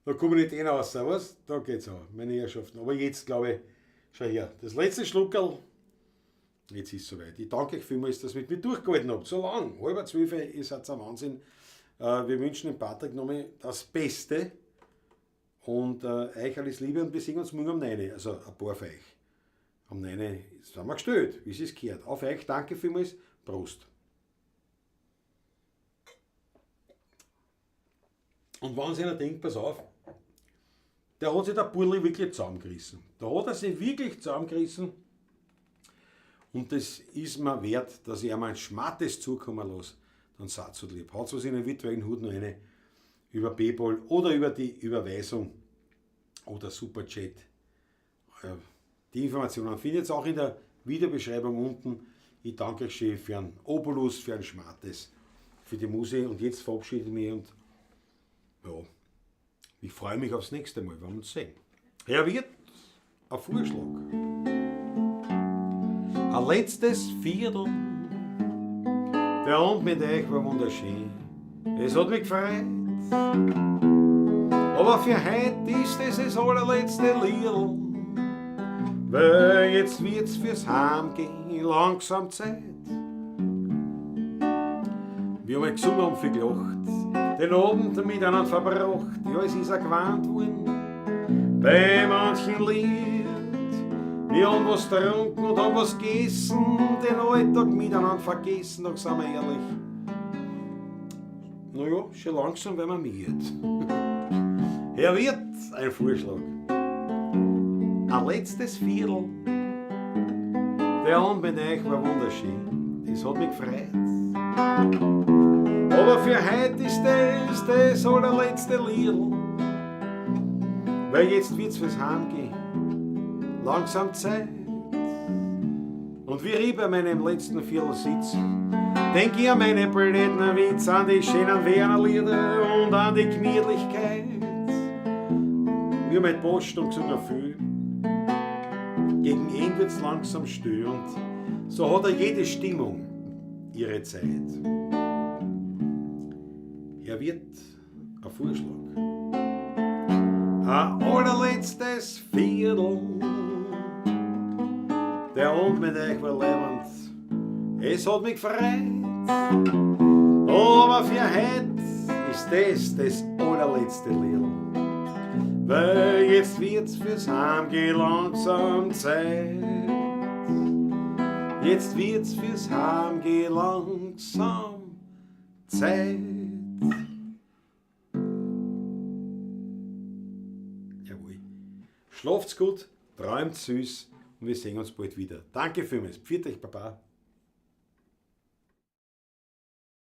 Da komme ich nicht raus, was? Da geht's auch, meine Herrschaften. Aber jetzt glaube ich, schau her, das letzte Schluckerl, jetzt ist es soweit. Ich danke euch vielmals, dass ihr mit mir durchgehalten habt. So lang, 11:30, ihr seid ein Wahnsinn. Wir wünschen dem Patrick nochmal das Beste und euch alles Liebe und wir sehen uns morgen um 9, also ein paar für euch. Um 9 sind wir gestellt, wie es ist gehört. Auf euch, danke vielmals, Prost. Und wenn sich einer denkt, pass auf, der hat sich der Burli wirklich zusammengerissen. Da hat er sich wirklich zusammengerissen und das ist mir wert, dass ich einmal ein Schmattes zukommen lasse. Dann seid so lieb. Haut was in den virtuellen Hut noch eine über PayPal oder über die Überweisung oder Superchat. Die Informationen findet ihr auch in der Videobeschreibung unten. Ich danke euch schön für einen Obolus, für ein Schmattes, für die Musik und jetzt verabschiede ich mich und ja, ich freue mich aufs nächste Mal, wenn wir uns sehen. Herr Wirt, ein Vorschlag. Ein letztes Viertel. Der Abend mit euch war wunderschön. Es hat mich gefreut. Aber für heute ist es das allerletzte Liedl. Weil jetzt wird's fürs Heimgehen langsam Zeit. Wir haben gesungen und viel gelacht, den Abend miteinander verbracht. Ja, es ist auch gewarnt worden bei manchen Lied. Wir haben was getrunken und haben was gegessen, den Alltag miteinander vergessen, doch sind wir ehrlich. Naja, schon langsam werden wir müde. Herr Wirt, ein Vorschlag. Ein letztes Viertel. Der Abend mit euch war wunderschön, das hat mich gefreut. Aber für heute ist das allerletzte Liedl. Weil jetzt wird's fürs Heimgehen langsam Zeit. Und wie ich bei meinem letzten Viertel sitz, denk ich an meine blöden Witze, an die schönen Wernerlieder und an die Gemütlichkeit. Wir haben heute Post und gesungen viel. Gegen ihn wird's langsam still und so hat jede Stimmung ihre Zeit. Herr Wirt, ein Vorschlag. Ein allerletztes Viertel. Der Abend mit euch war leibend, es hat mich gefreut. Aber für heute ist das allerletzte Lied. Weil jetzt wird's fürs Heimgehen langsam Zeit. Jetzt wird's fürs Heimgehen langsam Zeit. Jawohl. Schlaft's gut, träumt süß und wir sehen uns bald wieder. Danke vielmals. Pfiat euch, Baba.